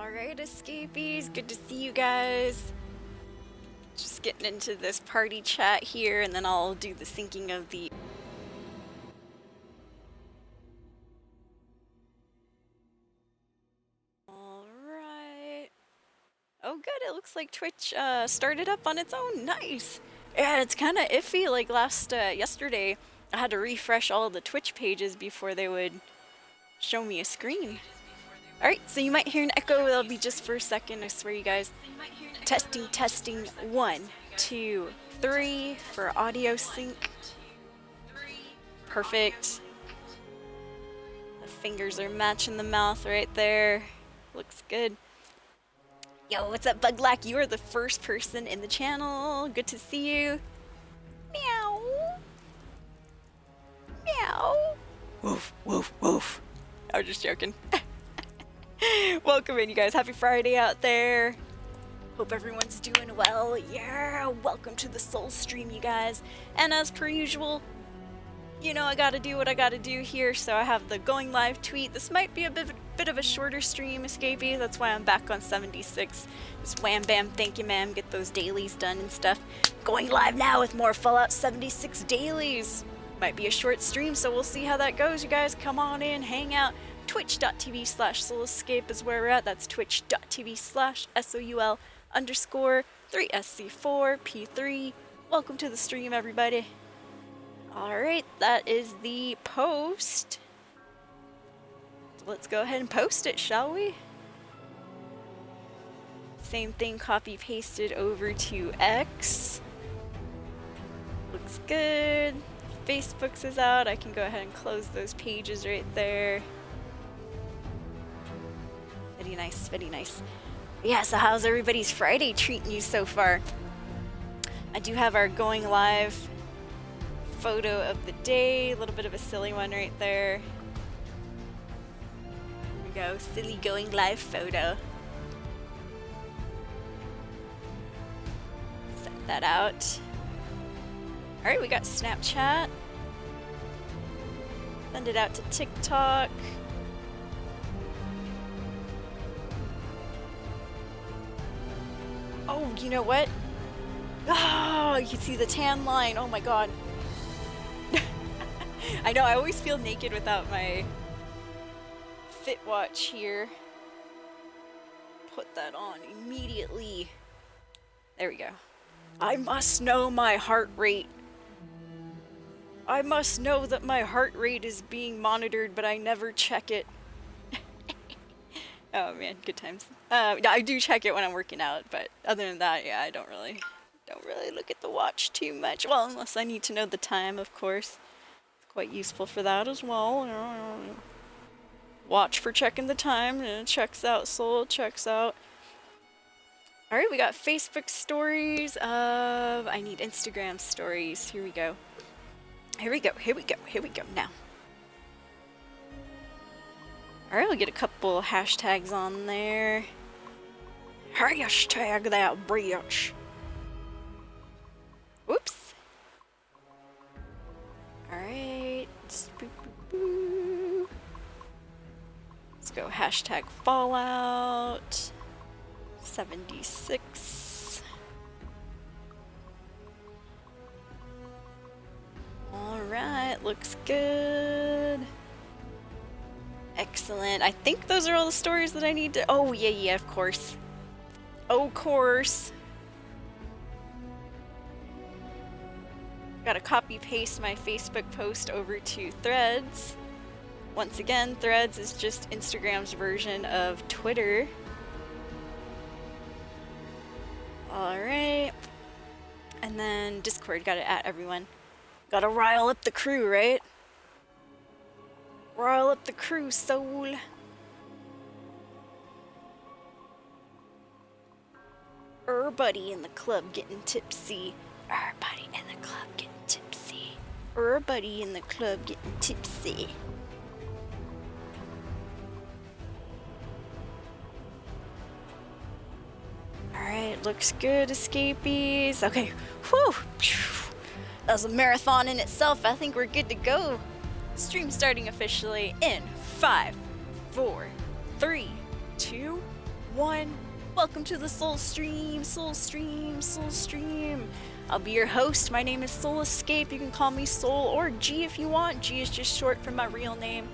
Alright, escapees, good to see you guys. Just getting into this party chat here, and then I'll do the syncing of the... Alright. Oh good, it looks like Twitch started up on its own, nice! Yeah, it's kind of iffy, like yesterday, I had to refresh all the Twitch pages before they would show me a screen. Alright, so you might hear an echo, that'll be just for a second, I swear you guys. Testing, testing, 1, 2, 3 for audio sync. Perfect. The fingers are matching the mouth right there. Looks good. Yo, what's up, Buglack? You are the first person in the channel. Good to see you. Meow. Meow. Woof, woof, woof. I was just joking. Welcome in, you guys. Happy Friday out there. Hope everyone's doing well. Yeah, welcome to the Soul stream, you guys. And as per usual, you know I gotta do what I gotta do here, so I have the going live tweet. This might be a bit of a shorter stream, escapee. That's why I'm back on 76. Just wham bam, thank you ma'am, get those dailies done and stuff. Going live now with more Fallout 76 dailies. Might be a short stream, so we'll see how that goes, you guys. Come on in, hang out. Twitch.tv/SoulEscape is where we're at. That's twitch.tv/SOUL_3SC4P3. Welcome to the stream, everybody. Alright, that is the post. Let's go ahead and post it, shall we? Same thing, copy pasted over to X. Looks good. Facebook's is out. I can go ahead and close those pages right there. Very nice, very nice. Yeah, so how's everybody's Friday treating you so far? I do have our going live photo of the day, a little bit of a silly one right there. Here we go, silly going live photo. Set that out. Alright, we got Snapchat. Send it out to TikTok. Oh, you know what? Oh, you can see the tan line. Oh my god. I know, I always feel naked without my fit watch here. Put that on immediately. There we go. I must know my heart rate. I must know that my heart rate is being monitored, but I never check it. Oh man, good times. I do check it when I'm working out, but other than that, yeah, I don't really look at the watch too much. Well, unless I need to know the time, of course. It's quite useful for that as well. Watch for checking the time, and it checks out, Soul checks out. Alright, we got Facebook stories of... I need Instagram stories. Here we go. Here we go, here we go, here we go now. Alright, we'll get a couple hashtags on there. Hashtag that bitch. Whoops. Alright. Let's go hashtag Fallout 76. Alright, looks good. Excellent. I think those are all the stories that I need to... Oh, yeah, of course. Of course. Gotta copy paste my Facebook post over to Threads. Once again, Threads is just Instagram's version of Twitter. Alright. And then Discord, gotta add everyone. Gotta rile up the crew, right? Rile up the crew, Soul. Everybody in the club getting tipsy. Everybody in the club getting tipsy. Everybody in the club getting tipsy. Alright, looks good, escapees. Okay, whew. That was a marathon in itself. I think we're good to go. Stream starting officially in 5, 4, 3, 2, 1. Welcome to the Soul Stream, Soul Stream, Soul Stream. I'll be your host. My name is Soul Escape. You can call me Soul or G if you want. G is just short for my real name.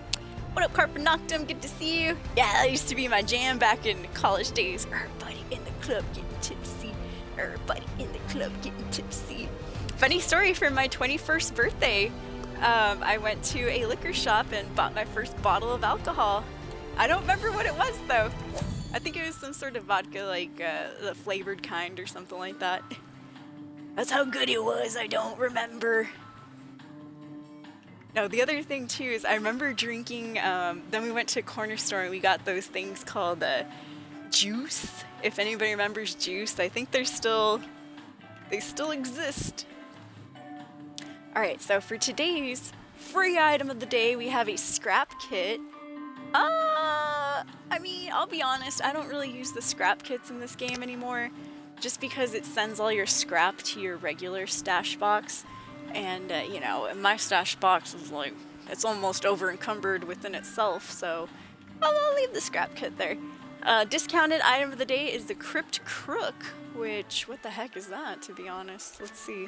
What up, Carpe Noctem? Good to see you. Yeah, that used to be my jam back in college days. Everybody in the club getting tipsy. Everybody in the club getting tipsy. Funny story, for my 21st birthday, I went to a liquor shop and bought my first bottle of alcohol. I don't remember what it was though. I think it was some sort of vodka, like the flavored kind or something like that. That's how good it was. I don't remember. No, the other thing too is I remember drinking, then we went to a corner store and we got those things called juice. If anybody remembers juice, I think they still exist. Alright, so for today's free item of the day, we have a scrap kit. I mean, I'll be honest, I don't really use the scrap kits in this game anymore, just because it sends all your scrap to your regular stash box. And, you know, my stash box is like, it's almost over encumbered within itself, so I'll leave the scrap kit there. Discounted item of the day is the Crypt Crook, which, what the heck is that, to be honest? Let's see.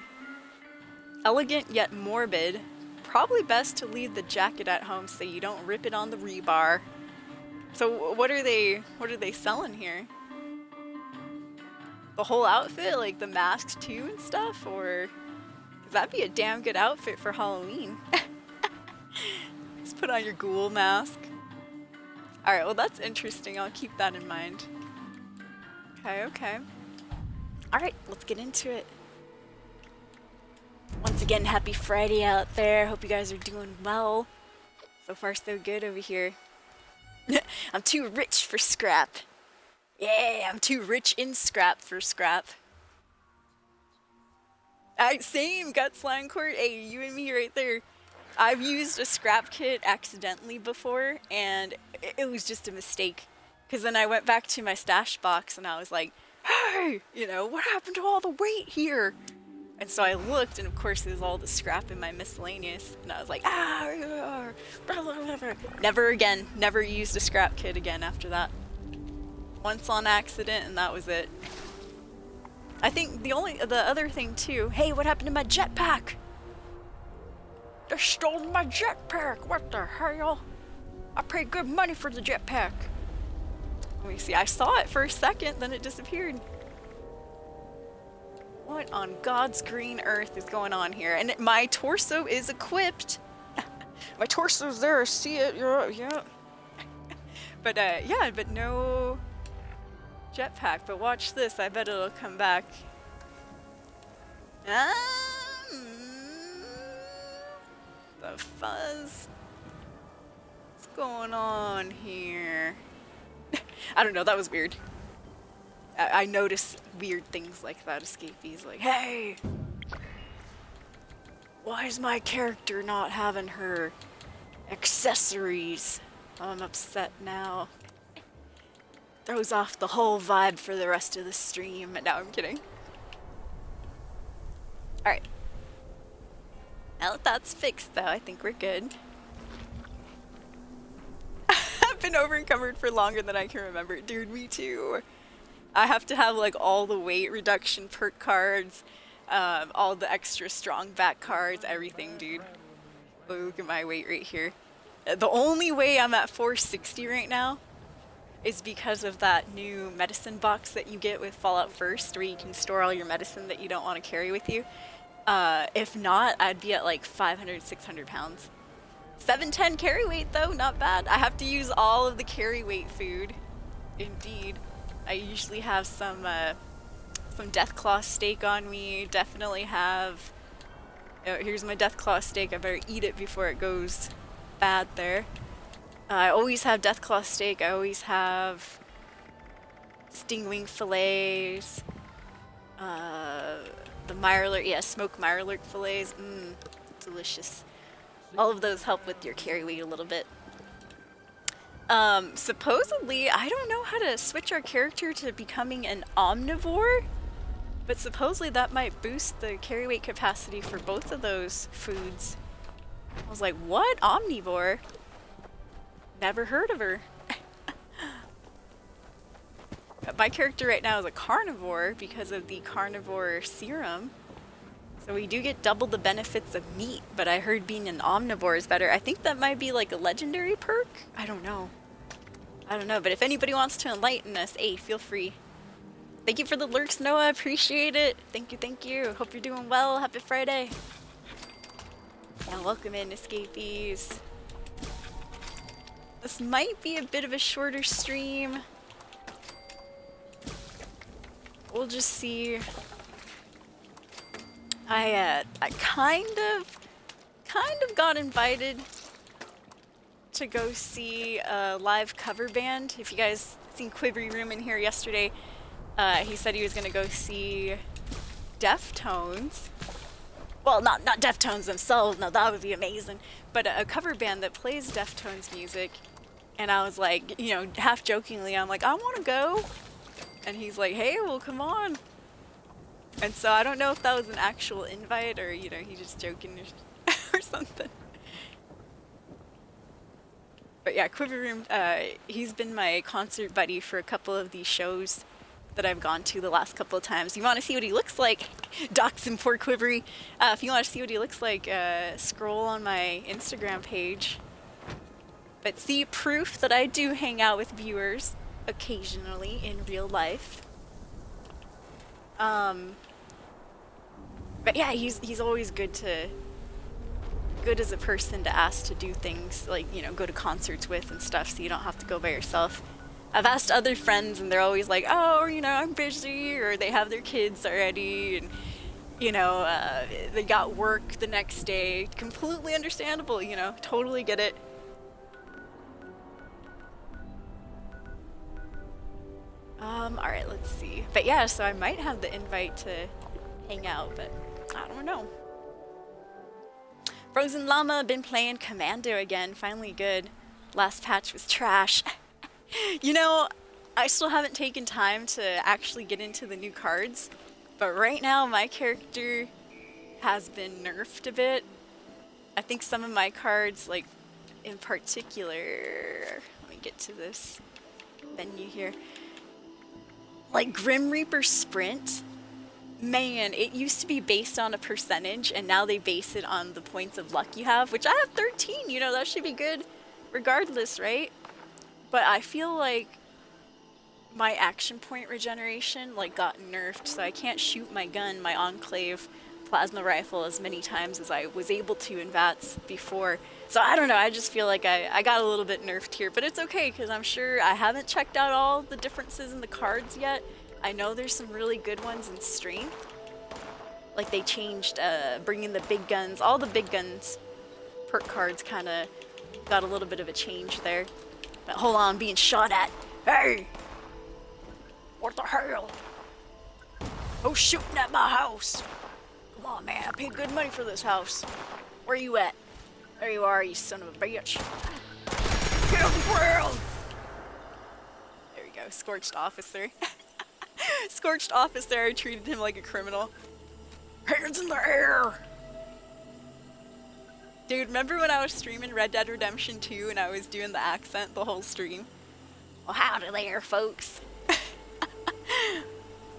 Elegant yet morbid. Probably best to leave the jacket at home so you don't rip it on the rebar. So what are they selling here? The whole outfit, like the masks too and stuff, or that'd be a damn good outfit for Halloween. Just put on your ghoul mask. Alright, well that's interesting. I'll keep that in mind. Okay. Alright, let's get into it. Once again, happy Friday out there. Hope you guys are doing well. So far, so good over here. I'm too rich for scrap. Yeah, I'm too rich in scrap for scrap. Same, Gutsline Court. Hey, you and me right there. I've used a scrap kit accidentally before, and it was just a mistake. Because then I went back to my stash box, and I was like, hey, you know, what happened to all the weight here? And so I looked, and of course there's all the scrap in my miscellaneous, and I was like, never again, never used a scrap kit again after that. Once on accident, and that was it. I think the other thing too, hey, what happened to my jetpack? They stole my jetpack, what the hell? I paid good money for the jetpack. Let me see, I saw it for a second, then it disappeared. What on God's green earth is going on here? And my torso is equipped. My torso's there, I see it, yeah. But yeah, but no jetpack. But watch this, I bet it'll come back. The fuzz. What's going on here? I don't know, that was weird. I notice weird things like that, escapees, like, hey! Why is my character not having her accessories? I'm upset now. Throws off the whole vibe for the rest of the stream. No, I'm kidding. Alright. Now that that's fixed, though, I think we're good. I've been over encumbered for longer than I can remember. Dude, me too. I have to have like all the weight reduction perk cards, all the extra strong back cards, everything, dude. Look at my weight right here. The only way I'm at 460 right now is because of that new medicine box that you get with Fallout First, where you can store all your medicine that you don't want to carry with you. If not, I'd be at like 500, 600 pounds. 710 carry weight though, not bad. I have to use all of the carry weight food. Indeed. I usually have some Deathclaw steak on me. Definitely have... Oh, here's my Deathclaw steak. I better eat it before it goes bad there. I always have Deathclaw steak. I always have stingwing fillets. The Mirelurk, yeah, smoked Mirelurk fillets. Delicious. All of those help with your carry weight a little bit. Supposedly, I don't know how to switch our character to becoming an omnivore, but supposedly that might boost the carry weight capacity for both of those foods. I was like, what? Omnivore? Never heard of her. My character right now is a carnivore because of the carnivore serum. So we do get double the benefits of meat, but I heard being an omnivore is better. I think that might be like a legendary perk? I don't know. I don't know, but if anybody wants to enlighten us, hey, feel free. Thank you for the lurks, Noah. I appreciate it. Thank you, thank you. Hope you're doing well. Happy Friday. And welcome in, escapees. This might be a bit of a shorter stream. We'll just see. I kind of got invited to go see a live cover band. If you guys seen Quivery Room in here yesterday, he said he was gonna go see Deftones. Well, not Deftones themselves, no, that would be amazing, but a cover band that plays Deftones music. And I was like, you know, half jokingly, I'm like, I want to go. And he's like, hey, well, come on. And so I don't know if that was an actual invite or, you know, he just joking or something. But yeah, Quiver Room, he's been my concert buddy for a couple of these shows that I've gone to the last couple of times. You want to see what he looks like? Docs and poor Quivery. If you want to see what he looks like, scroll on my Instagram page. But see proof that I do hang out with viewers occasionally in real life. But yeah, he's always good as a person to ask to do things like, you know, go to concerts with and stuff, so you don't have to go by yourself. I've asked other friends and they're always like, oh, you know, I'm busy, or they have their kids already, and you know, they got work the next day. Completely understandable, you know, totally get it. Alright, let's see. But yeah, so I might have the invite to hang out, but I don't know. Frozen Llama, been playing Commando again, finally good. Last patch was trash. You know, I still haven't taken time to actually get into the new cards, but right now my character has been nerfed a bit. I think some of my cards, like in particular, let me get to this menu here. Like Grim Reaper Sprint, man, it used to be based on a percentage, and now they base it on the points of luck you have, which I have 13, you know, that should be good regardless, right? But I feel like my action point regeneration like got nerfed, so I can't shoot my gun, my Enclave plasma rifle, as many times as I was able to in VATS before. So I don't know, I just feel like I got a little bit nerfed here, but it's okay, because I'm sure I haven't checked out all the differences in the cards yet. I know there's some really good ones in strength. Like they changed, bringing the big guns, all the big guns perk cards kind of got a little bit of a change there. But hold on, I'm being shot at. Hey! What the hell? Who's shooting at my house? Come on, man, I paid good money for this house. Where you at? There you are, you son of a bitch. Get on the ground! There we go, Scorched Officer. Scorched Officer, I treated him like a criminal. Hands in the air! Dude, remember when I was streaming Red Dead Redemption 2 and I was doing the accent the whole stream? Well, howdy there, folks.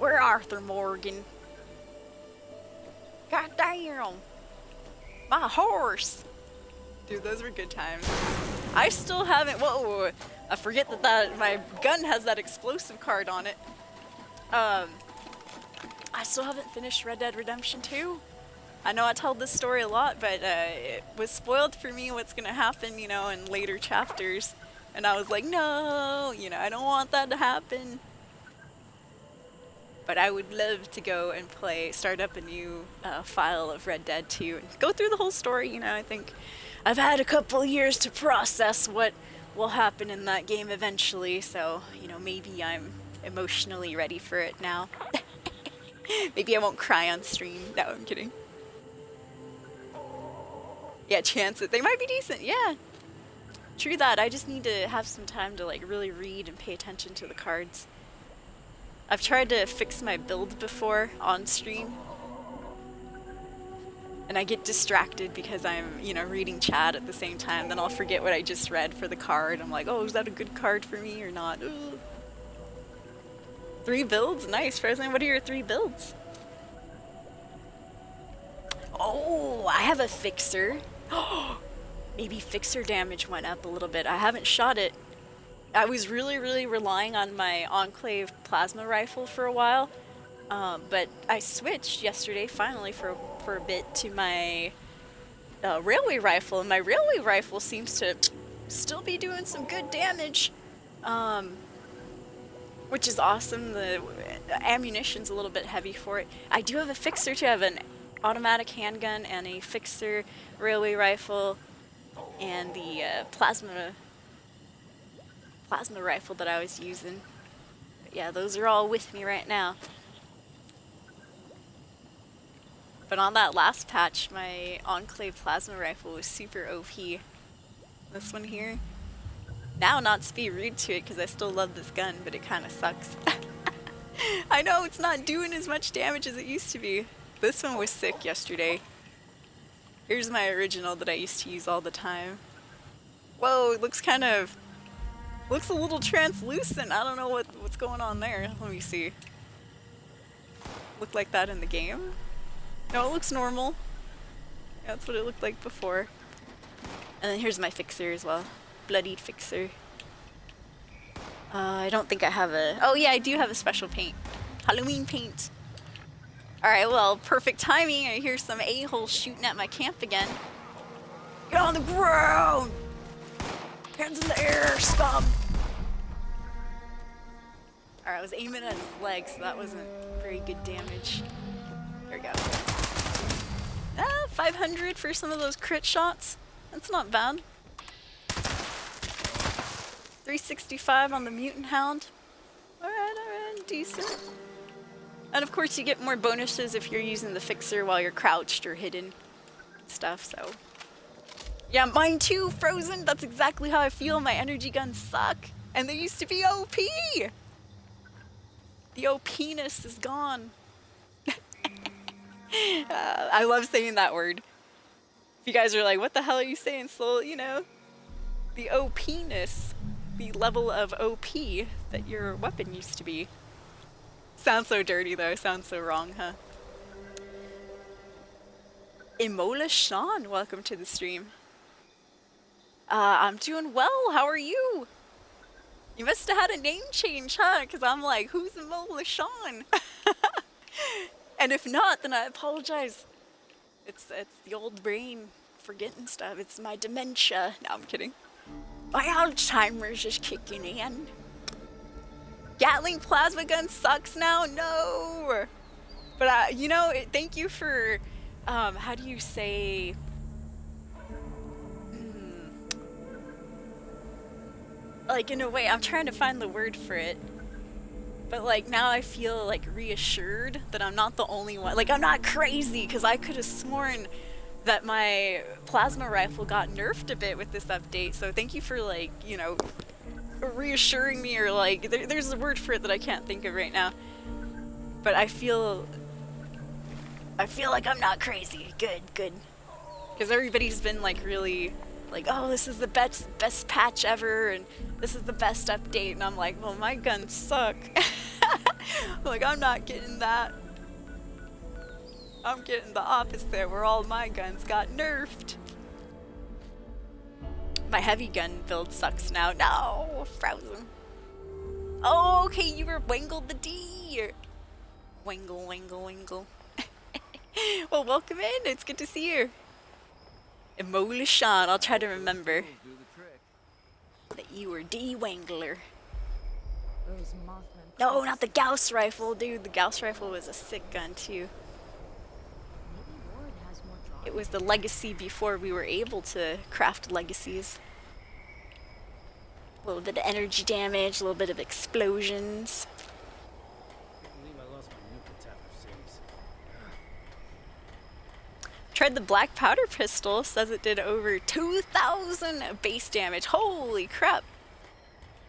We're Arthur Morgan. God damn! My horse! Dude, those were good times. I still haven't, whoa, I forget that my gun has that explosive card on it. I still haven't finished Red Dead Redemption 2. I know I told this story a lot, but it was spoiled for me what's gonna happen, you know, in later chapters. And I was like, no, you know, I don't want that to happen. But I would love to go and start up a new file of Red Dead 2 and go through the whole story, you know. I think I've had a couple years to process what will happen in that game eventually, so, you know, maybe I'm emotionally ready for it now. Maybe I won't cry on stream. No, I'm kidding. Yeah, chance it. They might be decent, yeah. True that. I just need to have some time to like really read and pay attention to the cards. I've tried to fix my build before on stream. And I get distracted because I'm, you know, reading chat at the same time. Then I'll forget what I just read for the card. I'm like, oh, is that a good card for me or not? Ugh. 3 builds? Nice, Frozen. What are your 3 builds? Oh, I have a fixer. Maybe fixer damage went up a little bit. I haven't shot it. I was really relying on my Enclave plasma rifle for a while, but I switched yesterday finally for a bit to my railway rifle, and my railway rifle seems to still be doing some good damage, which is awesome. The ammunition's a little bit heavy for it. I do have a fixer too. I have an automatic handgun and a fixer railway rifle and the plasma rifle that I was using. But yeah, those are all with me right now. But on that last patch, my Enclave plasma rifle was super OP. This one here. Now, not to be rude to it, because I still love this gun, but it kind of sucks. I know, it's not doing as much damage as it used to be. This one was sick yesterday. Here's my original that I used to use all the time. Whoa, it looks looks a little translucent. I don't know what's going on there. Let me see. Looked like that in the game? No, it looks normal. Yeah, that's what it looked like before. And then here's my fixer as well. Bloodied fixer. I don't think I have a... Oh yeah, I do have a special paint. Halloween paint. Alright, well, perfect timing. I hear some a-hole shooting at my camp again. Get on the ground! Hands in the air, scum! Alright, I was aiming at his leg, so that wasn't very good damage. There we go. 500 for some of those crit shots. That's not bad. 365 on the Mutant Hound. Alright, decent. And of course you get more bonuses if you're using the fixer while you're crouched or hidden and stuff, so. Yeah, mine too, Frozen. That's exactly how I feel. My energy guns suck. And they used to be OP! The OP-ness is gone. I love saying that word. If you guys are like, what the hell are you saying, Soul? You know, the OP-ness, the level of OP that your weapon used to be. Sounds so dirty though, sounds so wrong, huh? Imola Sean, welcome to the stream. I'm doing well, how are you? You must have had a name change, huh? Because I'm like, who's Imola Sean? And if not, then I apologize. It's the old brain forgetting stuff. It's my dementia. No, I'm kidding. My Alzheimer's is kicking in. Gatling plasma gun sucks now? No! But, you know, thank you for, how do you say... Like, in a way, I'm trying to find the word for it. But, like, now I feel, like, reassured that I'm not the only one. Like, I'm not crazy, because I could have sworn that my plasma rifle got nerfed a bit with this update. So thank you for, like, you know, reassuring me, or, like, there's a word for it that I can't think of right now. But I feel like I'm not crazy. Good. Because everybody's been, like, really... like, oh, this is the best patch ever, and this is the best update, and I'm like, well, my guns suck. Like, I'm not getting that. I'm getting the opposite, where all my guns got nerfed. My heavy gun build sucks now. No, Frozen. Oh, okay, you were Wangle the D. Wangle. Well, welcome in. It's good to see you. Emolition. I'll try to remember that you were D-Wangler. No, not the Gauss rifle, dude. The Gauss rifle was a sick gun too. It was the legacy before we were able to craft legacies. A little bit of energy damage, a little bit of explosions. Tried the black powder pistol, says it did over 2,000 base damage. Holy crap.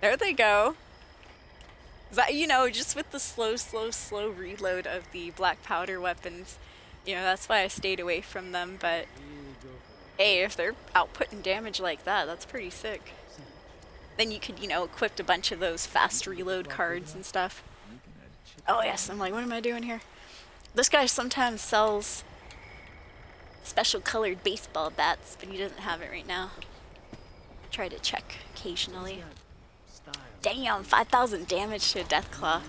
There they go. That, you know, just with the slow reload of the black powder weapons, you know, that's why I stayed away from them, but hey, if they're outputting damage like that, that's pretty sick. Then you could, you know, equip a bunch of those fast reload cards and stuff. Oh yes, I'm like, what am I doing here? This guy sometimes sells special colored baseball bats, but he doesn't have it right now. Try to check occasionally. Damn, 5,000 damage to a Deathclaw.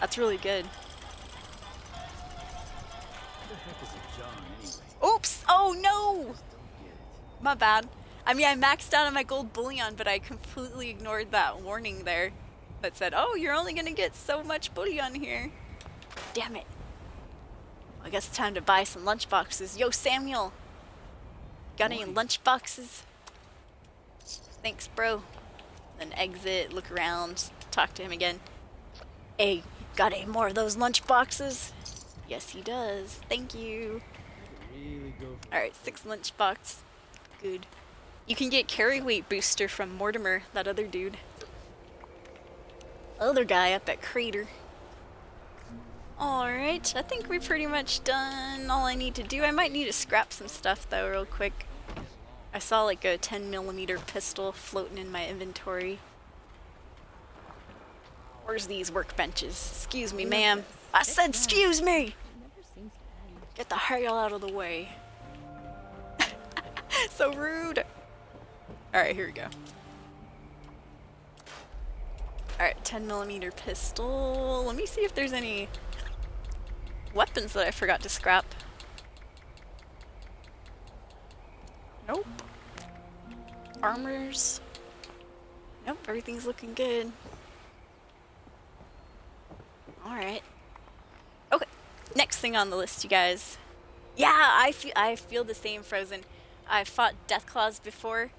That's really good. Oops! Oh no! My bad. I mean, I maxed out on my gold bullion, but I completely ignored that warning there that said, oh, you're only gonna get so much bullion here. Damn it. I guess it's time to buy some lunch boxes. Yo, Samuel! Got any lunch boxes? Thanks, bro. Then exit, look around, talk to him again. Hey, got any more of those lunch boxes? Yes, he does. Thank you. Alright, 6 lunch box. Good. You can get carry weight booster from Mortimer, that other dude. Other guy up at Crater. Alright, I think we're pretty much done all I need to do. I might need to scrap some stuff though real quick. I saw like a 10mm pistol floating in my inventory. Where's these workbenches? Excuse me, ma'am. I said excuse me! Get the hell out of the way. So rude! Alright, here we go. Alright, 10mm pistol. Let me see if there's any weapons that I forgot to scrap. Nope. Armors. Nope, everything's looking good. Alright. Okay, next thing on the list, you guys. Yeah, I feel the same, Frozen. I fought Deathclaws before,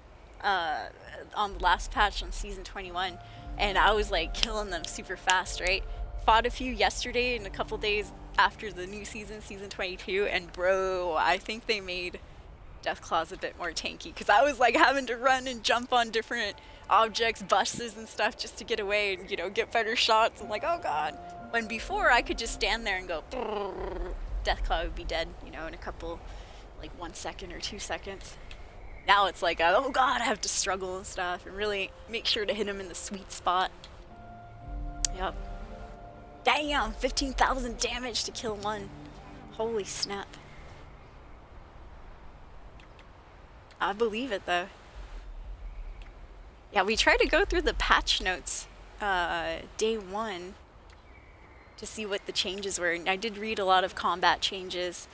on the last patch on Season 21, and I was like killing them super fast, right? Fought a few yesterday and a couple days after the new season, Season 22, and bro, I think they made Deathclaws a bit more tanky, because I was like having to run and jump on different objects, buses and stuff just to get away and, you know, get better shots. I'm like, oh god. When before I could just stand there and go, Deathclaw would be dead, you know, in a couple, like 1 second or 2 seconds. Now it's like, oh god, I have to struggle and stuff and really make sure to hit him in the sweet spot. Yep. Damn, 15,000 damage to kill one. Holy snap. I believe it though. Yeah, we tried to go through the patch notes day 1 to see what the changes were. And I did read a lot of combat changes,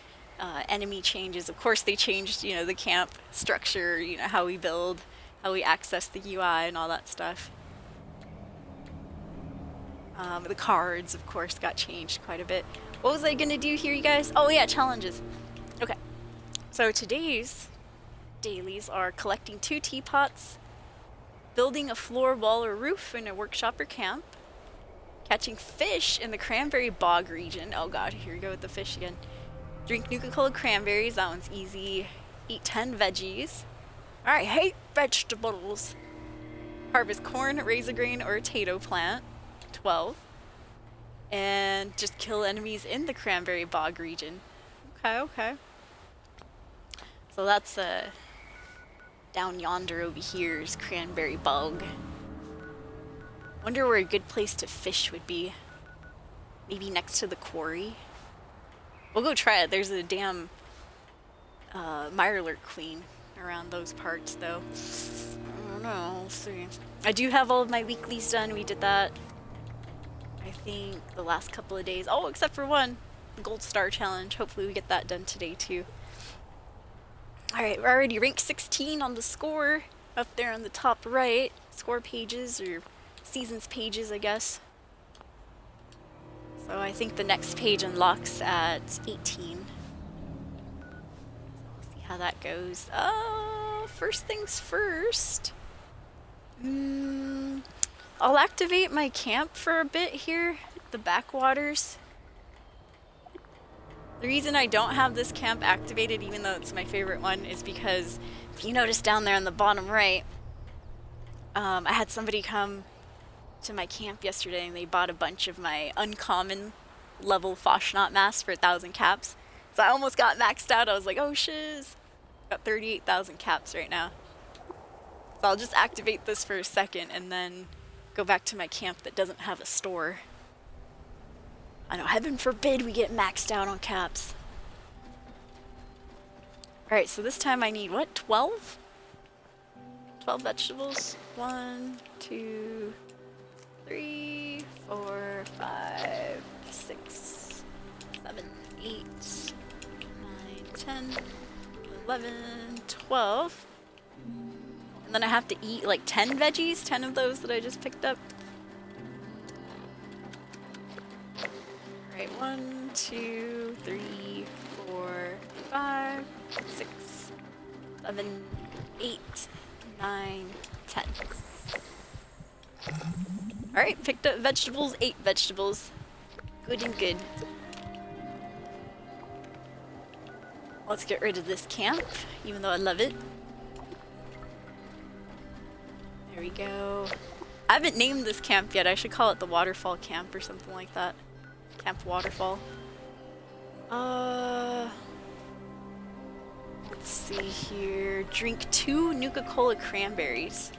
enemy changes. Of course they changed, you know, the camp structure, you know, how we build, how we access the UI and all that stuff. The cards, of course, got changed quite a bit. What was I gonna do here, you guys? Oh yeah, challenges. Okay, so today's dailies are collecting 2 teapots, building a floor, wall, or roof in a workshop or camp, catching fish in the cranberry bog region. Oh god, here we go with the fish again. Drink Nuka-Cola cranberries, that one's easy. Eat 10 veggies. Alright, hate vegetables. Harvest corn, razor grain, or potato plant. 12. And just kill enemies in the cranberry bog region. Okay, okay. So that's down yonder over here is cranberry bog. Wonder where a good place to fish would be. Maybe next to the quarry. We'll go try it. There's a damn Mirelurk queen around those parts though. I don't know, we'll see. I do have all of my weeklies done. We did that, I think, the last couple of days. Oh, except for one, the Gold Star Challenge. Hopefully we get that done today too. Alright, we're already ranked 16 on the score, up there on the top right. Score pages, or seasons pages, I guess. So I think the next page unlocks at 18. So we'll see how that goes. First things first. I'll activate my camp for a bit here, the backwaters. The reason I don't have this camp activated, even though it's my favorite one, is because if you notice down there on the bottom right, I had somebody come to my camp yesterday and they bought a bunch of my uncommon level Foshnot masks for 1,000 caps. So I almost got maxed out. I was like, oh shiz. Got 38,000 caps right now. So I'll just activate this for a second and then go back to my camp that doesn't have a store. I know, heaven forbid we get maxed out on caps. Alright, so this time I need, what, 12? 12 vegetables. 1, 2, 3, 4, 5, 6, 7, 8, 9, 10, 11, 12. And then I have to eat like 10 veggies, 10 of those that I just picked up. Alright, 1, 2, 3, 4, 5, 6, 7, 8, 9, 10. Alright, picked up vegetables, 8 vegetables. Good and good. Let's get rid of this camp, even though I love it. There we go. I haven't named this camp yet. I should call it the Waterfall Camp or something like that. Camp Waterfall. Let's see here. Drink 2 Nuka-Cola cranberries.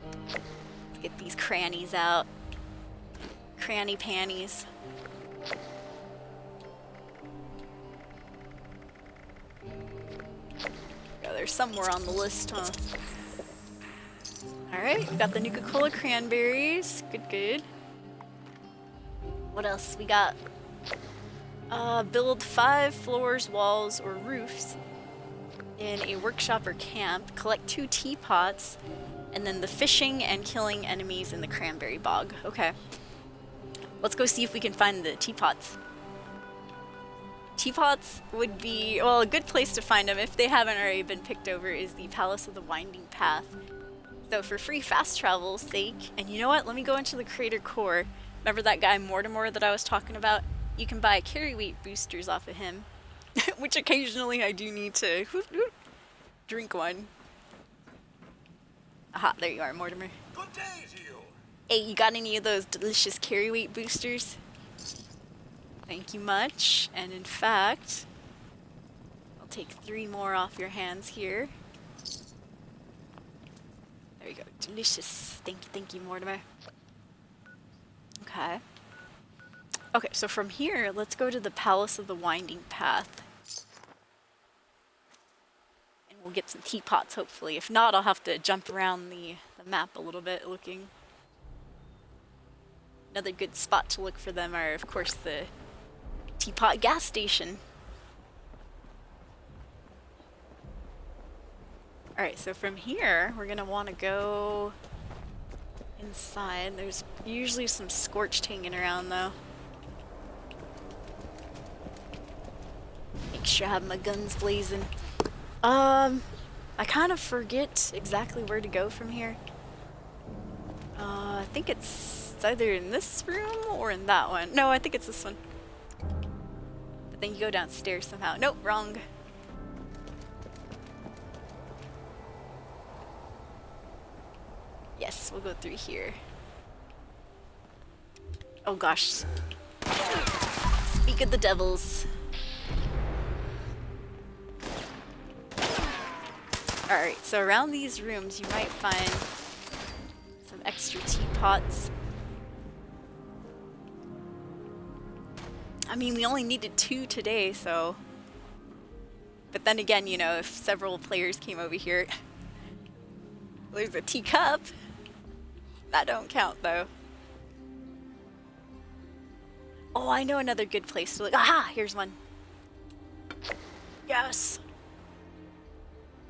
Let's get these crannies out. Cranny panties. Oh, there's somewhere on the list, huh? Alright, we got the Nuka-Cola cranberries. Good, good. What else we got? Build 5 floors, walls, or roofs in a workshop or camp. Collect 2 teapots. And then the fishing and killing enemies in the cranberry bog. Okay. Let's go see if we can find the teapots. Teapots would be, well, a good place to find them if they haven't already been picked over is the Palace of the Winding Path. So for free fast travel's sake, and you know what? Let me go into the Crater Core. Remember that guy Mortimer that I was talking about? You can buy carry weight boosters off of him, which occasionally I do need to drink one. Aha, there you are, Mortimer. Good day to you. Hey, you got any of those delicious carry weight boosters? Thank you much. And in fact, I'll take 3 more off your hands here. There you go. Delicious. Thank you, Mortimer. Okay. Okay, so from here, let's go to the Palace of the Winding Path. And we'll get some teapots, hopefully. If not, I'll have to jump around the map a little bit looking. Another good spot to look for them are, of course, the teapot gas station. Alright, so from here, we're gonna want to go inside. There's usually some scorched hanging around, though. Make sure I have my guns blazing. I kind of forget exactly where to go from here. I think it's either in this room or in that one. No, I think it's this one. But then you go downstairs somehow. Nope, wrong. Yes, we'll go through here. Oh gosh. Speak of the devils. Alright, so around these rooms you might find some extra teapots. I mean, we only needed 2 today, so... But then again, you know, if several players came over here... There's a teacup! That don't count, though. Oh, I know another good place to look. Aha! Here's one. Yes!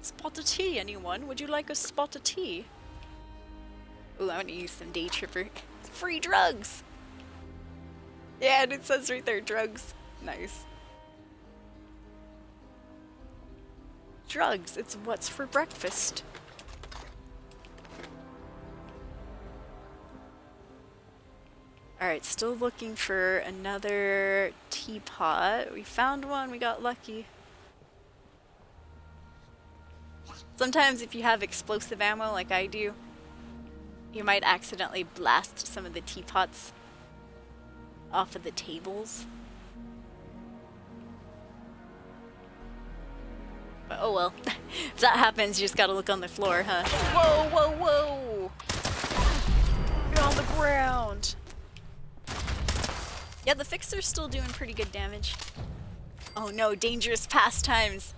Spot of tea, anyone? Would you like a spot of tea? Ooh, I want to use some day tripper. Free drugs! Yeah, and it says right there, drugs. Nice. Drugs, it's what's for breakfast. Alright, still looking for another teapot. We found one, we got lucky. Sometimes if you have explosive ammo like I do, you might accidentally blast some of the teapots off of the tables. But oh well. If that happens, you just gotta look on the floor, huh? Whoa, whoa, whoa! You're on the ground! Yeah, the Fixer's still doing pretty good damage. Oh no, Dangerous Pastimes.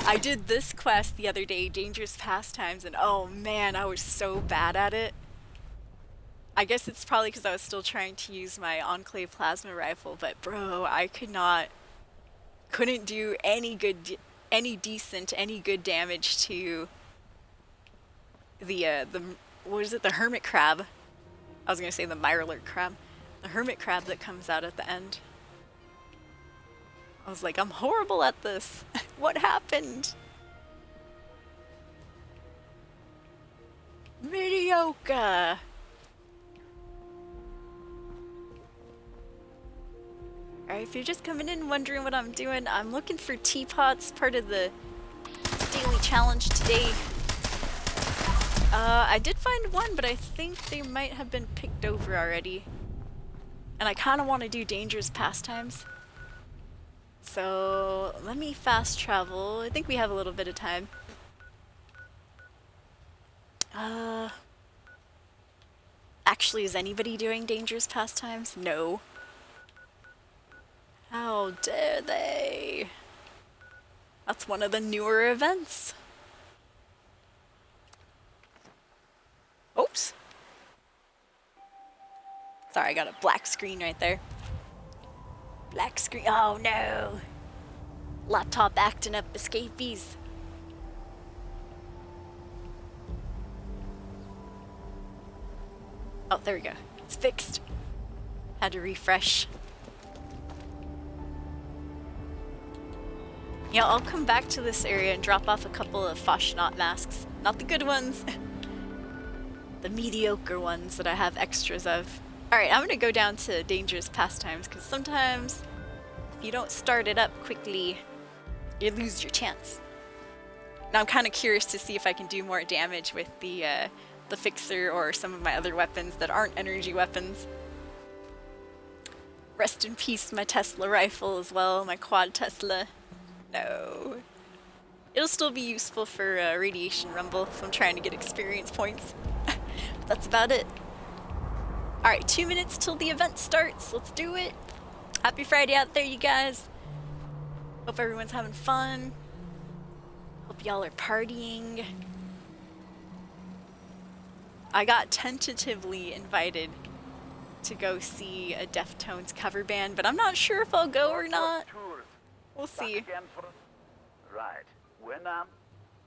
I did this quest the other day, Dangerous Pastimes, and oh man, I was so bad at it. I guess it's probably because I was still trying to use my Enclave plasma rifle, but bro, I couldn't do any good damage to the what is it, the hermit crab. I was gonna say the Mirelurk crab. The hermit crab that comes out at the end. I was like, I'm horrible at this. What happened? Mediocre. Alright, if you're just coming in wondering what I'm doing, I'm looking for teapots, part of the daily challenge today. I did find one, but I think they might have been picked over already. And I kind of want to do Dangerous Pastimes. So, let me fast travel. I think we have a little bit of time. Actually, is anybody doing Dangerous Pastimes? No. How dare they? That's one of the newer events. Oops. Sorry, I got a black screen right there. Black screen. Oh no. Laptop acting up, escapees. Oh, there we go. It's fixed. Had to refresh. Yeah, I'll come back to this area and drop off a couple of Foshnot masks. Not the good ones. The mediocre ones that I have extras of. Alright, I'm gonna go down to Dangerous Pastimes, because sometimes if you don't start it up quickly, you lose your chance. Now I'm kind of curious to see if I can do more damage with the Fixer or some of my other weapons that aren't energy weapons. Rest in peace my Tesla rifle as well, my quad Tesla. No. It'll still be useful for Radiation Rumble if I'm trying to get experience points. But that's about it. Alright, 2 minutes till the event starts. Let's do it. Happy Friday out there, you guys. Hope everyone's having fun. Hope y'all are partying. I got tentatively invited to go see a Deftones cover band, but I'm not sure if I'll go or not. We'll see. Right. When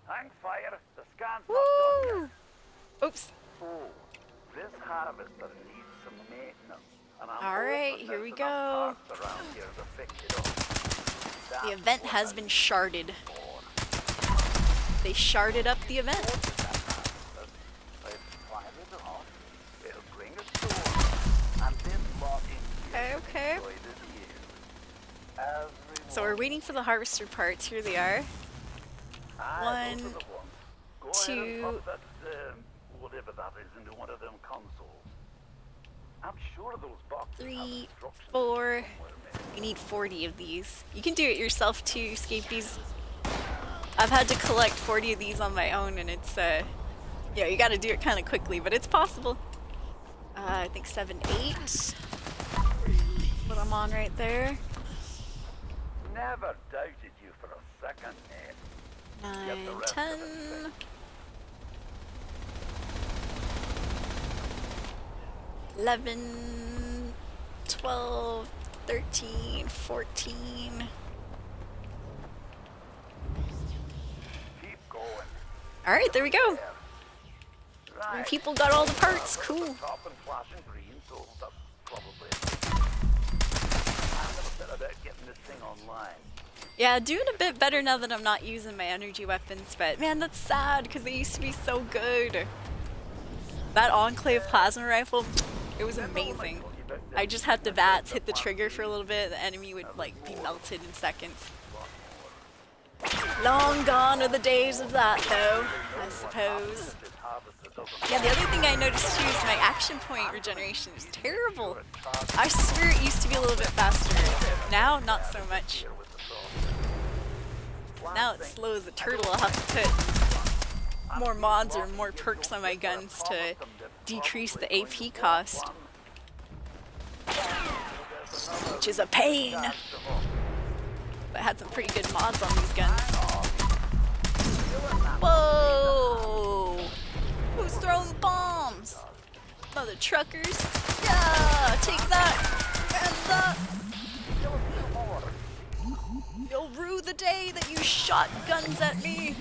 hang fire, the scan's Woo! not done yet. Oops. Oh, this harvester needs some maintenance. And I'm Alright, hoping here we there's go. enough parts around here to fix it up. The That's event what has I been need sharded. for. They sharded up the event. Let's fire it off. It'll bring us door. And this lot in here Okay. enjoy this year. So we're waiting for the harvester parts. Here they are. Aye, those are 1, the ones. Go 2. ahead and pop that, whatever that is, into one of them consoles. I'm sure those boxes 3, have instructions 4. somewhere, maybe. You need 40 of these. You can do it yourself too, Scapies. I've had to collect 40 of these on my own, and it's yeah, you gotta do it kind of quickly, but it's possible. I think 7, 8. What I'm on right there. Never doubted you for a second, Ned. 9, 10. 11, 12, 13, 14. Keep going. Alright, there we go. Right. People got all the parts. Cool. Top and flashing green, so that's probably. I'm never said about getting this thing online. Yeah, doing a bit better now that I'm not using my energy weapons, but man, that's sad because they used to be so good. That Enclave plasma rifle, it was amazing. I just had the bats hit the trigger for a little bit, the enemy would like be melted in seconds. Long gone are the days of that though, I suppose. Yeah, the other thing I noticed too is my action point regeneration is terrible. I swear it used to be a little bit faster. Now, not so much. Now it's slow as a turtle. I'll have to put more mods or more perks on my guns to decrease the AP cost. which is a pain. I had some pretty good mods on these guns. Whoa! Who's throwing bombs? Mother truckers. Yeah, take that. And that. You'll rue the day that you shot guns at me.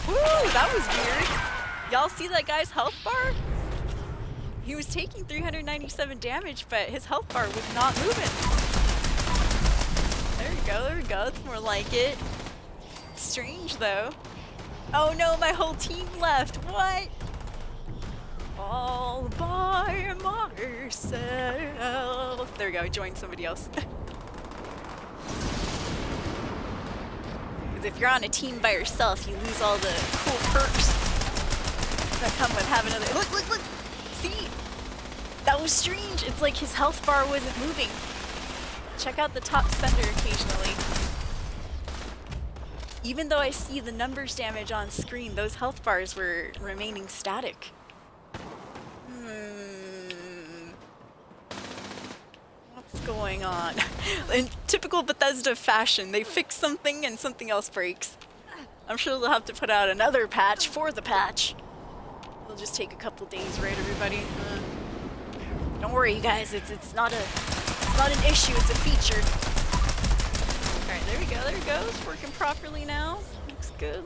Woo, that was weird. Y'all see that guy's health bar? He was taking 397 damage, but his health bar was not moving. There we go, that's more like it. Strange though. Oh no, my whole team left, what? All by myself. There we go, I joined somebody else. Because if you're on a team by yourself, you lose all the cool perks that come with having another. Look! See? That was strange. It's like his health bar wasn't moving. Check out the top center occasionally. Even though I see the numbers damage on screen, those health bars were remaining static. What's going on? In typical Bethesda fashion, they fix something and something else breaks. I'm sure they'll have to put out another patch for the patch. It'll just take a couple days, right, everybody? Don't worry, you guys. It's not an issue. It's a feature. All right, there we go. It's working properly now. Looks good.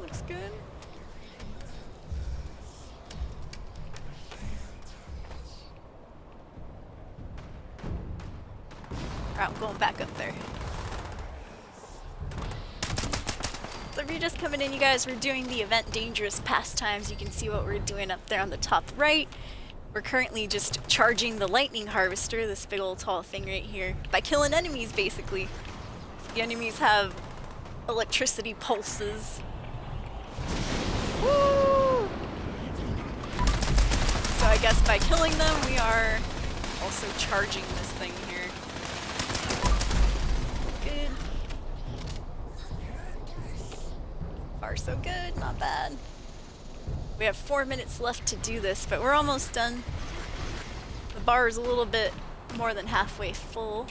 Alright, I'm going back up there. So if you're just coming in, you guys, we're doing the event Dangerous Pastimes. You can see what we're doing up there on the top right. We're currently just charging the lightning harvester, this big old tall thing right here, by killing enemies, basically. The enemies have electricity pulses. Woo! So I guess by killing them, we are also charging this thing here. Good. Far so good, not bad. We have 4 minutes left to do this, but we're almost done. The bar is a little bit more than halfway full.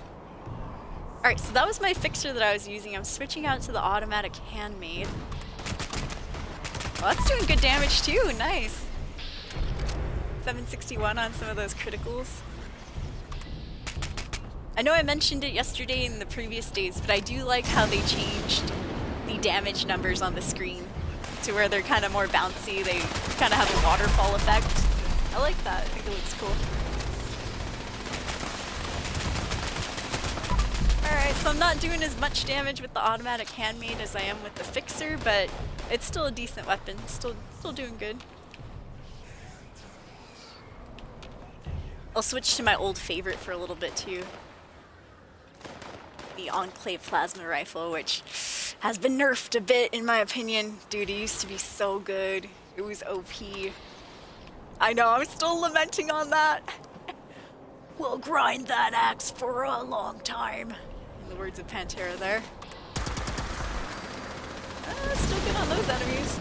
Alright, so that was my fixer that I was using. I'm switching out to the automatic handmade. Well, that's doing good damage too, nice. 761 on some of those criticals. I know I mentioned it yesterday in the previous days, but I do like how they changed the damage numbers on the screen to where they're kind of more bouncy. They kind of have a waterfall effect. I like that. I think it looks cool. Alright, so I'm not doing as much damage with the automatic handmade as I am with the fixer, but it's still a decent weapon. Still doing good. I'll switch to my old favorite for a little bit too. The Enclave plasma rifle, which has been nerfed a bit in my opinion. Dude, it used to be so good. It was OP. I know, I'm still lamenting on that. We'll grind that axe for a long time. In the words of Pantera there. Still good on those enemies.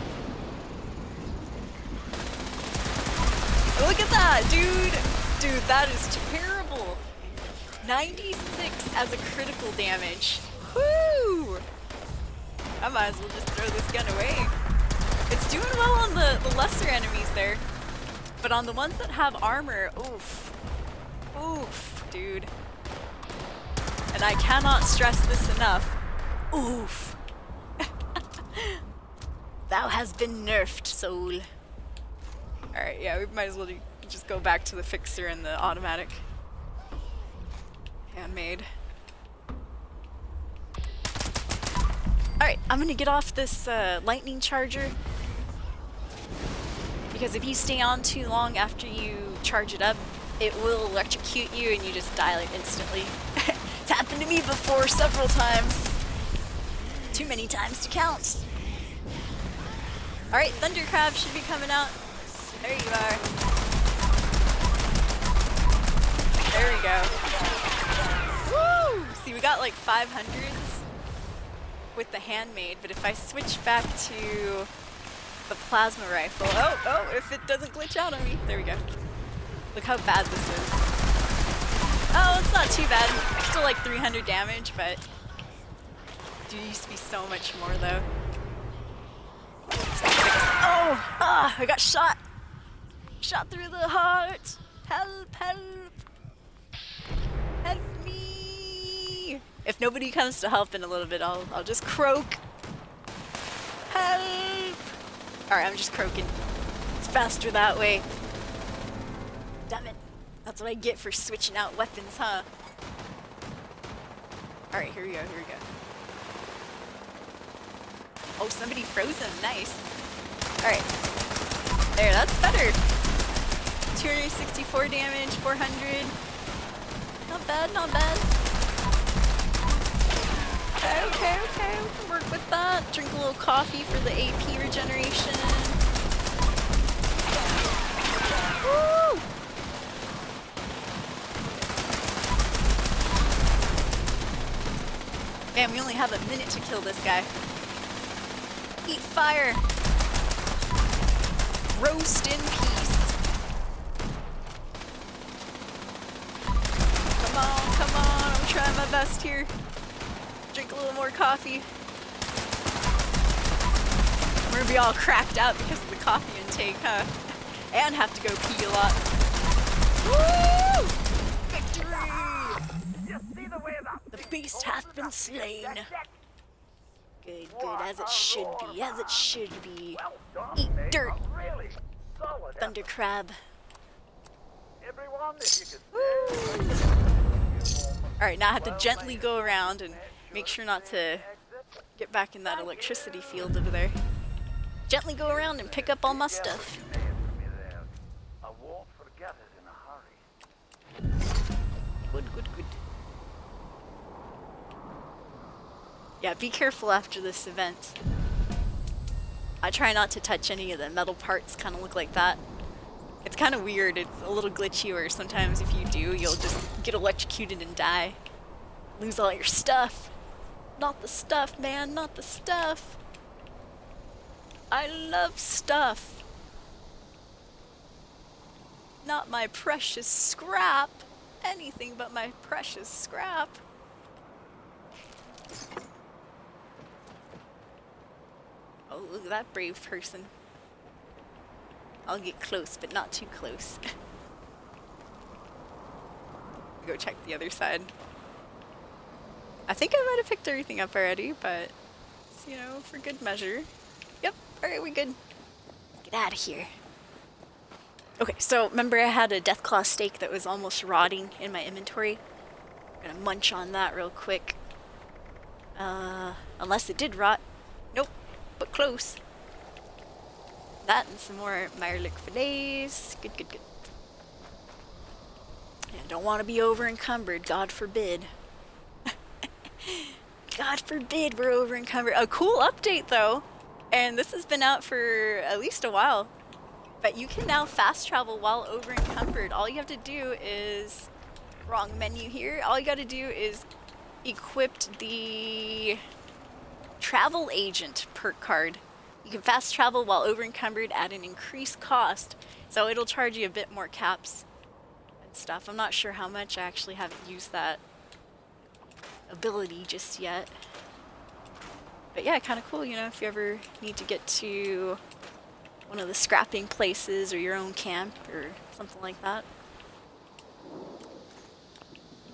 Look at that, dude! Dude, that is terrible. 96 as a critical damage. Woo! I might as well just throw this gun away. It's doing well on the lesser enemies there. But on the ones that have armor, oof. Oof, dude. And I cannot stress this enough. Oof. Thou has been nerfed, soul. Alright, yeah, we might as well just go back to the fixer and the automatic. Handmade. Alright, I'm gonna get off this lightning charger. Because if you stay on too long after you charge it up, it will electrocute you and you just die like instantly. It's happened to me before several times. Too many times to count. Alright, Thundercrab should be coming out. There you are. There we go. Woo! See, we got like 500s with the handmade, but if I switch back to the plasma rifle, oh, if it doesn't glitch out on me, there we go. Look how bad this is. Oh, it's not too bad. Still like 300 damage, but dude, used to be so much more though. Oh! Ah! I got shot! Shot through the heart! Help! Help! Help me! If nobody comes to help in a little bit, I'll just croak. Help! Alright, I'm just croaking. It's faster that way. Damn it. That's what I get for switching out weapons, huh? Alright, here we go, here we go. Oh, somebody froze him. Nice. Alright. There, that's better. 264 damage, 400. Not bad, not bad. Okay, okay, okay. We can work with that. Drink a little coffee for the AP regeneration. Woo! Man, we only have a minute to kill this guy. Eat fire! Roast in peace. Come on, I'm trying my best here. Drink a little more coffee. I'm gonna be all cracked out because of the coffee intake, huh? And have to go pee a lot. Woo! Victory! The beast hath been slain. Good, good, as it should be, as it should be. Eat dirt, thunder crab. Alright, now I have to gently go around and make sure not to get back in that electricity field over there. Gently go around and pick up all my stuff. Good, good, good. Yeah, be careful after this event. I try not to touch any of the metal parts, kind of look like that. It's kind of weird, it's a little glitchy where sometimes if you do, you'll just get electrocuted and die. Lose all your stuff. Not the stuff, man, not the stuff. I love stuff. Not my precious scrap. Anything but my precious scrap. Oh, look at that brave person. I'll get close, but not too close. Go check the other side. I think I might have picked everything up already, but it's, you know, for good measure. Yep, alright, we good. Get out of here. Okay, so remember I had a Deathclaw steak that was almost rotting in my inventory? I'm gonna munch on that real quick. Unless it did rot. Nope, but close. That and some more Meyerlick fillets. Good, good, good. Yeah, don't want to be over encumbered, God forbid. God forbid we're over encumbered. A cool update though, and this has been out for at least a while. But you can now fast travel while over encumbered. All you have to do is, wrong menu here. All you got to do is equip the travel agent perk card. You can fast travel while over encumbered at an increased cost, so it'll charge you a bit more caps and stuff. I'm not sure how much. I actually haven't used that ability just yet. But yeah, kind of cool, you know, if you ever need to get to one of the scrapping places or your own camp or something like that.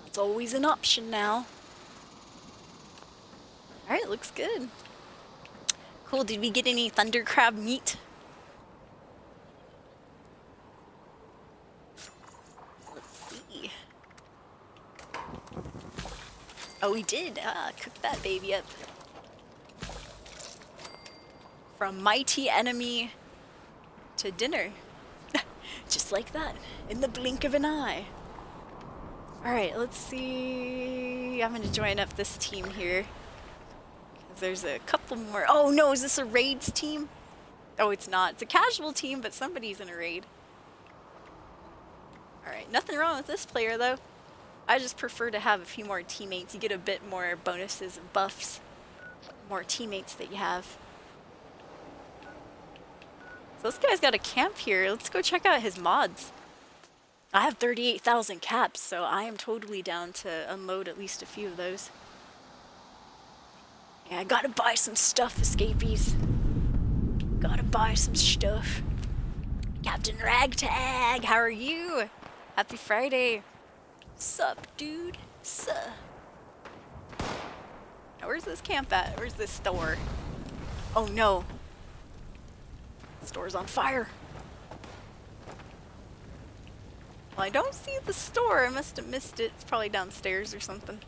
It's always an option now. Alright, looks good. Cool, did we get any thunder crab meat? Let's see. Oh, we did. Cook that baby up. From mighty enemy to dinner. Just like that. In the blink of an eye. Alright, let's see. I'm gonna join up this team here. There's a couple more. Oh no, is this a raids team? Oh, it's not. It's a casual team, but somebody's in a raid. Alright, nothing wrong with this player though. I just prefer to have a few more teammates. You get a bit more bonuses and buffs. More teammates that you have. So this guy's got a camp here. Let's go check out his mods. I have 38,000 caps, so I am totally down to unload at least a few of those. Yeah, I gotta buy some stuff, escapees. Gotta buy some stuff. Captain Ragtag, how are you? Happy Friday. Sup, dude? Sup? Now, where's this camp at? Where's this store? Oh no. The store's on fire. Well, I don't see the store. I must have missed it. It's probably downstairs or something.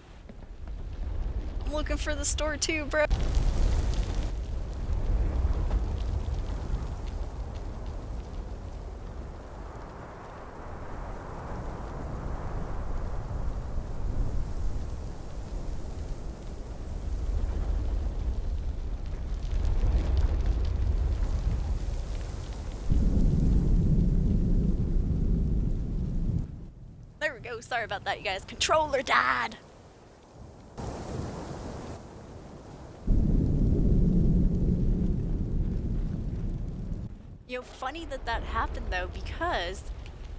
I'm looking for the store too, bro. There we go. Sorry about that, you guys. Controller died. You know, funny that that happened though, because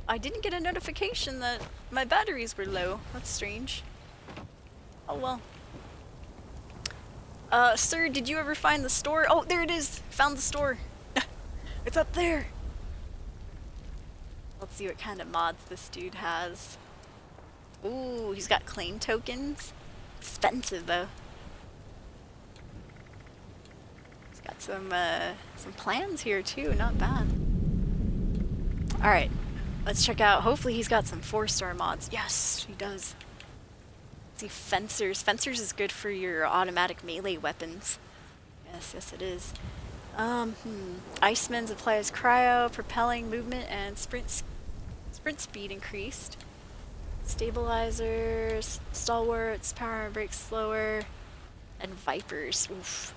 I didn't get a notification that my batteries were low. That's strange. Oh well. Sir, did you ever find the store? Oh, there it is. Found the store. It's up there. Let's see what kind of mods this dude has. Ooh, he's got claim tokens. Expensive though. He's got some plans here too, not bad. Alright, let's check out, hopefully he's got some 4-star mods. Yes, he does. Let's see, Fencers. Fencers is good for your automatic melee weapons. Yes it is. Iceman's applies cryo, propelling movement, and sprint speed increased. Stabilizers, stalwarts, power and brakes slower, and Vipers. Oof.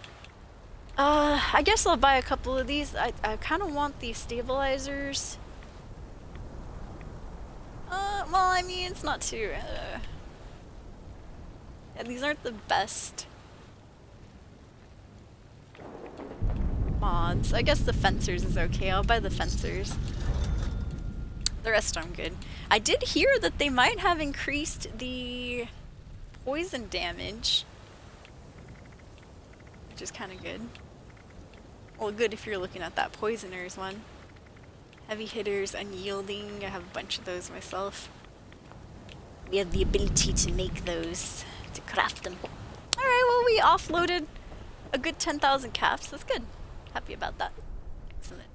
I guess I'll buy a couple of these. I kind of want these stabilizers. Well, I mean, it's not too. Yeah, these aren't the best mods. I guess the Fencers is okay. I'll buy the Fencers. The rest I'm good. I did hear that they might have increased the poison damage, which is kind of good. Well, good if you're looking at that Poisoners one. Heavy hitters, unyielding. I have a bunch of those myself. We have the ability to make those, to craft them. Alright, well, we offloaded a good 10,000 caps. That's good. Happy about that. Excellent.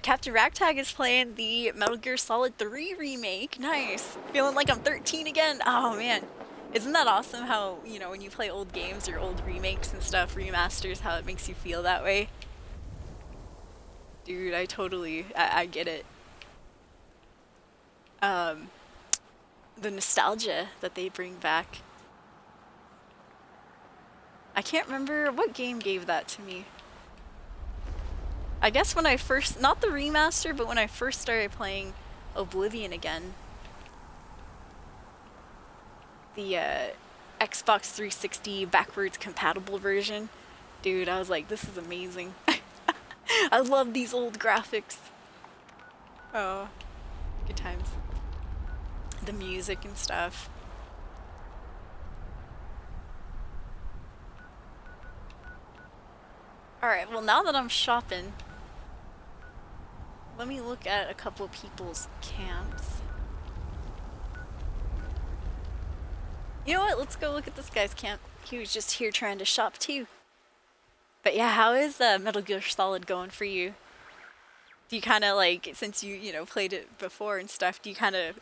Captain Ragtag is playing the Metal Gear Solid 3 remake. Nice. Feeling like I'm 13 again. Oh, man. Isn't that awesome how, you know, when you play old games or old remakes and stuff, remasters, how it makes you feel that way? Dude, I get it. The nostalgia that they bring back. I can't remember what game gave that to me. I guess when I first, not the remaster, but when I first started playing Oblivion again. The Xbox 360 backwards compatible version. Dude, I was like, this is amazing. I love these old graphics. Oh, good times. The music and stuff. Alright, well now that I'm shopping, let me look at a couple of people's camps. You know what? Let's go look at this guy's camp. He was just here trying to shop too. But yeah, how is Metal Gear Solid going for you? Do you kind of like, since you know, played it before and stuff, do you kind of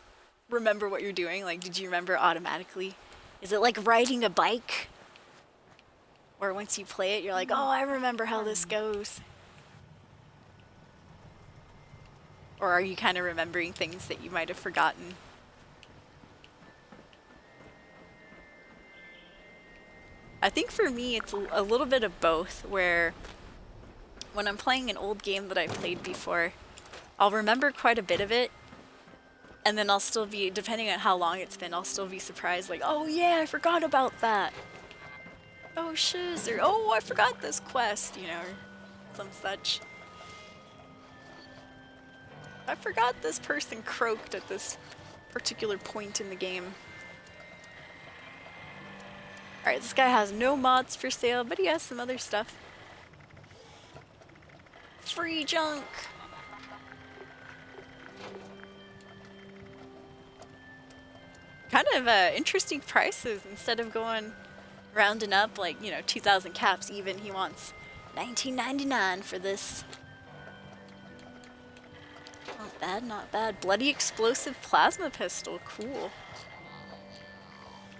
remember what you're doing? Like, did you remember automatically? Is it like riding a bike? Or once you play it, you're like, oh, I remember how this goes. Or are you kind of remembering things that you might have forgotten? I think for me, it's a little bit of both, where when I'm playing an old game that I played before, I'll remember quite a bit of it, and then I'll still be, depending on how long it's been, I'll still be surprised, like, oh yeah, I forgot about that. Oh shiz, or oh, I forgot this quest, you know, or some such. I forgot this person croaked at this particular point in the game. Alright, this guy has no mods for sale, but he has some other stuff. Free junk! Kind of interesting prices. Instead of going rounding up like, you know, 2,000 caps even, he wants $19.99 for this. Not bad, not bad. Bloody explosive plasma pistol, cool.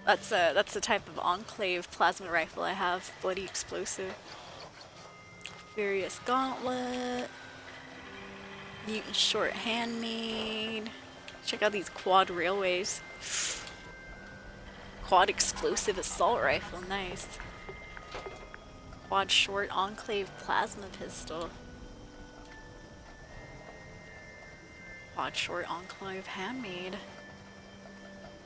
That's the type of enclave plasma rifle I have, bloody explosive. Various gauntlet. Mutant short handmade. Check out these quad railways. Quad explosive assault rifle, nice. Quad short enclave plasma pistol. Quad short enclave handmade.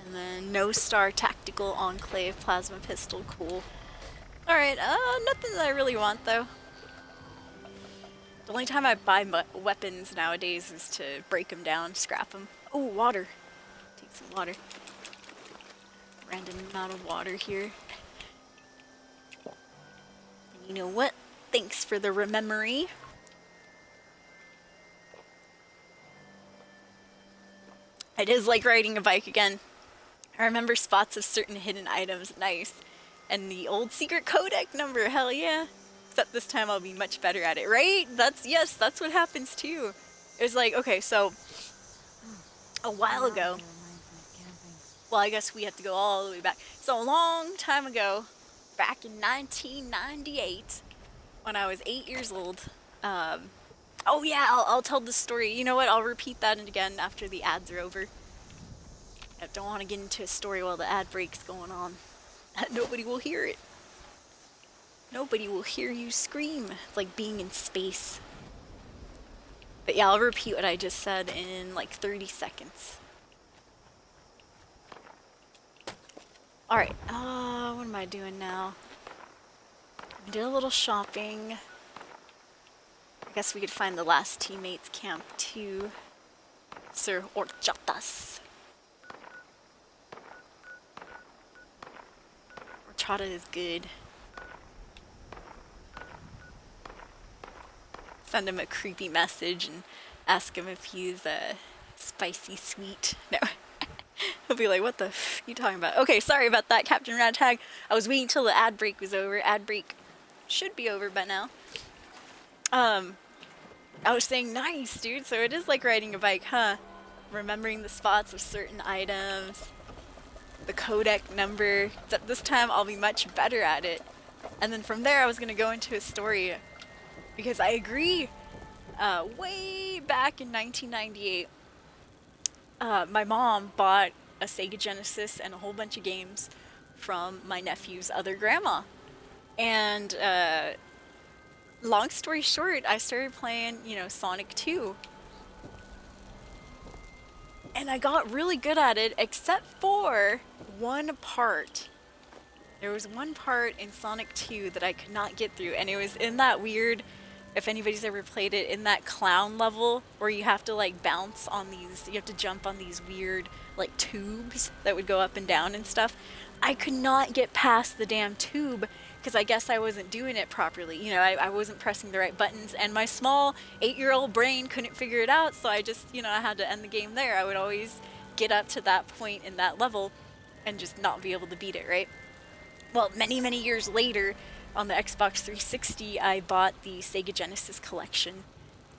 And then no star tactical enclave plasma pistol, cool. Alright, nothing that I really want though. The only time I buy weapons nowadays is to break them down, scrap them. Oh, water. Take some water. Random amount of water here. And you know what? Thanks for the memory. It is like riding a bike again. I remember spots of certain hidden items, nice. And the old secret codec number, hell yeah. Except this time I'll be much better at it, right? Yes, that's what happens too. It was like, okay, so a while ago, well, I guess we have to go all the way back. So a long time ago, back in 1998, when I was 8 years old, oh yeah, I'll tell the story. You know what, I'll repeat that again after the ads are over. I don't want to get into a story while the ad break's going on. Nobody will hear it. Nobody will hear you scream. It's like being in space. But yeah, I'll repeat what I just said in like 30 seconds. Alright, what am I doing now? I did a little shopping. I guess we could find the last teammates camp too. Sir Horchatas. Horchata is good. Send him a creepy message and ask him if he's spicy sweet. No. He'll be like, what the f are you talking about? Okay, sorry about that, Captain Radtag. I was waiting till the ad break was over. Ad break should be over by now. I was saying, nice, dude. So it is like riding a bike, huh? Remembering the spots of certain items. The codec number. Except this time I'll be much better at it. And then from there I was going to go into a story. Because I agree. Way back in 1998, my mom bought a Sega Genesis and a whole bunch of games from my nephew's other grandma. And long story short, I started playing, you know, Sonic 2. And I got really good at it, except for one part. There was one part in Sonic 2 that I could not get through, and it was in that weird, if anybody's ever played it, in that clown level where you have to like bounce on these, you have to jump on these weird like tubes that would go up and down and stuff. I could not get past the damn tube because I guess I wasn't doing it properly. You know, I wasn't pressing the right buttons, and my small 8-year-old brain couldn't figure it out, so I just, you know, I had to end the game there. I would always get up to that point in that level and just not be able to beat it, right? Well, many, many years later, on the Xbox 360, I bought the Sega Genesis collection,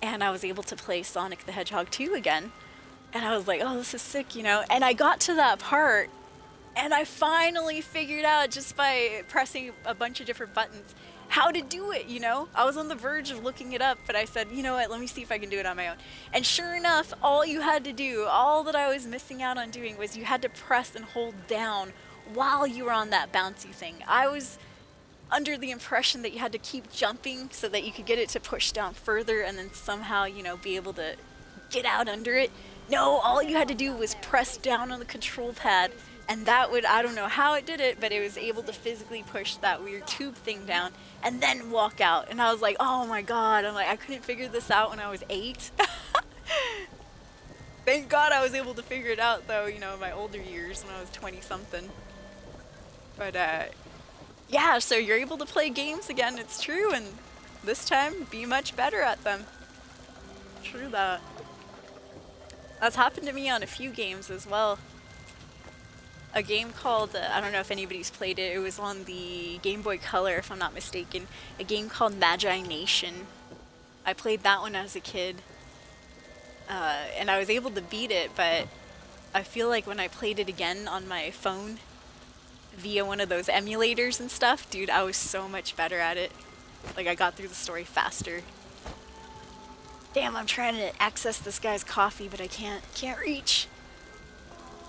and I was able to play Sonic the Hedgehog 2 again. And I was like, oh, this is sick, you know? And I got to that part, and I finally figured out, just by pressing a bunch of different buttons, how to do it, you know? I was on the verge of looking it up, but I said, you know what, let me see if I can do it on my own. And sure enough, all you had to do, all that I was missing out on doing, was you had to press and hold down while you were on that bouncy thing. I was under the impression that you had to keep jumping so that you could get it to push down further and then somehow, you know, be able to get out under it. No, all you had to do was press down on the control pad, and that would, I don't know how it did it, but it was able to physically push that weird tube thing down and then walk out. And I was like, oh my god, I'm like, I couldn't figure this out when I was 8. Thank God I was able to figure it out though, you know, in my older years when I was 20 something. But yeah, so you're able to play games again, it's true, and this time be much better at them. True that. That's happened to me on a few games as well. A game called, I don't know if anybody's played it, it was on the Game Boy Color if I'm not mistaken, a game called Magi Nation. I played that one as a kid, and I was able to beat it, but I feel like when I played it again on my phone via one of those emulators and stuff, dude, I was so much better at it. Like, I got through the story faster. Damn, I'm trying to access this guy's coffee, but I can't reach.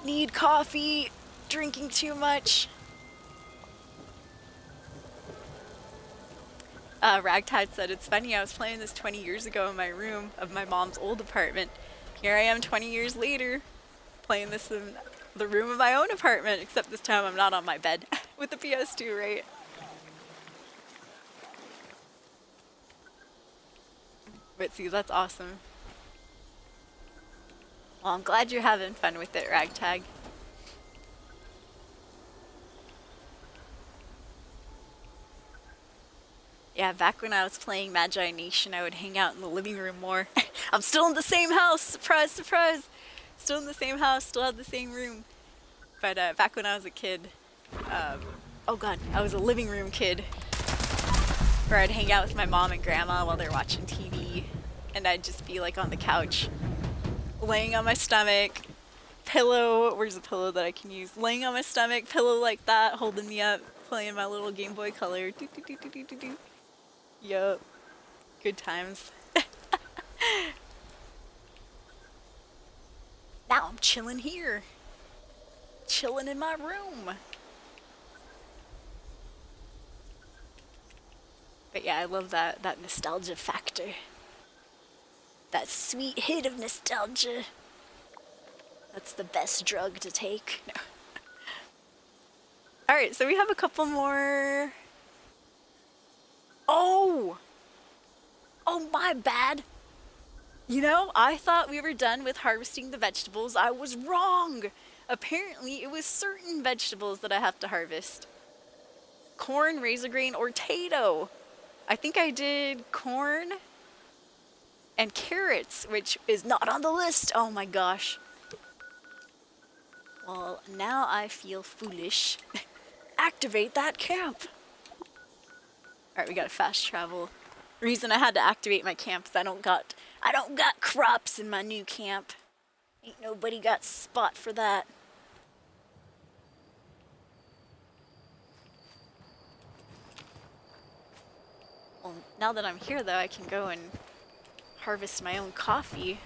Need coffee. Drinking too much. Ragtide said, it's funny, I was playing this 20 years ago in my room of my mom's old apartment. Here I am 20 years later, playing this in the room of my own apartment, except this time I'm not on my bed with the PS2, right? But see, that's awesome. Well, I'm glad you're having fun with it, Ragtag. Yeah, back when I was playing Magi Nation, I would hang out in the living room more. I'm still in the same house! Surprise, surprise! Still in the same house, still have the same room. But back when I was a kid, oh god, I was a living room kid. Where I'd hang out with my mom and grandma while they're watching TV. And I'd just be like on the couch, laying on my stomach, pillow, where's the pillow that I can use? Laying on my stomach, pillow like that, holding me up, playing my little Game Boy Color. Do, do, do, do, do, do, do. Yup. Good times. Now I'm chilling here. Chilling in my room. But yeah, I love that nostalgia factor. That sweet hit of nostalgia. That's the best drug to take. No. Alright, so we have a couple more. Oh! Oh, my bad. You know, I thought we were done with harvesting the vegetables. I was wrong. Apparently, it was certain vegetables that I have to harvest. Corn, razor grain, or potato. I think I did corn and carrots, which is not on the list. Oh my gosh. Well, now I feel foolish. Activate that camp. Alright, we gotta fast travel. Reason I had to activate my camp is I don't got crops in my new camp. Ain't nobody got spot for that. Well, now that I'm here though, I can go and harvest my own coffee.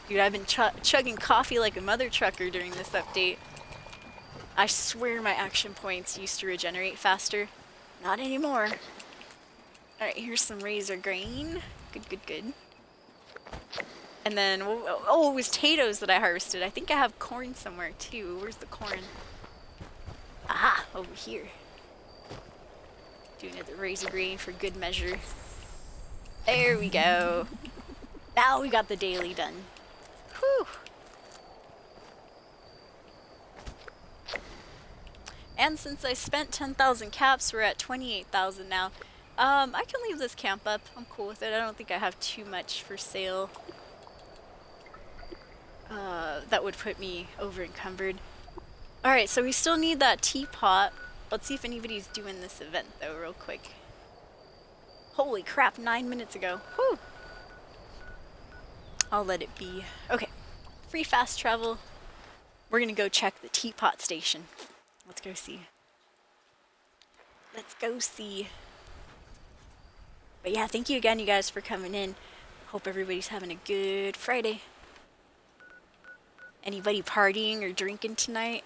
Dude, I've been chugging coffee like a mother trucker during this update. I swear my action points used to regenerate faster. Not anymore. Alright, here's some razor grain. Good, good, good. And then, oh, it was potatoes that I harvested. I think I have corn somewhere too. Where's the corn? Aha, over here. Doing it the razor grain for good measure. There we go. Now we got the daily done. Whew. And since I spent 10,000 caps, we're at 28,000 now. I can leave this camp up. I'm cool with it. I don't think I have too much for sale. That would put me over encumbered. Alright, so we still need that teapot. Let's see if anybody's doing this event though, real quick. Holy crap, 9 minutes ago. Whew. I'll let it be. Okay, free fast travel. We're gonna go check the teapot station. Let's go see. Let's go see. But yeah, thank you again, you guys, for coming in. Hope everybody's having a good Friday. Anybody partying or drinking tonight?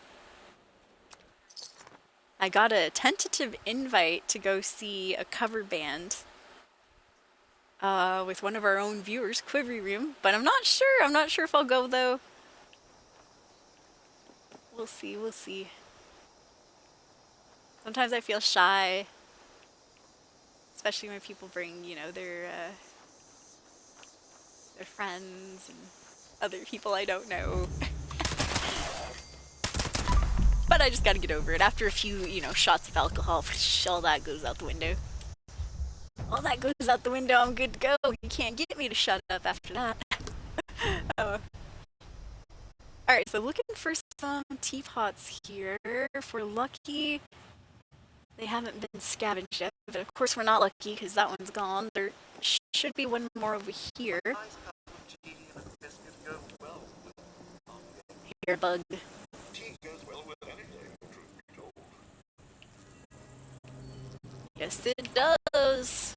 I got a tentative invite to go see a cover band with one of our own viewers, Quivery Room, but I'm not sure. I'm not sure if I'll go though. We'll see, we'll see. Sometimes I feel shy, especially when people bring, you know, their friends and other people I don't know. But I just gotta get over it. After a few, you know, shots of alcohol, all that goes out the window. All that goes out the window, I'm good to go. You can't get me to shut up after that. Alright, so looking for some teapots here. If we're lucky, they haven't been scavenged yet. But of course we're not lucky because that one's gone. There should be one more over here. Here, bug. Yes, it does.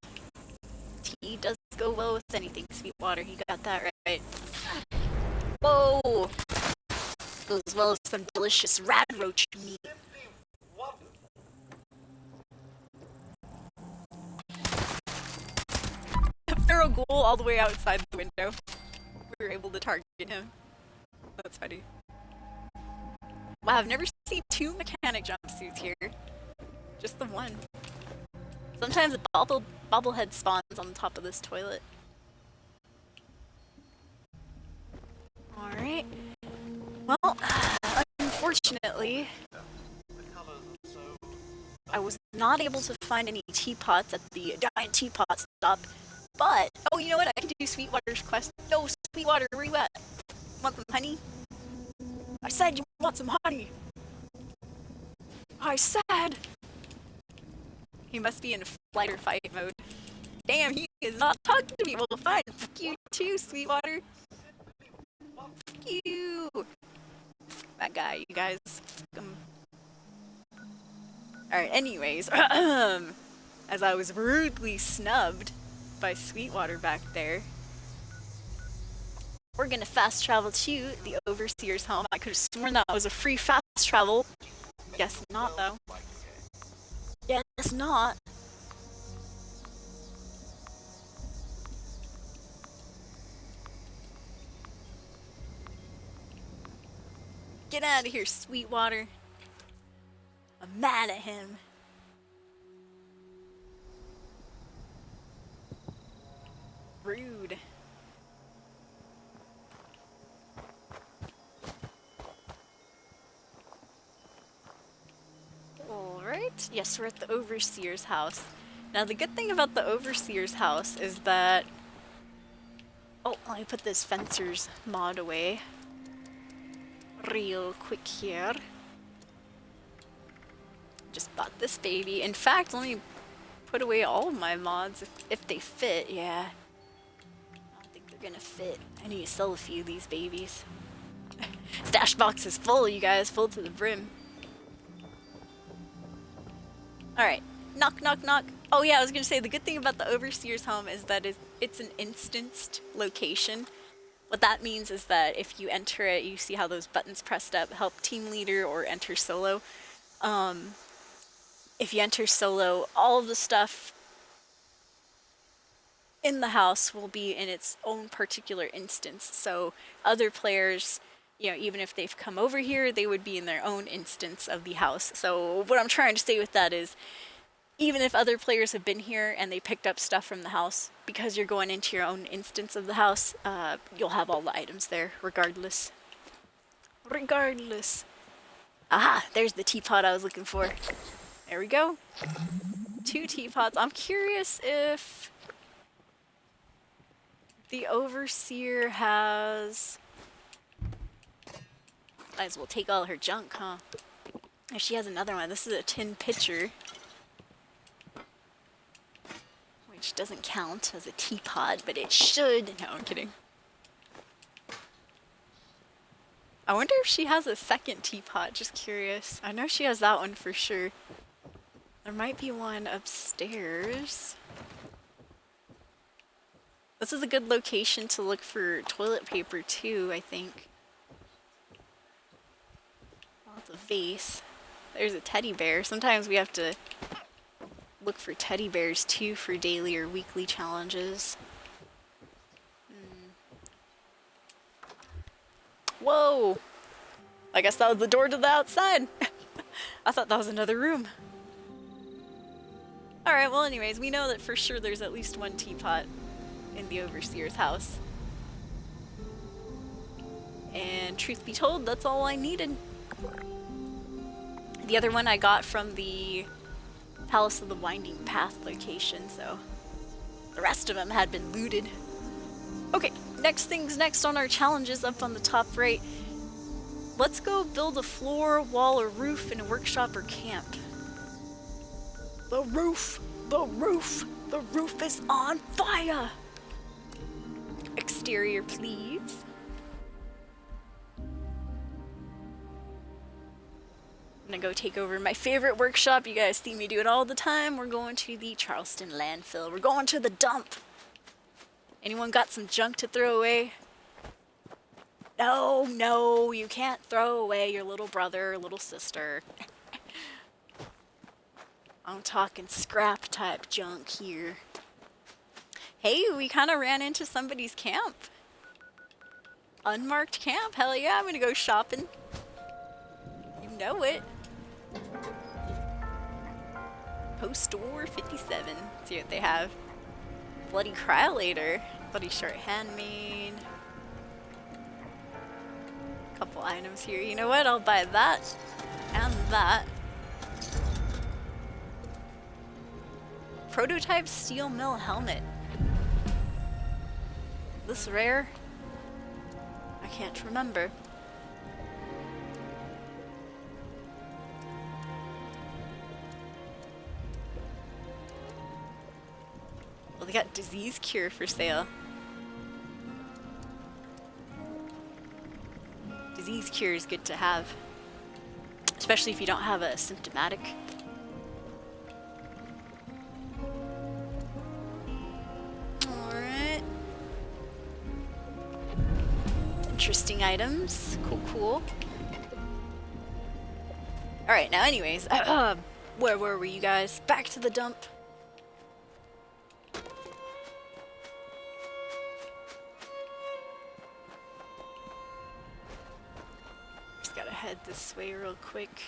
Tea does go well with anything, Sweetwater. You got that right. Whoa! Goes well with some delicious rat roach meat. Feral ghoul all the way outside the window. We were able to target him. That's funny. Wow, I've never seen 2 mechanic jumpsuits here. Just the one. Sometimes a bobblehead spawns on the top of this toilet. Alright. Well, unfortunately, I was not able to find any teapots at the giant teapot stop. But, oh, you know what? I can do Sweetwater's quest. No, Sweetwater, where you at? Want some honey? I said you want some honey. I said. He must be in flight or fight mode. Damn, he is not talking to me. Well, fine. Fuck you too, Sweetwater. Fuck you. That guy, you guys. Alright, anyways. As I was rudely snubbed by Sweetwater back there, we're gonna fast travel to the Overseer's home. I could have sworn that was a free fast travel. Guess not, though. Guess not. Get out of here, Sweetwater. I'm mad at him. Rude. Alright, yes, we're at the Overseer's house. Now, the good thing about the Overseer's house is that... Oh, let me put this Fencer's mod away. Real quick here. Just bought this baby. In fact, let me put away all of my mods if they fit, yeah. I don't think they're gonna fit. I need to sell a few of these babies. Stash box is full, you guys, full to the brim. Alright, knock, knock, knock. Oh yeah, I was gonna say, the good thing about the Overseer's home is that it's an instanced location. What that means is that if you enter it, you see how those buttons pressed up, help team leader or enter solo. If you enter solo, all of the stuff in the house will be in its own particular instance. So other players, you know, even if they've come over here, they would be in their own instance of the house. So what I'm trying to say with that is, even if other players have been here and they picked up stuff from the house, because you're going into your own instance of the house, you'll have all the items there, regardless. Regardless. Aha! There's the teapot I was looking for. There we go. 2 teapots. I'm curious if the Overseer has... Might as well take all her junk, huh? If she has another one. This is a tin pitcher, which doesn't count as a teapot, but it should. No, I'm kidding. I wonder if she has a second teapot, just curious. I know she has that one for sure. There might be one upstairs. This is a good location to look for toilet paper too, I think. Oh, it's a vase. There's a teddy bear. Sometimes we have to look for teddy bears too for daily or weekly challenges. Whoa! I guess that was the door to the outside. I thought that was another room. Alright, well anyways, we know that for sure there's at least one teapot in the Overseer's house. And truth be told, that's all I needed. The other one I got from the Palace of the Winding Path location, so the rest of them had been looted. Okay, next things next on our challenges up on the top right. Let's go build a floor, wall, or roof in a workshop or camp. The roof! The roof! The roof is on fire! Exterior, please. I'm gonna go take over my favorite workshop. You guys see me do it all the time. We're going to the Charleston landfill. We're going to the dump. Anyone got some junk to throw away? No, no, you can't throw away your little brother or little sister. I'm talking scrap type junk here. Hey, we kind of ran into somebody's camp. Unmarked camp? Hell yeah, I'm gonna go shopping. You know it. Post-store 57. Let's see what they have. Bloody Cryolator. Bloody short handmade. Couple items here. You know what? I'll buy that and that. Prototype steel mill helmet. This rare? I can't remember. Well, they got disease cure for sale. Disease cure is good to have, especially if you don't have a symptomatic. Alright. Interesting items. Cool, cool. Alright, now anyways, where were we, you guys? Back to the dump. Gotta head this way real quick.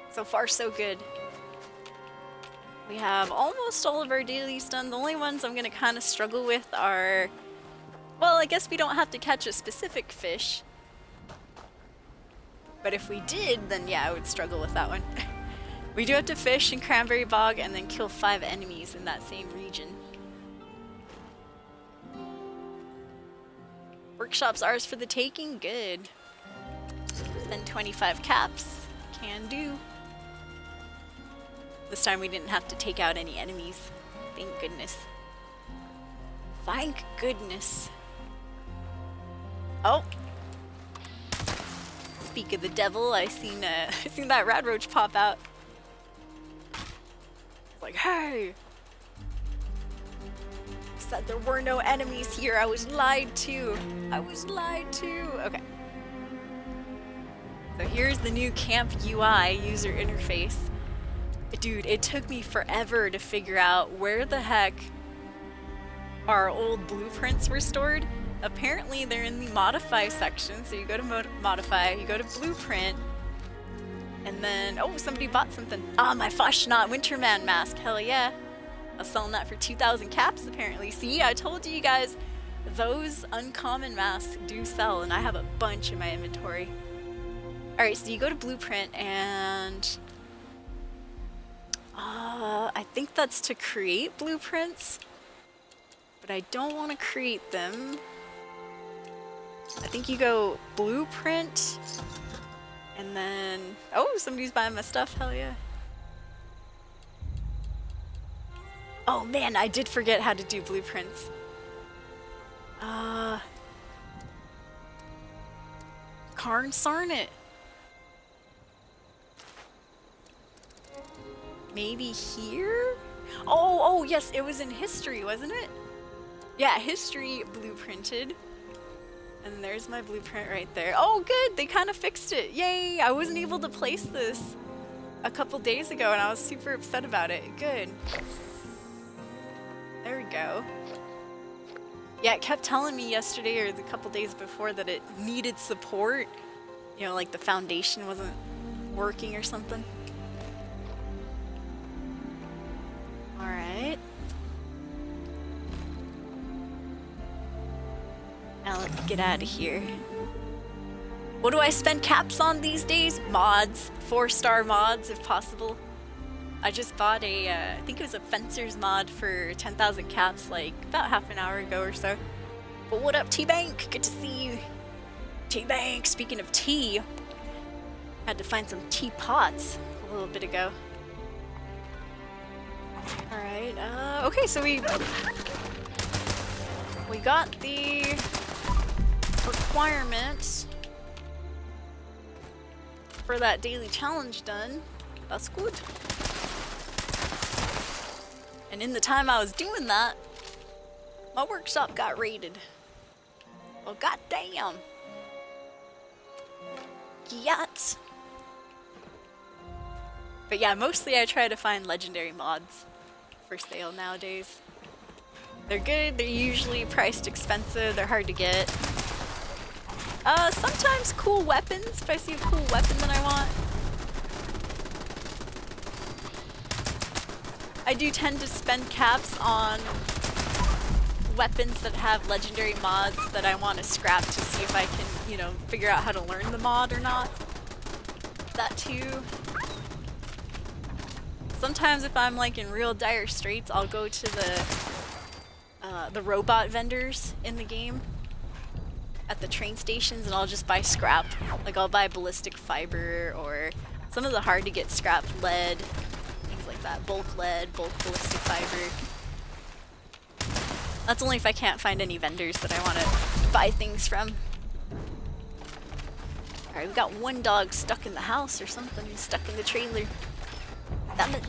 So far, so good. We have almost all of our dailies done. The only ones I'm gonna kind of struggle with are... Well, I guess we don't have to catch a specific fish. But if we did, then yeah, I would struggle with that one. We do have to fish in Cranberry Bog and then kill 5 enemies in that same region. Workshop's ours for the taking? Good. Spend 25 caps. Can do. This time we didn't have to take out any enemies. Thank goodness. Thank goodness. Oh. Speak of the devil, I seen that rad roach pop out. It's like, hey! Said there were no enemies here. I was lied to. I was lied to. Okay. So here's the new camp UI user interface. Dude, it took me forever to figure out where the heck our old blueprints were stored. Apparently they're in the modify section. So you go to modify, you go to blueprint, and then, oh, somebody bought something. Ah, my Fashnot Winterman mask. Hell yeah. I was selling that for 2,000 caps apparently. See, I told you guys, those uncommon masks do sell, and I have a bunch in my inventory. Alright, so you go to blueprint, and I think that's to create blueprints, but I don't want to create them. I think you go blueprint, and then, oh, somebody's buying my stuff, hell yeah. Oh man, I did forget how to do blueprints. Carn Sarnet. Maybe here? Oh, yes, it was in history, wasn't it? Yeah, history blueprinted. And then there's my blueprint right there. Oh, good, they kind of fixed it. Yay, I wasn't able to place this a couple days ago and I was super upset about it. Good. There we go. Yeah, it kept telling me yesterday or the couple days before that it needed support. You know, like the foundation wasn't working or something. Alright. Now let's get out of here. What do I spend caps on these days? Mods. 4-star mods if possible. I just bought a, I think it was a Fencer's mod for 10,000 caps like about half an hour ago or so. But what up, T-Bank? Good to see you. T-Bank, speaking of tea, had to find some teapots a little bit ago. Alright, okay, so we got the requirements for that daily challenge done. That's good. And in the time I was doing that, my workshop got raided. Well, goddamn. Yachts. But yeah, mostly I try to find legendary mods for sale nowadays. They're good, they're usually priced expensive, they're hard to get. Sometimes cool weapons, if I see a cool weapon that I want. I do tend to spend caps on weapons that have legendary mods that I want to scrap to see if I can, you know, figure out how to learn the mod or not. That too. Sometimes if I'm like in real dire straits, I'll go to the robot vendors in the game at the train stations and I'll just buy scrap. Like I'll buy ballistic fiber or some of the hard to get scrap lead, things like that. Bulk lead, bulk ballistic fiber. That's only if I can't find any vendors that I want to buy things from. Alright, we got one dog stuck in the house or something. He's stuck in the trailer. Damn it.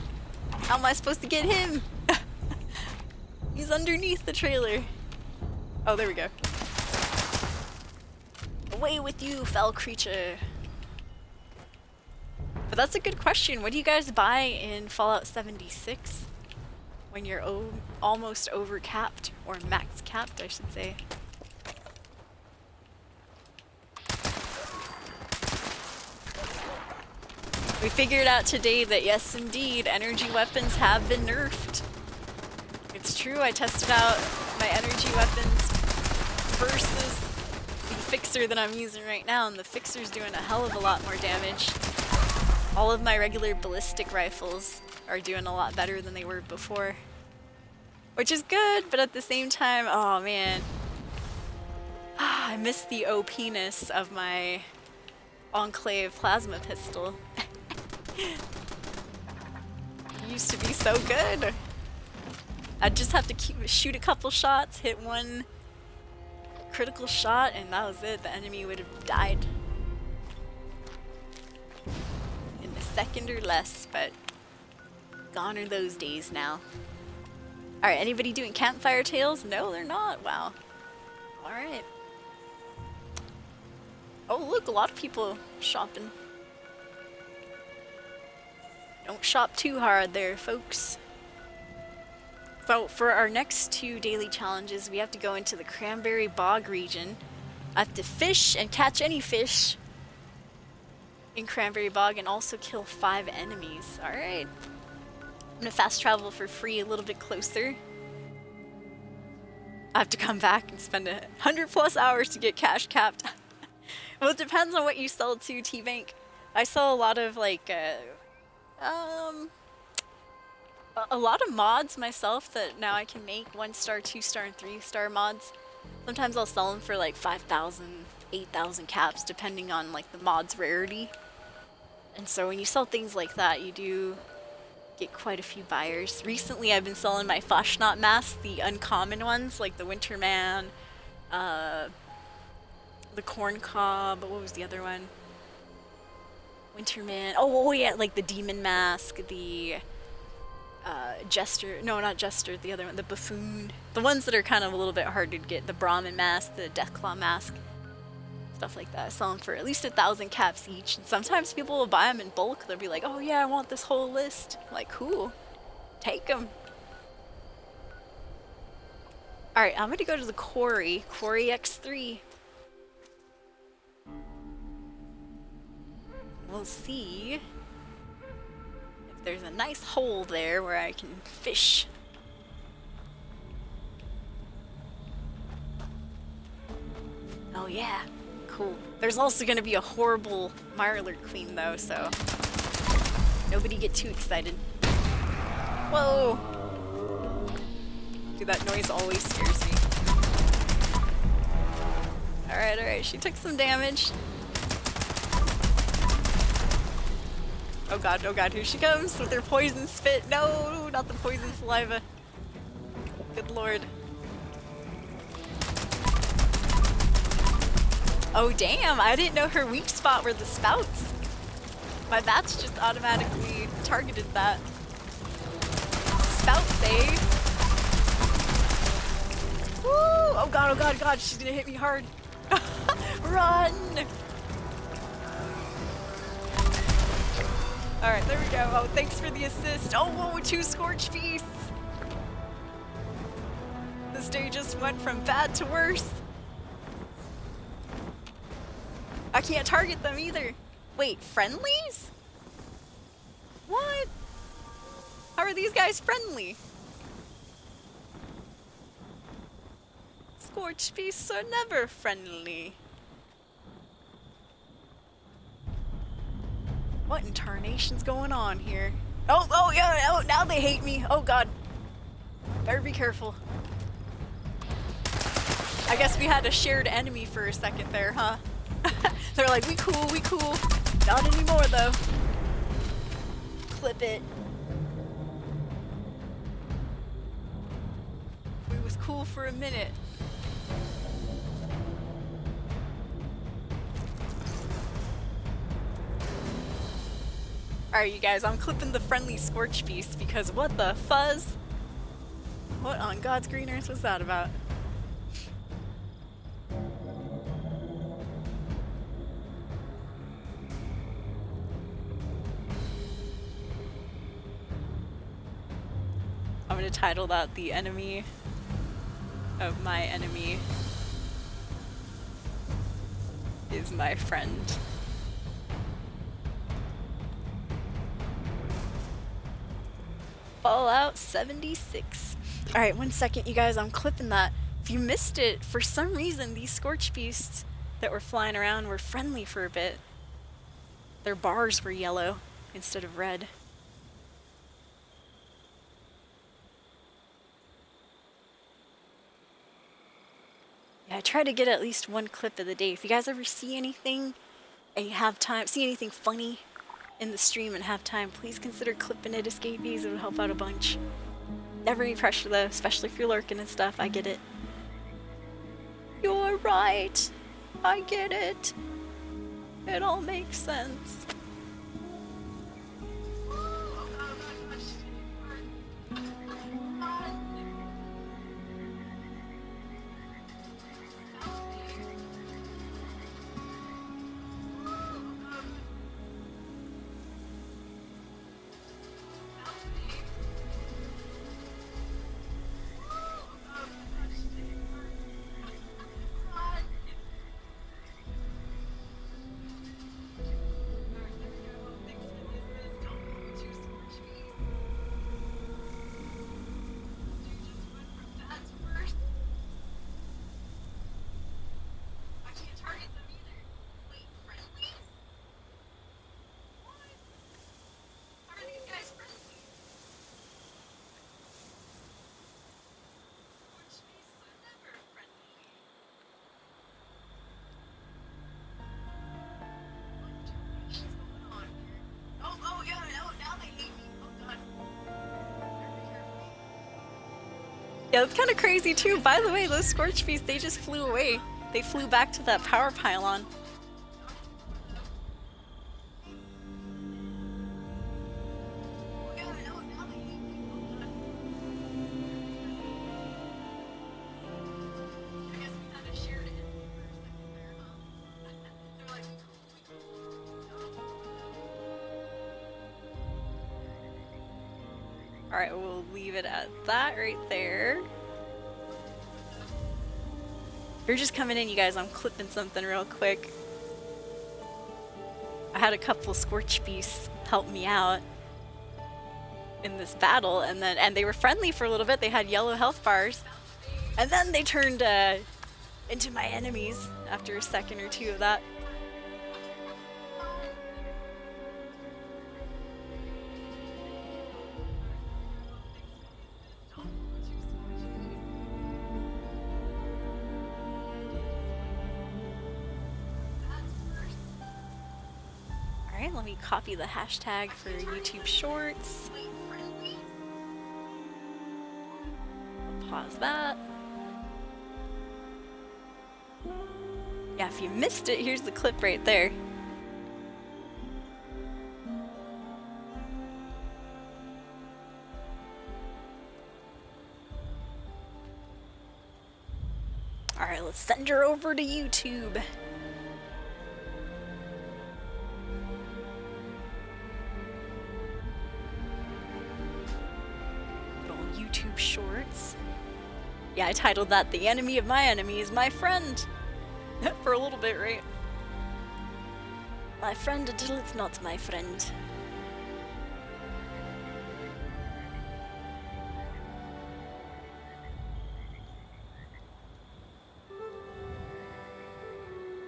How am I supposed to get him? He's underneath the trailer. Oh, there we go. Away with you, foul creature. But that's a good question. What do you guys buy in Fallout 76? When you're almost over capped, or max capped, I should say. We figured out today that yes, indeed, energy weapons have been nerfed. It's true, I tested out my energy weapons versus the fixer that I'm using right now, and the fixer's doing a hell of a lot more damage. All of my regular ballistic rifles are doing a lot better than they were before. Which is good, but at the same time, oh man. I miss the OP-ness of my Enclave plasma pistol. It used to be so good. I'd just have to shoot a couple shots, hit one critical shot, and that was it. The enemy would have died in a second or less, but gone are those days now. Alright, anybody doing campfire tales? No, they're not. Wow. Alright. Oh, look, a lot of people shopping. Don't shop too hard there, folks. So, for our next 2 daily challenges, we have to go into the Cranberry Bog region. I have to fish and catch any fish in Cranberry Bog and also kill 5 enemies. Alright. I'm gonna fast travel for free a little bit closer. I have to come back and spend 100+ hours to get cash capped. Well, it depends on what you sell to T-Bank. I sell a lot of like, a lot of mods myself that now I can make 1-star, 2-star, and 3-star mods. Sometimes I'll sell them for like 5,000, 8,000 caps, depending on like the mod's rarity. And so when you sell things like that, you do get quite a few buyers. Recently I've been selling my Fashnot masks, the uncommon ones, like the Winterman, the Corn Cob, what was the other one? Winterman, oh yeah, like the Demon Mask, the Jester, no not Jester, the other one, the Buffoon. The ones that are kind of a little bit hard to get, the Brahmin Mask, the Deathclaw Mask, stuff like that. I sell them for at least 1,000 caps each. And sometimes people will buy them in bulk. They'll be like, oh yeah, I want this whole list. I'm like, cool, take them. Alright, I'm gonna go to the quarry, Quarry X3. We'll see if there's a nice hole there where I can fish. Oh yeah, cool. There's also gonna be a horrible Mirelurk queen though, so nobody get too excited. Whoa! Dude, that noise always scares me. Alright, she took some damage. Oh god, here she comes with her poison spit. No, not the poison saliva. Good lord. Oh damn, I didn't know her weak spot were the spouts. My bats just automatically targeted that. Spouts, eh? Woo! Oh god, she's gonna hit me hard. Run! Alright, there we go. Oh, thanks for the assist. Oh, whoa, 2 Scorch Beasts! This day just went from bad to worse. I can't target them either. Wait, friendlies? What? How are these guys friendly? Scorch Beasts are never friendly. What in tarnation's going on here? Oh yeah, oh, now they hate me. Oh god. Better be careful. I guess we had a shared enemy for a second there, huh? They're like, we cool. Not anymore though. Clip it. We was cool for a minute. Alright you guys, I'm clipping the friendly Scorch Beast because what the fuzz? What on God's green earth was that about? I'm gonna title that "The Enemy of My Enemy is My Friend." Fallout 76. Alright, 1 second, you guys, I'm clipping that. If you missed it, for some reason, these Scorch Beasts that were flying around were friendly for a bit. Their bars were yellow instead of red. Yeah, I try to get at least 1 clip of the day. If you guys ever see anything and you have time, see anything funny in the stream and have time, please consider clipping it, escapees. It would help out a bunch. Never any pressure though, especially if you're lurking and stuff. I get it. You're right. I get it. It all makes sense. Yeah, that's kind of crazy too. By the way, those Scorch Beasts, they just flew away. They flew back to that power pylon. Alright, we'll leave it at that right there. You're just coming in, you guys. I'm clipping something real quick. I had a couple Scorch Beasts help me out in this battle, and they were friendly for a little bit. They had yellow health bars, and then they turned into my enemies after a second or two of that. Alright, let me copy the hashtag for YouTube Shorts. Pause that. Yeah, if you missed it, here's the clip right there. Alright, let's send her over to YouTube. YouTube Shorts. Yeah, I titled that "The Enemy of My Enemy is My Friend." For a little bit, right? My friend until it's not my friend.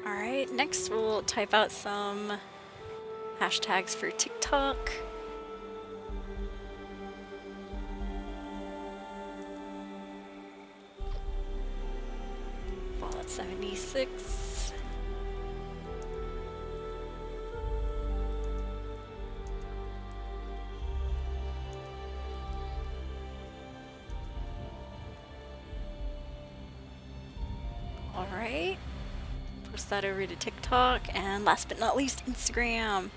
Alright, next we'll type out some hashtags for TikTok. Fallout 76. Alright. Post that over to TikTok, and last but not least, Instagram. I'm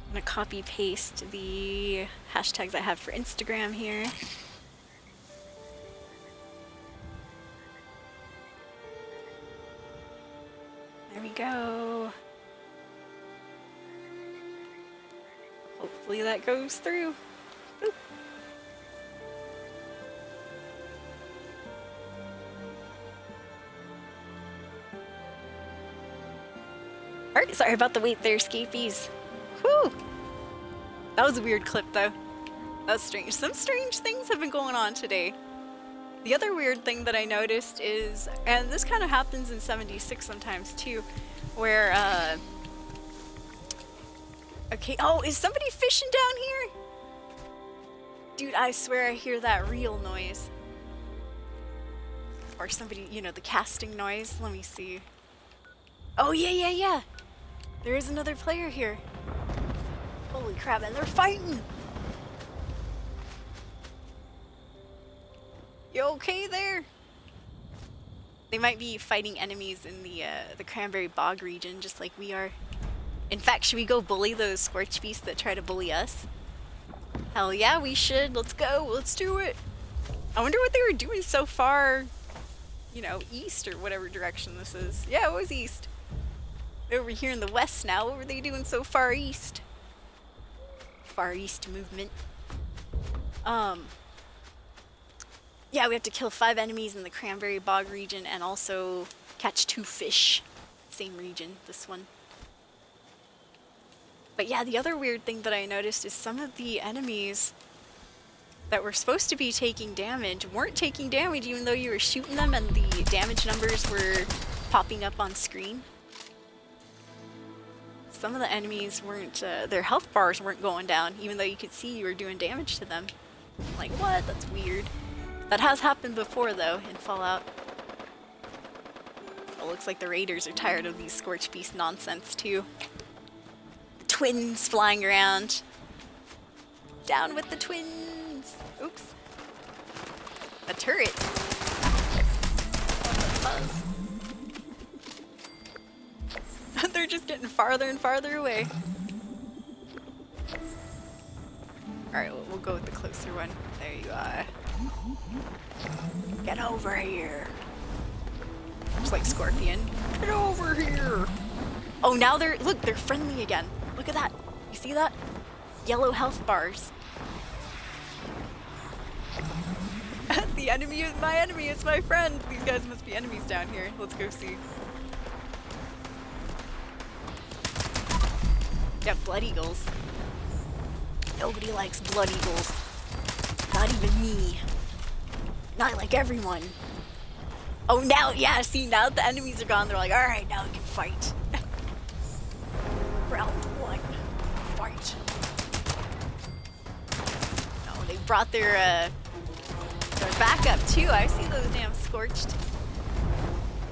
gonna copy paste the hashtags I have for Instagram here. There we go. Hopefully that goes through. Oop. Alright, sorry about the wait there, Scapies. Whew! That was a weird clip, though. That was strange. Some strange things have been going on today. The other weird thing that I noticed is, and this kind of happens in 76 sometimes too, where, okay, oh, is somebody fishing down here? Dude, I swear I hear that reel noise. Or somebody, you know, the casting noise. Let me see. Oh, yeah. There is another player here. Holy crap, and they're fighting! You okay there? They might be fighting enemies in the Cranberry Bog region, just like we are. In fact, should we go bully those scorch beasts that try to bully us? Hell yeah, we should. Let's go. Let's do it. I wonder what they were doing so far, you know, east or whatever direction this is. Yeah, it was east. They're over here in the west now. What were they doing so far east? Far east movement. Yeah, we have to kill 5 enemies in the Cranberry Bog region and also catch 2 fish. Same region, this one. But yeah, the other weird thing that I noticed is some of the enemies that were supposed to be taking damage weren't taking damage even though you were shooting them and the damage numbers were popping up on screen. Some of the enemies weren't, their health bars weren't going down even though you could see you were doing damage to them. Like, what? That's weird. That has happened before, though, in Fallout. It looks like the raiders are tired of these Scorch Beast nonsense, too. The twins flying around. Down with the twins! Oops. A turret. Buzz. They're just getting farther and farther away. Alright, we'll go with the closer one. There you are. Get over here. Just like Scorpion. Get over here. Oh, now they're friendly again. Look at that. You see that? Yellow health bars. The enemy is my enemy. It's my friend. These guys must be enemies down here. Let's go see. Yeah, blood eagles. Nobody likes blood eagles. Not even me. Not like everyone. Oh, now, yeah, see, now that the enemies are gone, they're like, alright, now we can fight. Round 1. Fight. Oh, they brought their backup, too. I see those damn scorched.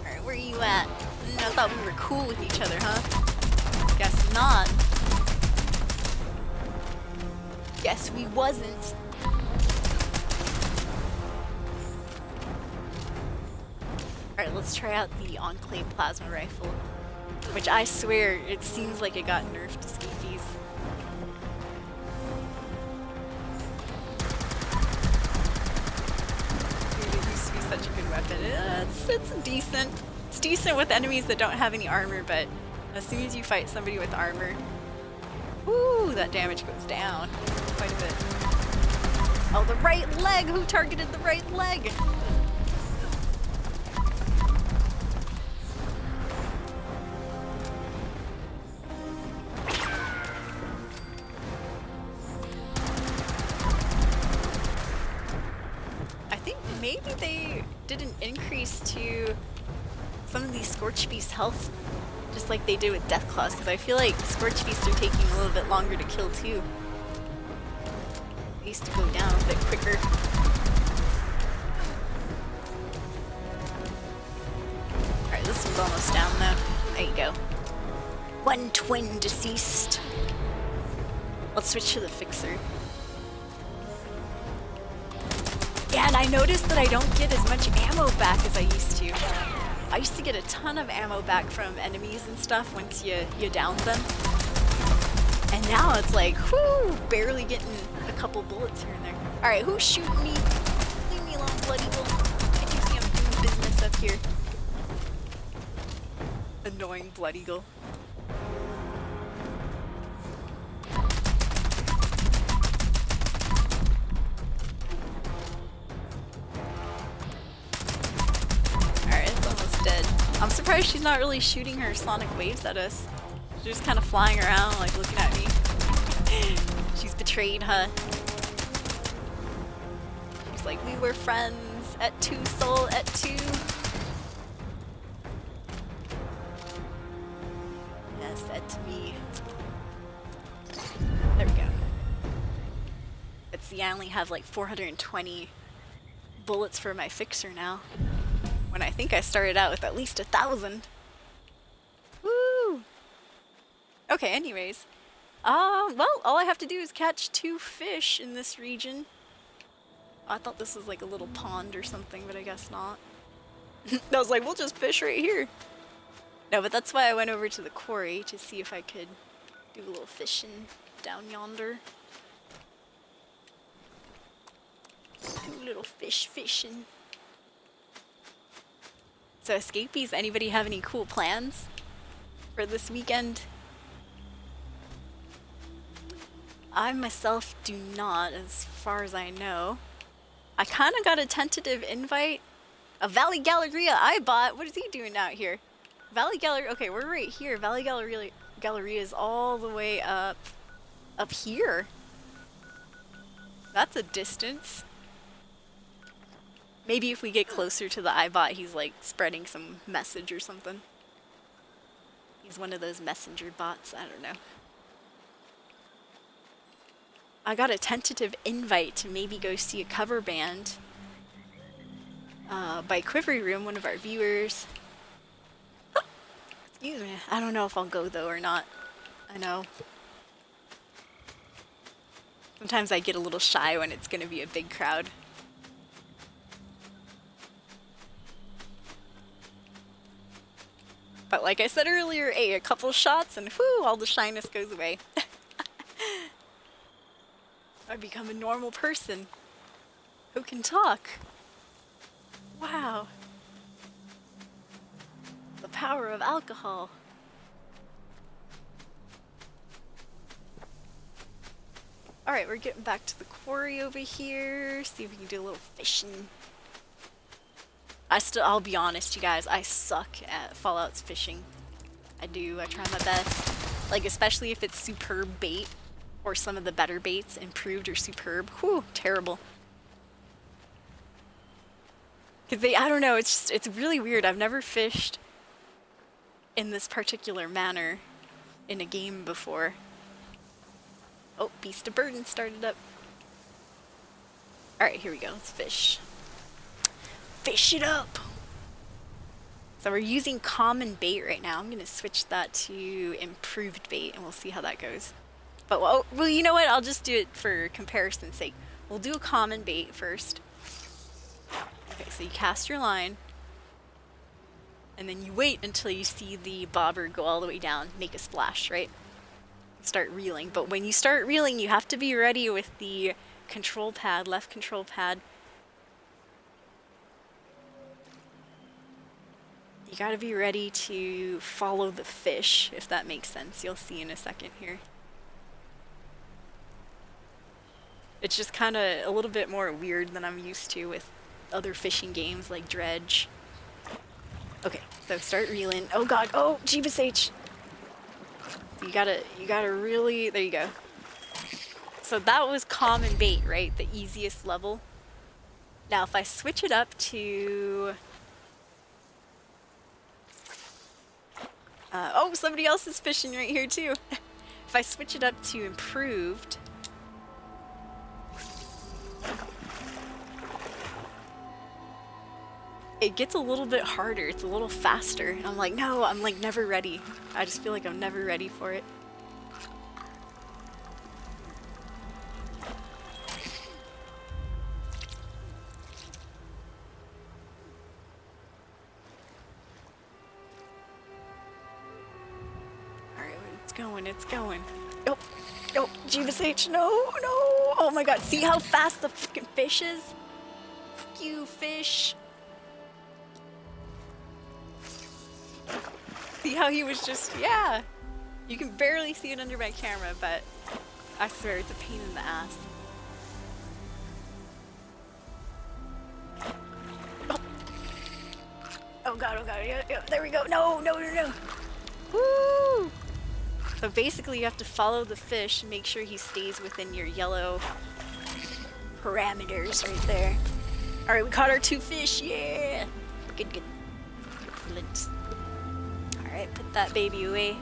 Alright, where are you at? I thought we were cool with each other, huh? Guess not. Guess we wasn't. Alright, let's try out the Enclave Plasma Rifle. Which I swear, it seems like it got nerfed to Skeefies. Dude, it used to be such a good weapon. It's decent. It's decent with enemies that don't have any armor, but as soon as you fight somebody with armor, whoo, that damage goes down quite a bit. Oh, the right leg! Who targeted the right leg? I think maybe they did an increase to some of these Scorch Beast health, just like they did with Deathclaws, because I feel like Scorch Beasts are taking a little bit longer to kill too. They used to go down a bit quicker. Alright, this one's almost down though. There you go. One twin deceased. Let's switch to the Fixer. Yeah, and I noticed that I don't get as much ammo back as I used to. I used to get a ton of ammo back from enemies and stuff once you down them. And now it's like, whoo, barely getting a couple bullets here and there. Alright, who's shooting me? Leave me alone, Blood Eagle. Can't you see I'm doing business up here? Annoying Blood Eagle. I'm surprised she's not really shooting her sonic waves at us. She's just kind of flying around, like looking at me. She's betrayed, huh? She's like, we were friends at 2 soul at 2. Yes, that's me. There we go. Let's see, I only have like 420 bullets for my Fixer now. When I think I started out with at least 1,000. Woo! Okay, anyways. Well, all I have to do is catch 2 fish in this region. I thought this was like a little pond or something, but I guess not. I was like, we'll just fish right here. No, but that's why I went over to the quarry to see if I could do a little fishing down yonder. Do a little fishing. So escapees, anybody have any cool plans for this weekend? I myself do not, as far as I know. I kind of got a tentative invite. A Valley Galleria I bought. What is he doing out here? Valley Galleria, okay, we're right here. Valley Galleria is all the way up here. That's a distance. Maybe if we get closer to the iBot, he's like spreading some message or something. He's one of those messenger bots, I don't know. I got a tentative invite to maybe go see a cover band by Quivery Room, one of our viewers. Excuse me, I don't know if I'll go though or not. I know. Sometimes I get a little shy when it's gonna be a big crowd. But like I said earlier, hey, a couple shots and whoo, all the shyness goes away. I become a normal person who can talk. Wow. The power of alcohol. Alright, we're getting back to the quarry over here. See if we can do a little fishing. I'll be honest, you guys, I suck at Fallout's fishing. I do, I try my best. Like, especially if it's superb bait, or some of the better baits, improved or superb. Whew, terrible. Because I don't know, it's really weird. I've never fished in this particular manner in a game before. Oh, Beast of Burden started up. Alright, here we go. Let's fish. Fish it up! So we're using common bait right now. I'm going to switch that to improved bait and we'll see how that goes. But, well, you know what? I'll just do it for comparison's sake. We'll do a common bait first. Okay, so you cast your line. And then you wait until you see the bobber go all the way down, make a splash, right? Start reeling. But when you start reeling, you have to be ready with the control pad, left control pad. You gotta be ready to follow the fish, if that makes sense. You'll see in a second here. It's just kind of a little bit more weird than I'm used to with other fishing games like Dredge. Okay, so start reeling. Oh god, oh, Jeebus H. So you gotta really, there you go. So that was common bait, right? The easiest level. Now if I switch it up to... oh, somebody else is fishing right here too. If I switch it up to improved... it gets a little bit harder, it's a little faster. And I'm like, no, I'm like never ready. I just feel like I'm never ready for it. Alright, it's going, it's going. Oh, oh, Jeebus H, no, no. Oh my god, see how fast the fucking fish is? Fuck you, fish. See how he was just, yeah. You can barely see it under my camera, but I swear it's a pain in the ass. Oh, oh god, yeah, there we go. No, no, no, no. Woo! So basically you have to follow the fish and make sure he stays within your yellow parameters right there. Alright, we caught our 2 fish, yeah! Good, good. Excellent. Alright, put that baby away.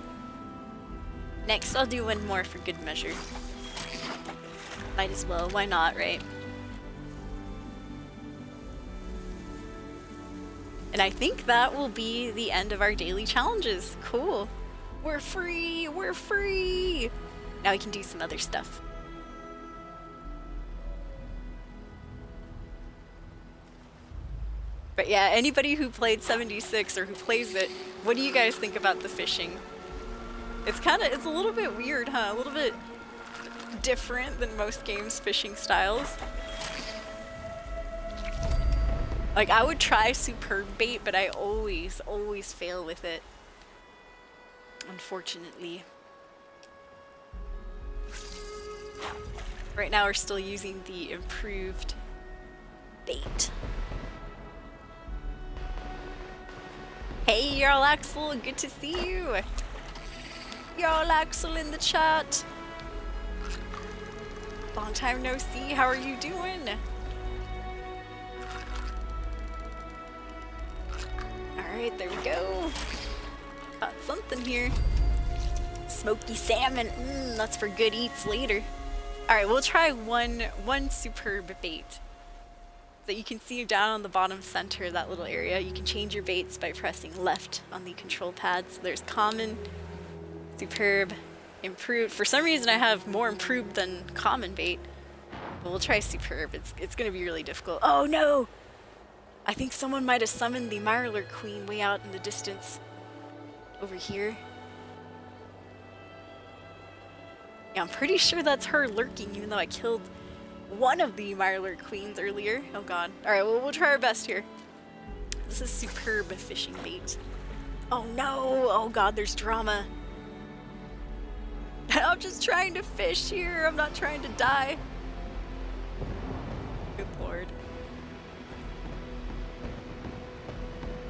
Next, I'll do one more for good measure. Might as well, why not, right? And I think that will be the end of our daily challenges. Cool. We're free! We're free! Now we can do some other stuff. But yeah, anybody who played 76 or who plays it, what do you guys think about the fishing? It's a little bit weird, huh? A little bit different than most games' fishing styles. Like, I would try superb bait, but I always fail with it. Unfortunately. Right now we're still using the improved bait. Hey, Jarl Axel, good to see you. Jarl Axel in the chat. Long time no see, how are you doing? Alright, there we go. Got something here. Smoky salmon, that's for good eats later. Alright, we'll try one superb bait. So you can see down on the bottom center, that little area, you can change your baits by pressing left on the control pad. So there's common, superb, improved. For some reason I have more improved than common bait. But we'll try superb. It's going to be really difficult. Oh no! I think someone might have summoned the Mirelurk Queen way out in the distance. Over here. Yeah, I'm pretty sure that's her lurking, even though I killed one of the Mirelurk Queens earlier. Oh god. Alright, well, we'll try our best here. This is superb fishing bait. Oh no! Oh god, there's drama. I'm just trying to fish here. I'm not trying to die. Good lord.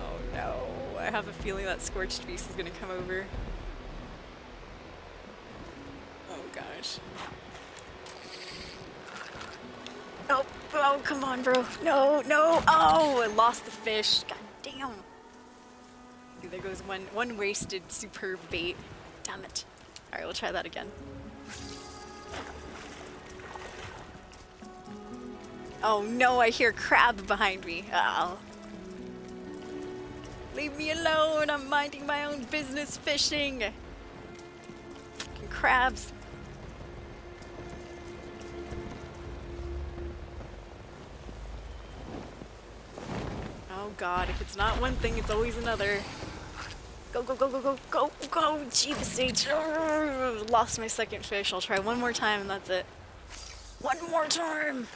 Oh no. I have a feeling that Scorched Beast is gonna come over. Oh gosh. Oh, oh, come on, bro. No, no. Oh, I lost the fish. God damn. See, there goes one wasted superb bait. Damn it. All right, we'll try that again. Oh no, I hear crab behind me. Oh. Leave me alone. I'm minding my own business fishing. Fucking crabs. Oh god, if it's not one thing, it's always another. Go, go, go, go, go, go, go! Jeebus H. Lost my second fish. I'll try one more time and that's it. One more time!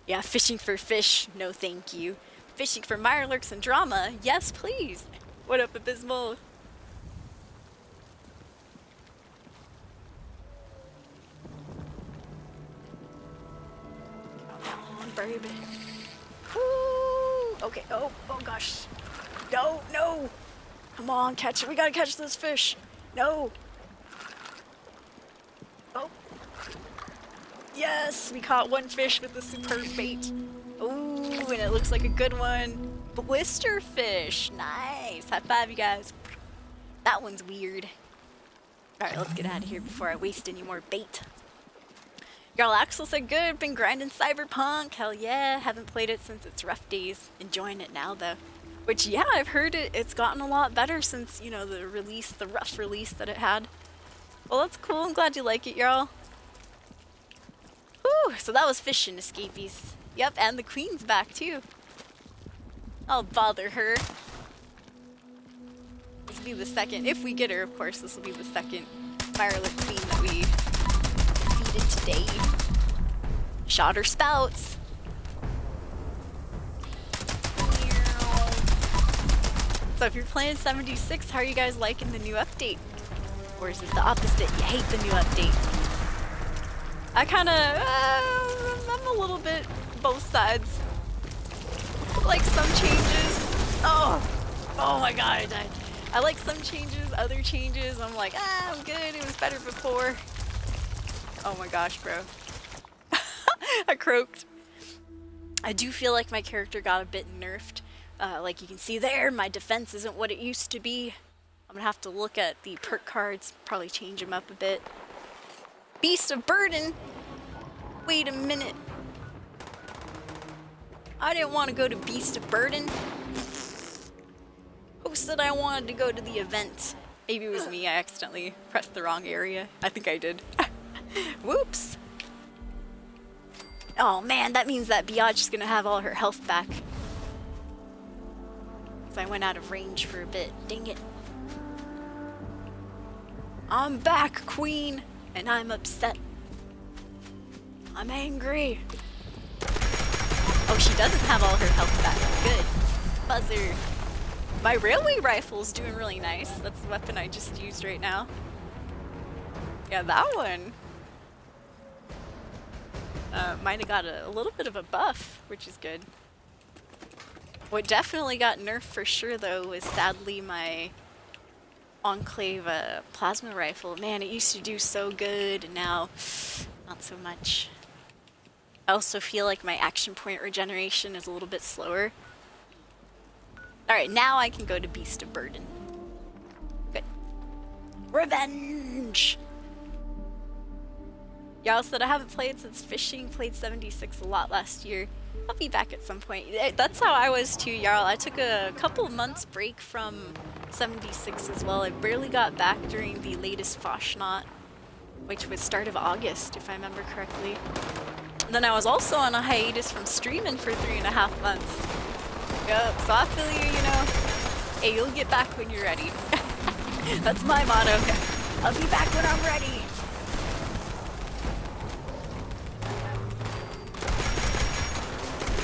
Yeah, fishing for fish, no thank you. Fishing for mirelurks and drama, yes please! What up, Abysmal? Come on, baby. Woo! Okay, oh gosh. No, no! Come on, catch it. We gotta catch this fish. No. Oh. Yes, we caught one fish with the superb bait. Ooh, and it looks like a good one. Blister fish. Nice. High five, you guys. That one's weird. Alright, let's get out of here before I waste any more bait. Y'all, Axel said good. Been grinding Cyberpunk. Hell yeah. Haven't played it since its rough days. Enjoying it now, though. Which, yeah, I've heard it's gotten a lot better since, you know, the rough release that it had. Well, that's cool. I'm glad you like it, y'all. Whew, so that was fishing, escapees. Yep, and the queen's back, too. I'll bother her. This will be the second, if we get her, of course, this will be the second Firelip queen that we defeated today. Shot her spouts. So if you're playing 76, how are you guys liking the new update? Or is it the opposite? You hate the new update? I kind of, I'm a little bit both sides. Like some changes. Oh my god, I died. I like some changes, other changes. I'm like, I'm good. It was better before. Oh my gosh, bro. I croaked. I do feel like my character got a bit nerfed. Like you can see there, my defense isn't what it used to be. I'm gonna have to look at the perk cards, probably change them up a bit. Beast of Burden? Wait a minute. I didn't want to go to Beast of Burden. Who said I wanted to go to the event? Maybe it was me, I accidentally pressed the wrong area. I think I did. Whoops. Oh man, that means that Biatch is gonna have all her health back. I went out of range for a bit. Dang it. I'm back, queen, and I'm upset. I'm angry. Oh, she doesn't have all her health back. Good. Buzzer. My railway rifle's doing really nice. That's the weapon I just used right now. Yeah, that one. Might have got a little bit of a buff, which is good. What definitely got nerfed for sure, though, was sadly my Enclave plasma rifle. Man, it used to do so good, and now not so much. I also feel like my action point regeneration is a little bit slower. Alright, now I can go to Beast of Burden. Good. Revenge! Y'all said I haven't played since fishing, played 76 a lot last year. I'll be back at some point. That's how I was too, Jarl. I took a couple months break from 76 as well. I barely got back during the latest Foshnot, which was start of August, if I remember correctly. And then I was also on a hiatus from streaming for 3.5 months. Yup, so I feel you, you know. Hey, you'll get back when you're ready. That's my motto. I'll be back when I'm ready.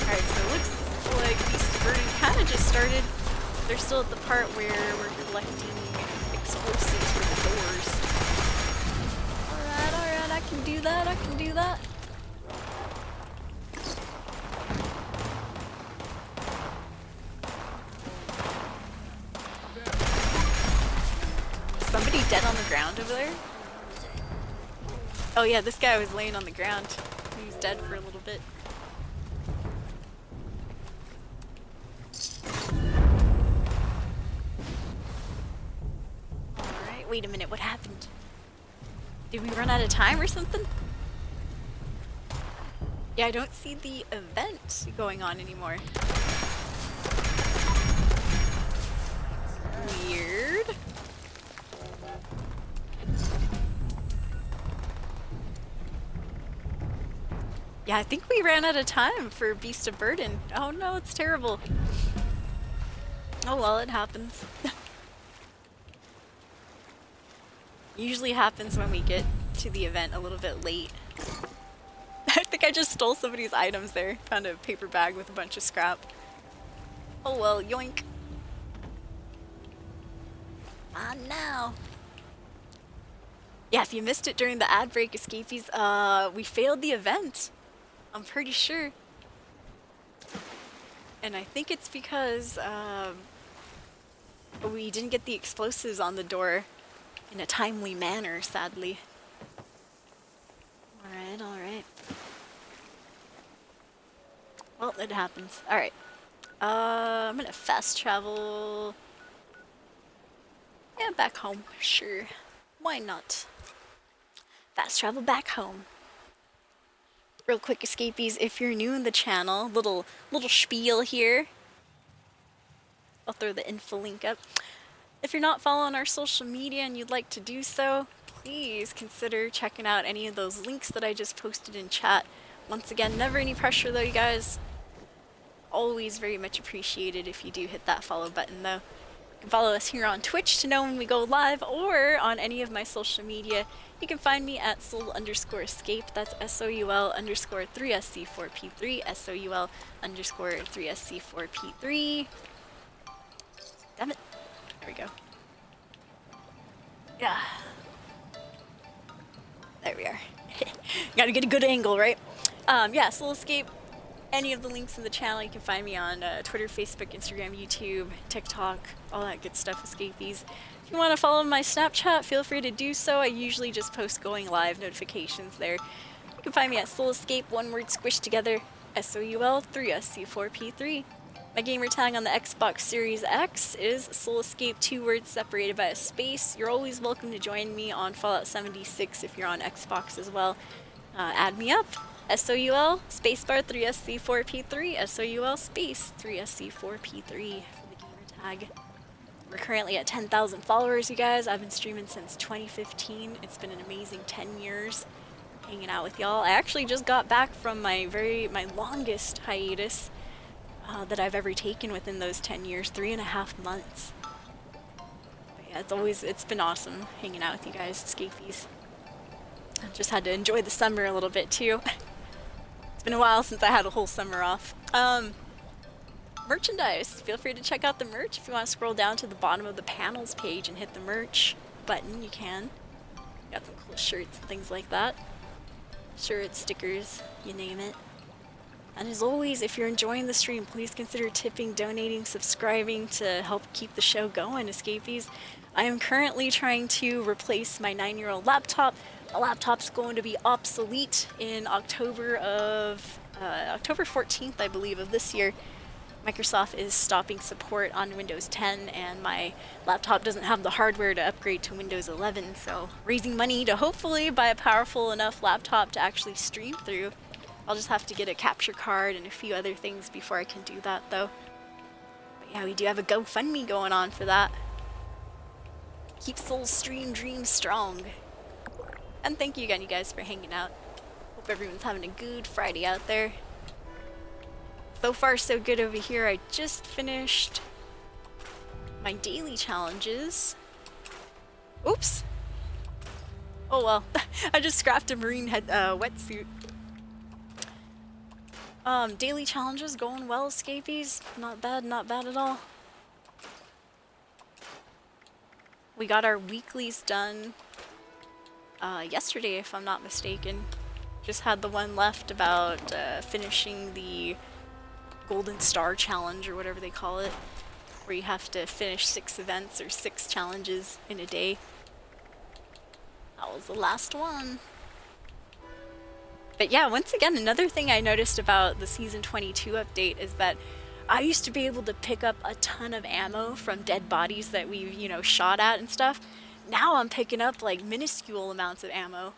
Alright, so it looks like Beast of Burden kind of just started. They're still at the part where we're collecting explosives for the doors. Alright, I can do that, I can do that. Is somebody dead on the ground over there? Oh yeah, this guy was laying on the ground. He was dead for a little bit. Alright, wait a minute, what happened? Did we run out of time or something? Yeah, I don't see the event going on anymore. Weird. Yeah, I think we ran out of time for Beast of Burden. Oh no, it's terrible. Oh well, it happens. Usually happens when we get to the event a little bit late. I think I just stole somebody's items there. Found a paper bag with a bunch of scrap. Oh well, yoink. On now. Yeah, if you missed it during the ad break, escapees, we failed the event. I'm pretty sure. And I think it's because we didn't get the explosives on the door in a timely manner, sadly. Alright, alright. Well, it happens. Alright. I'm gonna fast travel. Yeah, back home. Sure. Why not? Fast travel back home. Real quick, escapees, if you're new in the channel, little spiel here. I'll throw the info link up. If you're not following our social media and you'd like to do so, please consider checking out any of those links that I just posted in chat. Once again, never any pressure though, you guys. Always very much appreciated if you do hit that follow button though. You can follow us here on Twitch to know when we go live, or on any of my social media. You can find me at soul_escape. That's SOUL_3SC4P3. SOUL_3SC4P3. Damn it. There we go. Yeah. There we are. Gotta get a good angle, right? Yeah, Soul Escape. Any of the links in the channel, you can find me on Twitter, Facebook, Instagram, YouTube, TikTok, all that good stuff, escapees. If you want to follow my Snapchat, feel free to do so. I usually just post going live notifications there. You can find me at Soul Escape, one word squished together, SOUL3SC4P3. My gamer tag on the Xbox Series X is Soul Escape, 2 words separated by a space. You're always welcome to join me on Fallout 76 if you're on Xbox as well. Add me up. SOUL spacebar 3SC4P3, SOUL space 3SC4P3 for the gamer tag. We're currently at 10,000 followers, you guys. I've been streaming since 2015. It's been an amazing 10 years hanging out with y'all. I actually just got back from my longest hiatus that I've ever taken within those 10 years, 3.5 months. But yeah, it's been awesome hanging out with you guys, escapees. I just had to enjoy the summer a little bit too. It's been a while since I had a whole summer off. Merchandise. Feel free to check out the merch. If you want to scroll down to the bottom of the panels page and hit the merch button, you can. Got some cool shirts and things like that. Shirts, stickers, you name it. And as always, if you're enjoying the stream, please consider tipping, donating, subscribing to help keep the show going, escapees. I am currently trying to replace my 9-year-old laptop. My laptop's going to be obsolete in October 14th, I believe, of this year. Microsoft is stopping support on Windows 10, and my laptop doesn't have the hardware to upgrade to Windows 11, so raising money to hopefully buy a powerful enough laptop to actually stream through. I'll just have to get a capture card and a few other things before I can do that, though. But yeah, we do have a GoFundMe going on for that. Keep Soul's stream dreams strong. And thank you again, you guys, for hanging out. Hope everyone's having a good Friday out there. So far, so good over here. I just finished my daily challenges. Oops. Oh well, I just scrapped a marine wetsuit. Daily challenges going well, escapees. Not bad at all. We got our weeklies done yesterday, if I'm not mistaken. Just had the one left about finishing the Golden Star Challenge, or whatever they call it, where you have to finish 6 events or 6 challenges in a day. That was the last one. But yeah, once again, another thing I noticed about the Season 22 update is that I used to be able to pick up a ton of ammo from dead bodies that we've, shot at and stuff. Now I'm picking up like minuscule amounts of ammo.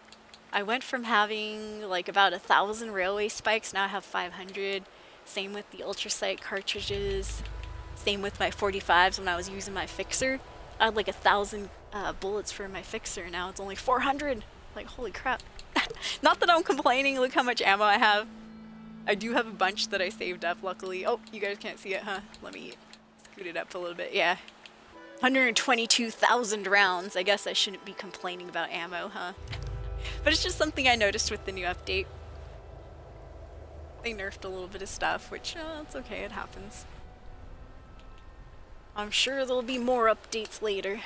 I went from having like about 1,000 railway spikes, now I have 500. Same with the ultrasight cartridges. Same with my 45s when I was using my fixer. I had like 1,000 bullets for my fixer, now it's only 400. Like, holy crap. Not that I'm complaining, look how much ammo I have. I do have a bunch that I saved up, luckily. Oh, you guys can't see it, huh? Let me scoot it up a little bit, yeah. 122,000 rounds. I guess I shouldn't be complaining about ammo, huh? But it's just something I noticed with the new update. They nerfed a little bit of stuff, which, it's okay, it happens. I'm sure there'll be more updates later.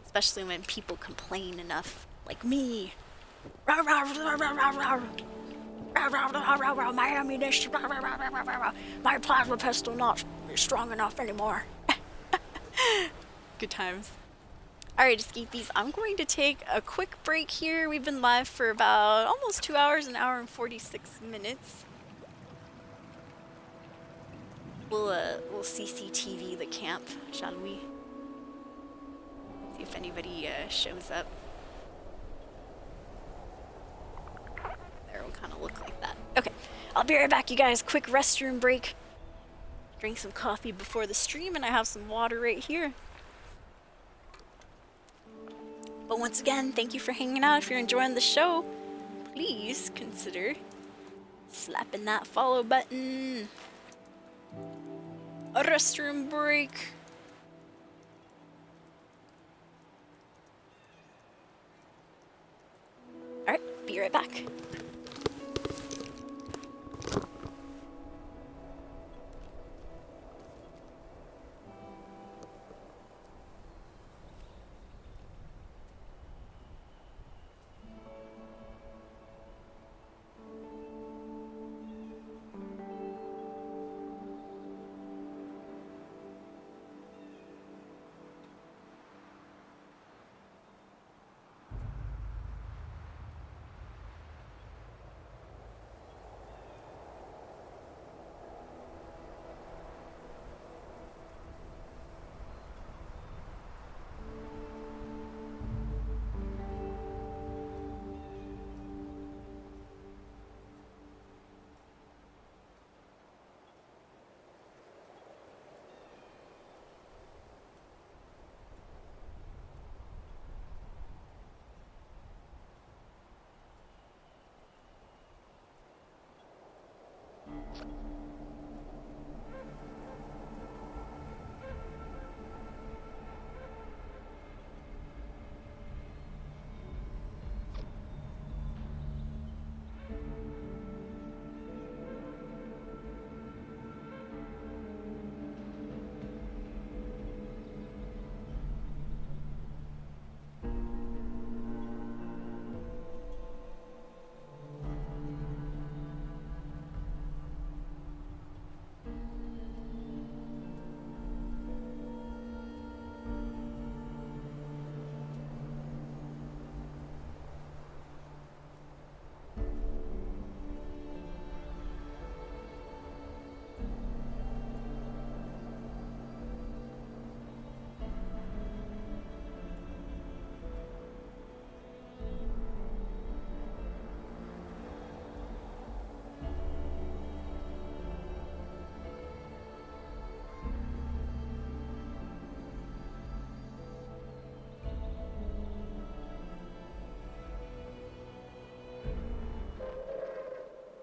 Especially when people complain enough, like me. My ammunition, my plasma pistol not strong enough anymore. Good times. Alright, escapees, I'm going to take a quick break here. We've been live for about almost 2 hours, an hour and 46 minutes. We'll CCTV the camp, shall we? See if anybody shows up. There, will kind of look like that. Okay, I'll be right back, you guys. Quick restroom break. Drink some coffee before the stream, and I have some water right here. But once again, thank you for hanging out. If you're enjoying the show, please consider slapping that follow button. A restroom break. Alright, be right back.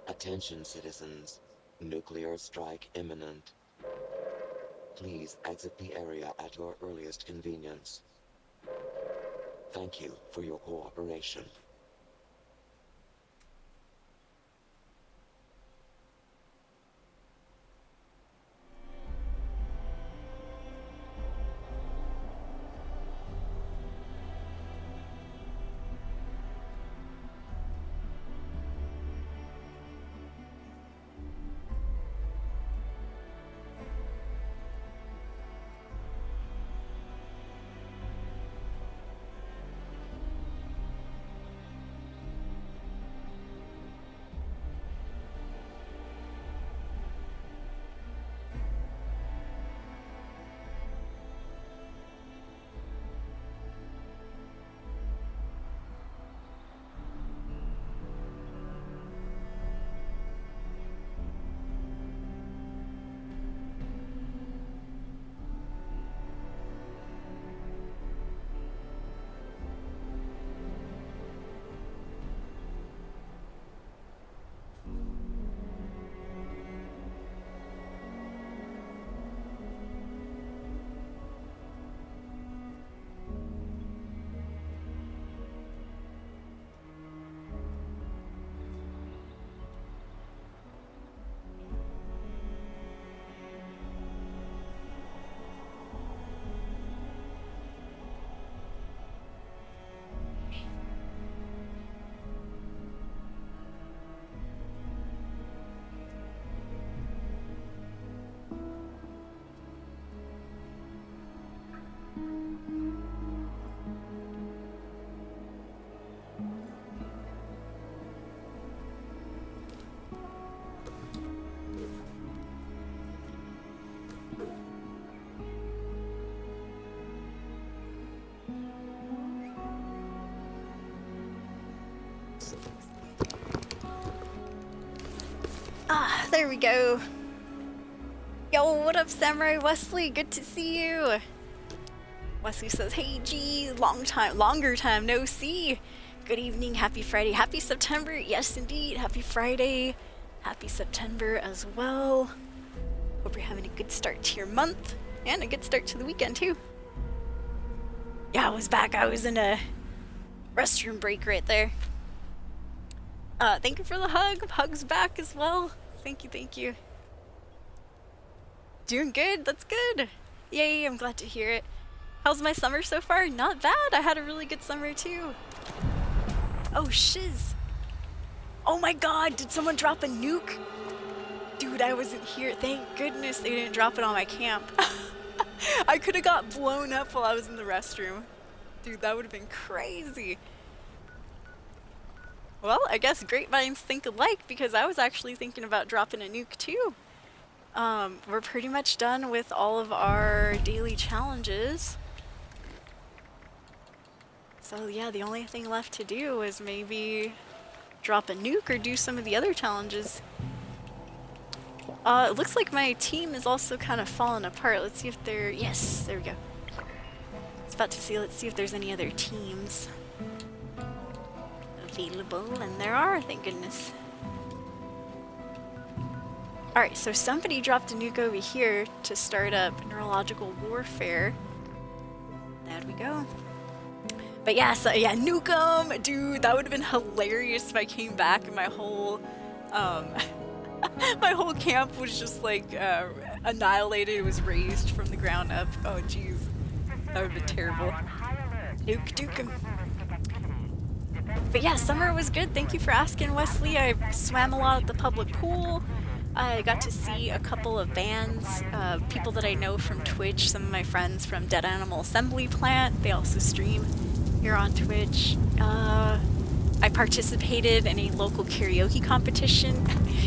Attention citizens, nuclear strike imminent. Please exit the area at your earliest convenience. Thank you for your cooperation. there we go. Yo, what up, Samurai Wesley? Good to see you. Wesley says, hey G, longer time no see. Good evening, happy Friday, happy September. Yes, indeed, happy Friday, happy September as well. Hope you're having a good start to your month and a good start to the weekend too. Yeah, I was back. I was in a restroom break right there. Thank you for the hug. Hugs back as well. Thank you, thank you. Doing good. That's good. Yay, I'm glad to hear it. How's my summer so far? Not bad. I had a really good summer too. Oh, shiz. Oh my god, did someone drop a nuke? Dude, I wasn't here. Thank goodness they didn't drop it on my camp. I could have got blown up while I was in the restroom. Dude, that would have been crazy. Well, I guess great minds think alike, because I was actually thinking about dropping a nuke too. We're pretty much done with all of our daily challenges. So yeah, the only thing left to do is maybe drop a nuke or do some of the other challenges. It looks like my team is also kind of falling apart. Let's see if they're... Yes, there we go. I was about to see, let's see if there's any other teams available, and there are, thank goodness. Alright, so somebody dropped a nuke over here to start up neurological warfare. There we go. But yeah, so yeah, nuke 'em! Dude, that would have been hilarious if I came back and my whole, my whole camp was just like, annihilated. It was razed from the ground up. Oh jeez. That would have been terrible. Nuke 'em. But yeah, summer was good. Thank you for asking, Wesley. I swam a lot at the public pool. I got to see a couple of bands, people that I know from Twitch, some of my friends from Dead Animal Assembly Plant. They also stream here on Twitch. I participated in a local karaoke competition.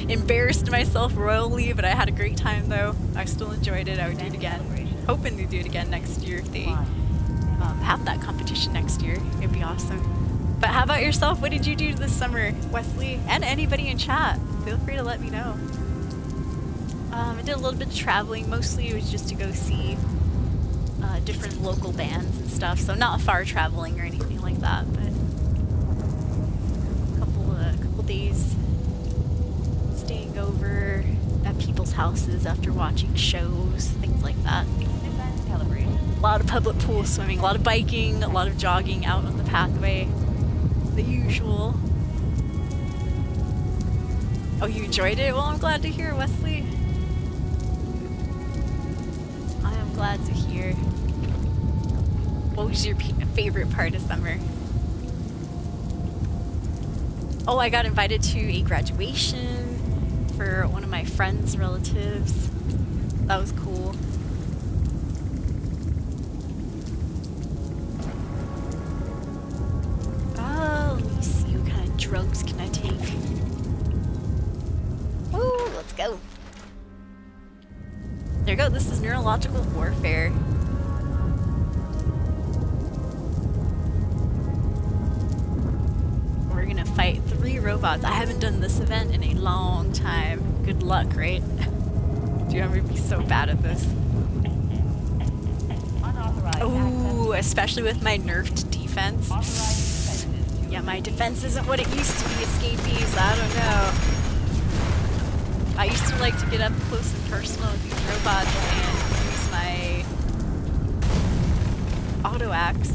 Embarrassed myself royally, but I had a great time though. I still enjoyed it. I would do it again. Hoping to do it again next year if they have that competition next year. It'd be awesome. But how about yourself? What did you do this summer, Wesley? And anybody in chat? Feel free to let me know. I did a little bit of traveling. Mostly it was just to go see different local bands and stuff. So not far traveling or anything like that, but a couple days staying over at people's houses after watching shows, things like that. A lot of public pool swimming, a lot of biking, a lot of jogging out on the pathway. The usual. Oh, you enjoyed it? Well, I'm glad to hear, Wesley. I am glad to hear. What was your favorite part of summer? Oh, I got invited to a graduation for one of my friends' relatives. That was cool. Let me see, what kind of drugs can I take? Woo, let's go. There you go, this is neurological warfare. We're gonna fight 3 robots. I haven't done this event in a long time. Good luck, right? Dude, I'm gonna be so bad at this. Ooh, especially with my nerfed defense. Yeah, my defense isn't what it used to be, escapees. I don't know. I used to like to get up close and personal with these robots and use my auto axe,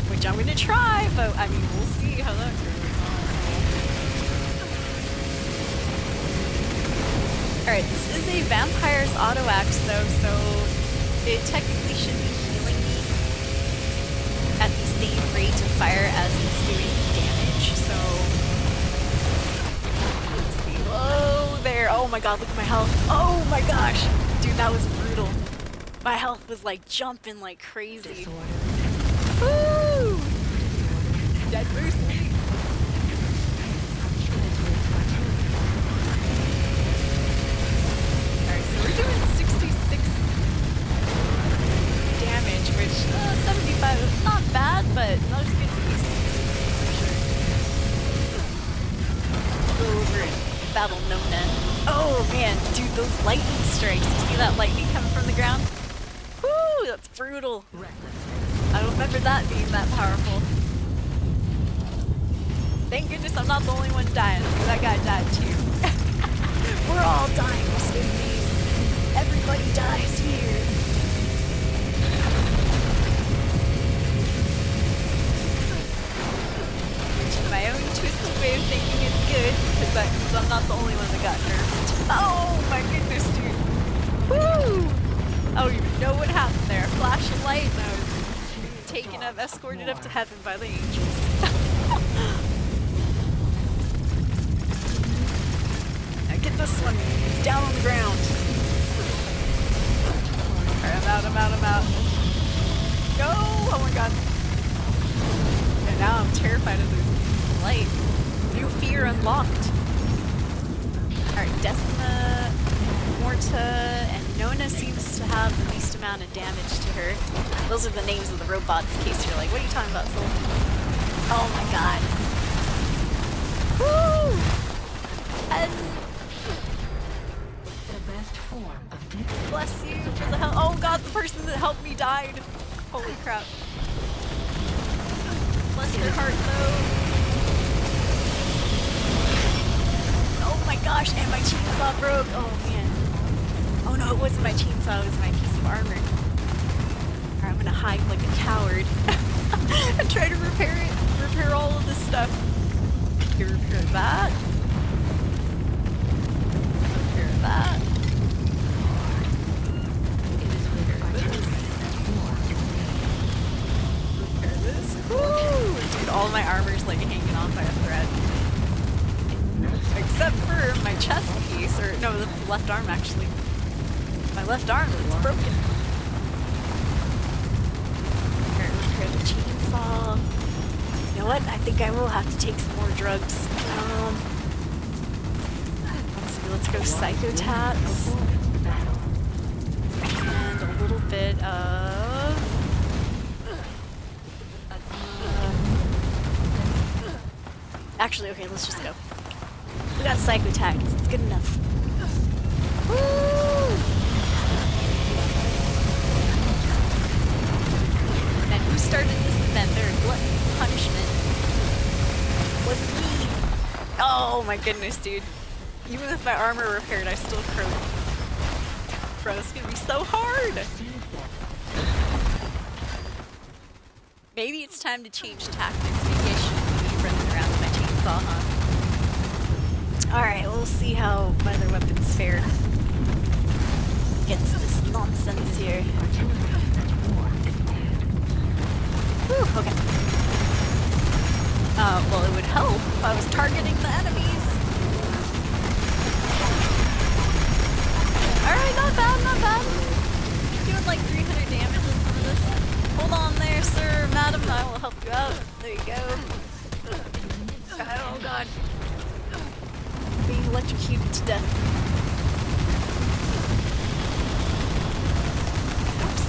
which I'm gonna try, but I mean, we'll see how that goes. Alright, this is a vampire's auto axe though, so it technically should be healing me at the same rate of fire as it's doing damage, so... Let's see. Whoa there! Oh my god, look at my health. Oh my gosh! Dude, that was brutal. My health was like jumping like crazy. Woo! Dead boost me! Alright, so we're doing 66 damage, which 75 is not bad, but not as good as it used to be, for sure. Go over and battle Nona. Oh those lightning strikes. You see that lightning coming from the ground? Woo, that's brutal. I don't remember that being that powerful. Thank goodness I'm not the only one dying. That guy died too. We're all dying, Snoopy. Everybody dies here. My own twisted way of thinking is good, because that means I'm not the only one that got nerfed. Oh my goodness, dude. Woo! I don't even know what happened there. A flash of light and I was taken up, escorted up to heaven by the angels. Now get this one. It's down on the ground. Alright, I'm out. Go! Oh my god. And now I'm terrified of those light. New fear unlocked. Alright, Decima, Morta, and Nona seems to have the least amount of damage to her. Those are the names of the robots in case you're like, what are you talking about, Soul? Oh my god. Woo! And the best form of bless you for the help. Oh god, the person that helped me died. Holy crap. Bless their heart though. Oh my gosh, and my chainsaw broke. Oh man. Oh no, it wasn't my chainsaw, it was my piece of armor. Alright, I'm gonna hide like a coward and try to repair it. Repair all of this stuff. Okay, repair that. Repair that. Repair this. Woo! Dude, all my armor's like hanging on by a thread. Except for my chest piece, or no, the left arm actually. My left arm is broken. Repair the chainsaw. You know what? I think I will have to take some more drugs. Let's go psychotax. And a little bit of... actually, okay, let's just go. We got psychotax. It's good enough. Woo! And who started this event? Their glutton punishment was me. Oh my goodness, dude. Even with my armor repaired, I still croak. Bro, this is gonna be so hard. Maybe it's time to change tactics. Maybe I shouldn't be running around with my chainsaw, huh? Alright, we'll see how my other weapons fare against this nonsense here. Whew, okay. Well, it would help if I was targeting the enemies. Alright, not bad. Doing like 300 damage on some of this. Hold on there, sir, madam, I will help you out. There you go. Oh god. Being electrocuted to death. Oops.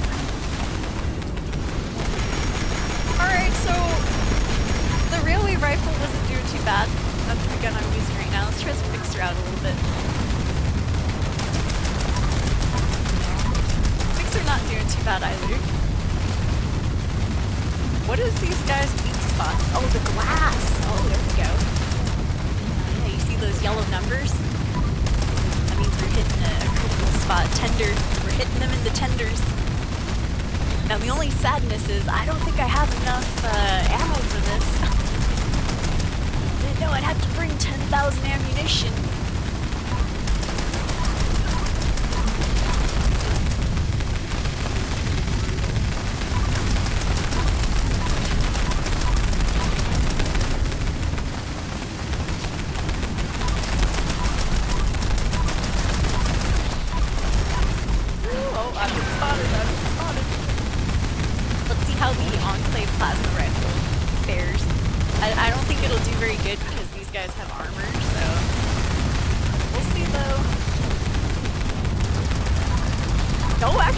Alright, so the railway rifle wasn't doing too bad. That's the gun I'm using right now. Let's try to fix her out a little bit. Fix her not doing too bad either. What is these guys' weak spots? Oh, the glass! Oh, there we go. Those yellow numbers, that means we're hitting a critical spot. Tender, we're hitting them in the tenders. Now the only sadness is I don't think I have enough ammo for this. Didn't know I'd have to bring 10,000 ammunition.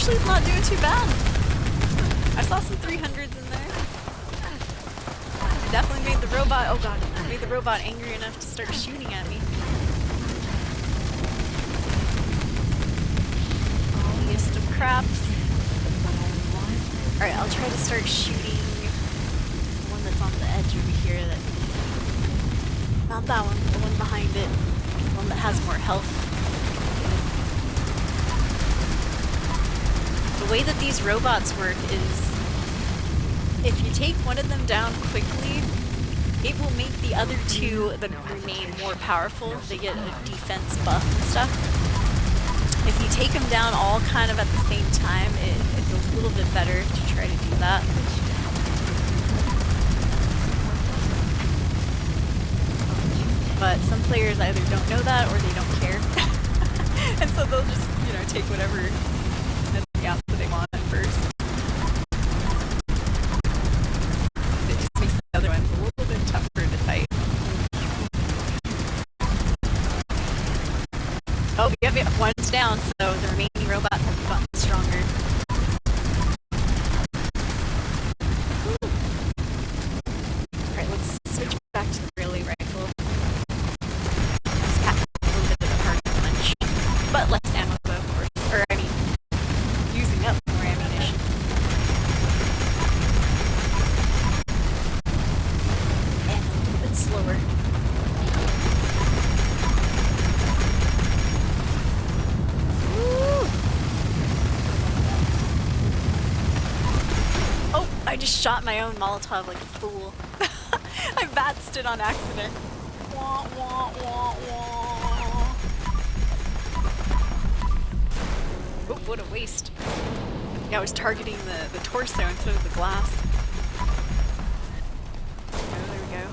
It's not doing too bad. I saw some 300s in there. It definitely made the robot, oh god, made the robot angry enough to start shooting at me. craps. Alright, I'll try to start shooting the one that's on the edge over here. Not that one, the one behind it. The one that has more health. The way that these robots work is if you take one of them down quickly, it will make the other two that remain more powerful. They get a defense buff and stuff. If you take them down all kind of at the same time, it's a little bit better to try to do that. But some players either don't know that or they don't care. And so they'll just, you know, take whatever out that they want first. It just makes the other ones a little bit tougher to fight. Oh, yep, one's down, so the remaining robots have gotten stronger. Alright, let's switch back to the relay rifle. This cat a little bit of a hard punch, but less ammo though, of course. Or, I mean, using up more ammunition. And a little bit slower. Woo! Oh, I just shot my own Molotov like a fool. I batsed it on accident. Wah, wah, wah, wah. Oh, what a waste. Yeah, I was targeting the torso instead of the glass. Oh, there we go.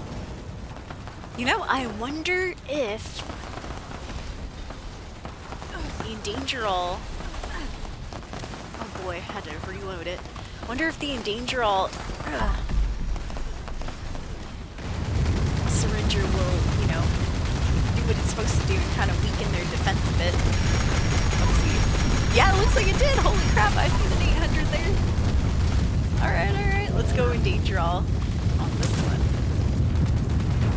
You know, I wonder if the Endangerall... Oh boy, I had to reload it. Wonder if the Endangerall syringer will, you know, do what it's supposed to do and kind of weaken their defense a bit. Let's see. Yeah, it looks like it did! Holy crap, I see the 800 there! Alright, let's go Endangerall on this one.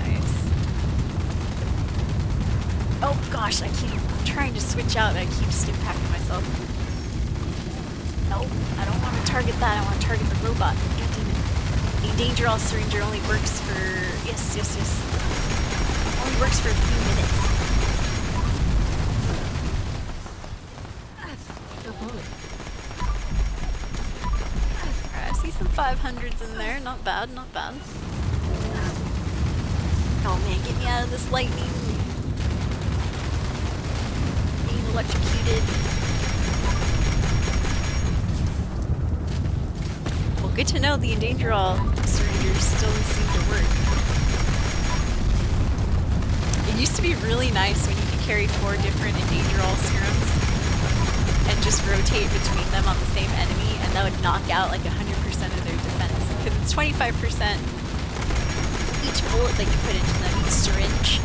Nice. Oh gosh, I keep trying to switch out and I keep stim packing myself. No, I don't want to target that, I want to target the robot. God damn it. The Endangerall syringer only works for... Yes. Only works for a few minutes. Alright, I see some 500s in there. Not bad, not bad. Oh man, get me out of this lightning. Being electrocuted. Well, good to know the Endangerall syringers still seem to work. It used to be really nice when you could carry 4 different Endangerall serums and just rotate between them on the same enemy, and that would knock out like 100% of their defense. Because it's 25% each bullet that you put into them, each syringe.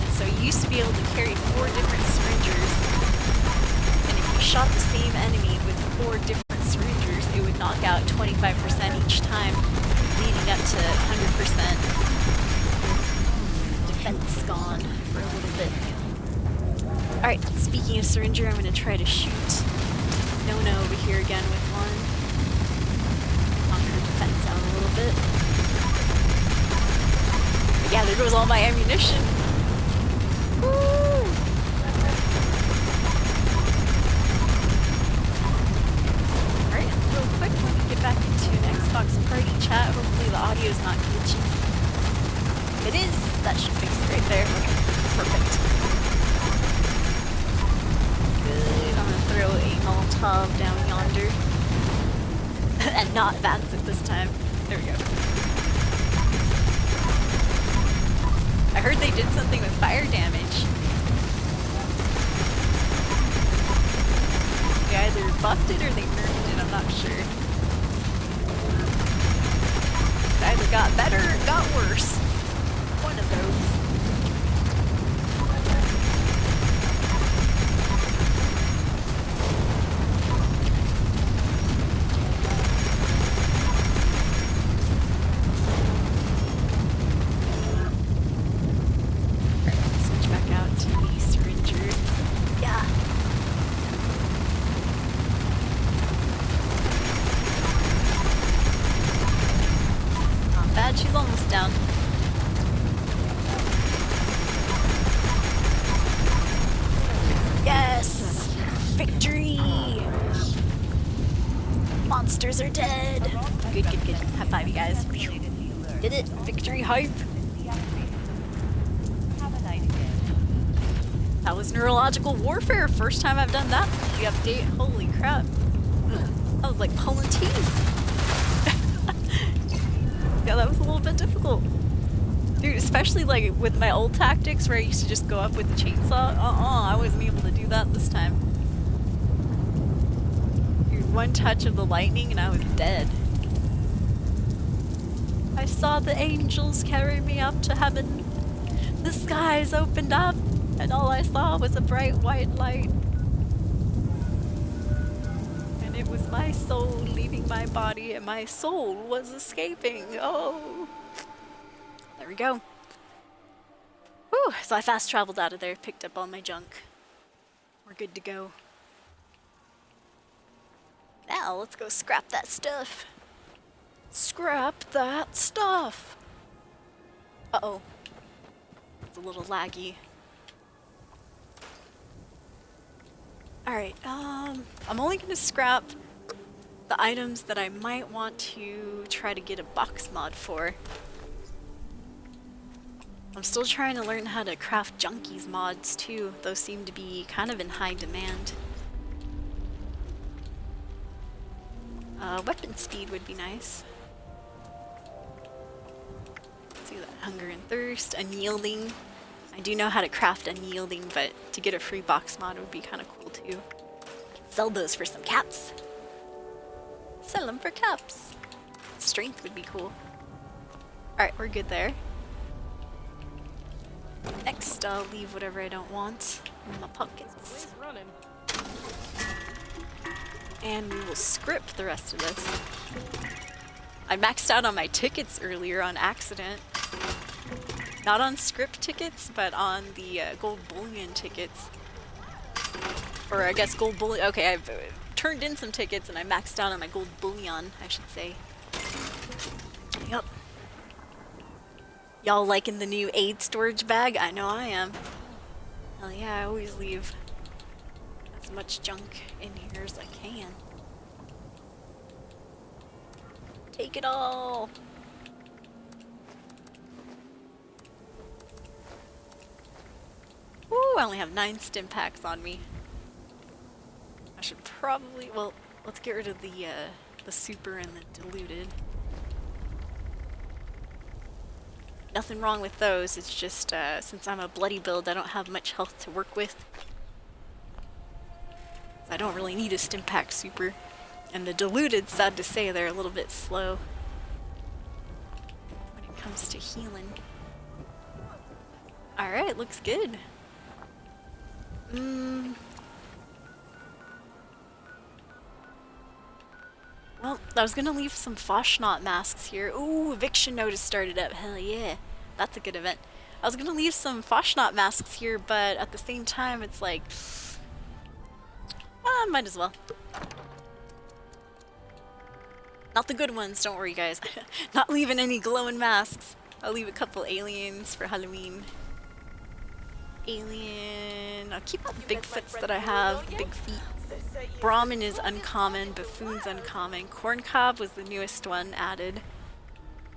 And so you used to be able to carry 4 different syringers, and if you shot the same enemy with 4 different syringers, it would knock out 25% each time, leading up to 100% defense gone for a little bit. Alright, speaking of syringer, I'm going to try to shoot Nona over here again with one. Knock her defense out a little bit. But yeah, there goes all my ammunition. Woo! Alright, real quick, let me get back into an Xbox party chat. Hopefully the audio is not glitching. If it is, that should fix it right there. Okay, perfect. Good, I'm gonna throw a Molotov down yonder. And not advance it this time. There we go. I heard they did something with fire damage. They either buffed it or they nerfed it, I'm not sure. It either got better or it got worse. One of those. Switch back out to the syringer. Yeah. she's almost down. Yes! Victory! Monsters are dead! Good, good, good. High five, you guys. Did it! Victory hype! That was neurological warfare. First time I've done that since the update. Holy crap. That was like pulling teeth. Yeah, that was a little bit difficult. Dude, especially like with my old tactics where I used to just go up with the chainsaw. I wasn't able to do that this time. Dude, one touch of the lightning and I was dead. I saw the angels carry me up to heaven. The skies opened up and all I saw was a bright white light. And it was my soul leaving my body and my soul was escaping. Oh. There we go. Whew, so I fast traveled out of there, picked up all my junk. We're good to go. Now let's go scrap that stuff. Scrap that stuff. Uh-oh. It's a little laggy. Alright, I'm only gonna scrap the items that I might want to try to get a box mod for. I'm still trying to learn how to craft junkies mods too. Those seem to be kind of in high demand. Weapon speed would be nice. Let's see that. Hunger and thirst, unyielding. I do know how to craft unyielding, but to get a free box mod would be kind of cool too. Sell those for some caps. Sell them for caps. Strength would be cool. Alright, we're good there. Next, I'll leave whatever I don't want in my pockets. And we will script the rest of this. I maxed out on my tickets earlier on accident. Not on script tickets, but on the gold bullion tickets. Or I guess gold bullion. Okay, I've turned in some tickets and I maxed out on my gold bullion, I should say. Yup. Y'all liking the new aid storage bag? I know I am. Hell yeah, I always leave as much junk in here as I can. Take it all! Ooh, I only have 9 stim packs on me. I should probably, well, let's get rid of the super and the diluted. Nothing wrong with those, it's just, since I'm a bloody build, I don't have much health to work with. I don't really need a stim pack super. And the diluted, sad to say, they're a little bit slow when it comes to healing. Alright, looks good. Well, I was gonna leave some Foshnot masks here. Ooh, eviction notice started up. Hell yeah. That's a good event. I was gonna leave some Foshnot masks here, but at the same time, it's like... might as well. Not the good ones, don't worry guys. Not leaving any glowing masks. I'll leave a couple aliens for Halloween. Alien... I'll keep all the Bigfoots that I have, the big feet. Brahmin is uncommon, Buffoon's uncommon. Corncob was the newest one added.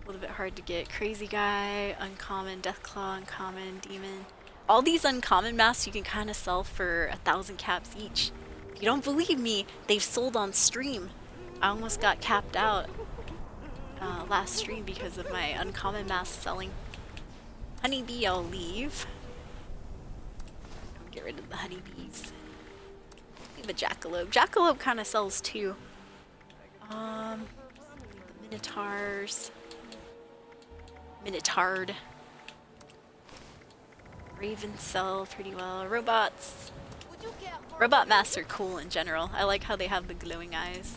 A little bit hard to get. Crazy Guy, uncommon. Deathclaw, uncommon. Demon. All these uncommon masks you can kind of sell for 1,000 caps each. If you don't believe me, they've sold on stream. I almost got capped out last stream because of my uncommon mask selling. Honeybee I'll leave. Get rid of the honeybees. Leave a jackalope. Jackalope kind of sells too. The minotaurs. Minotard. Ravens sell pretty well. Robots. Robot masks are cool in general. I like how they have the glowing eyes.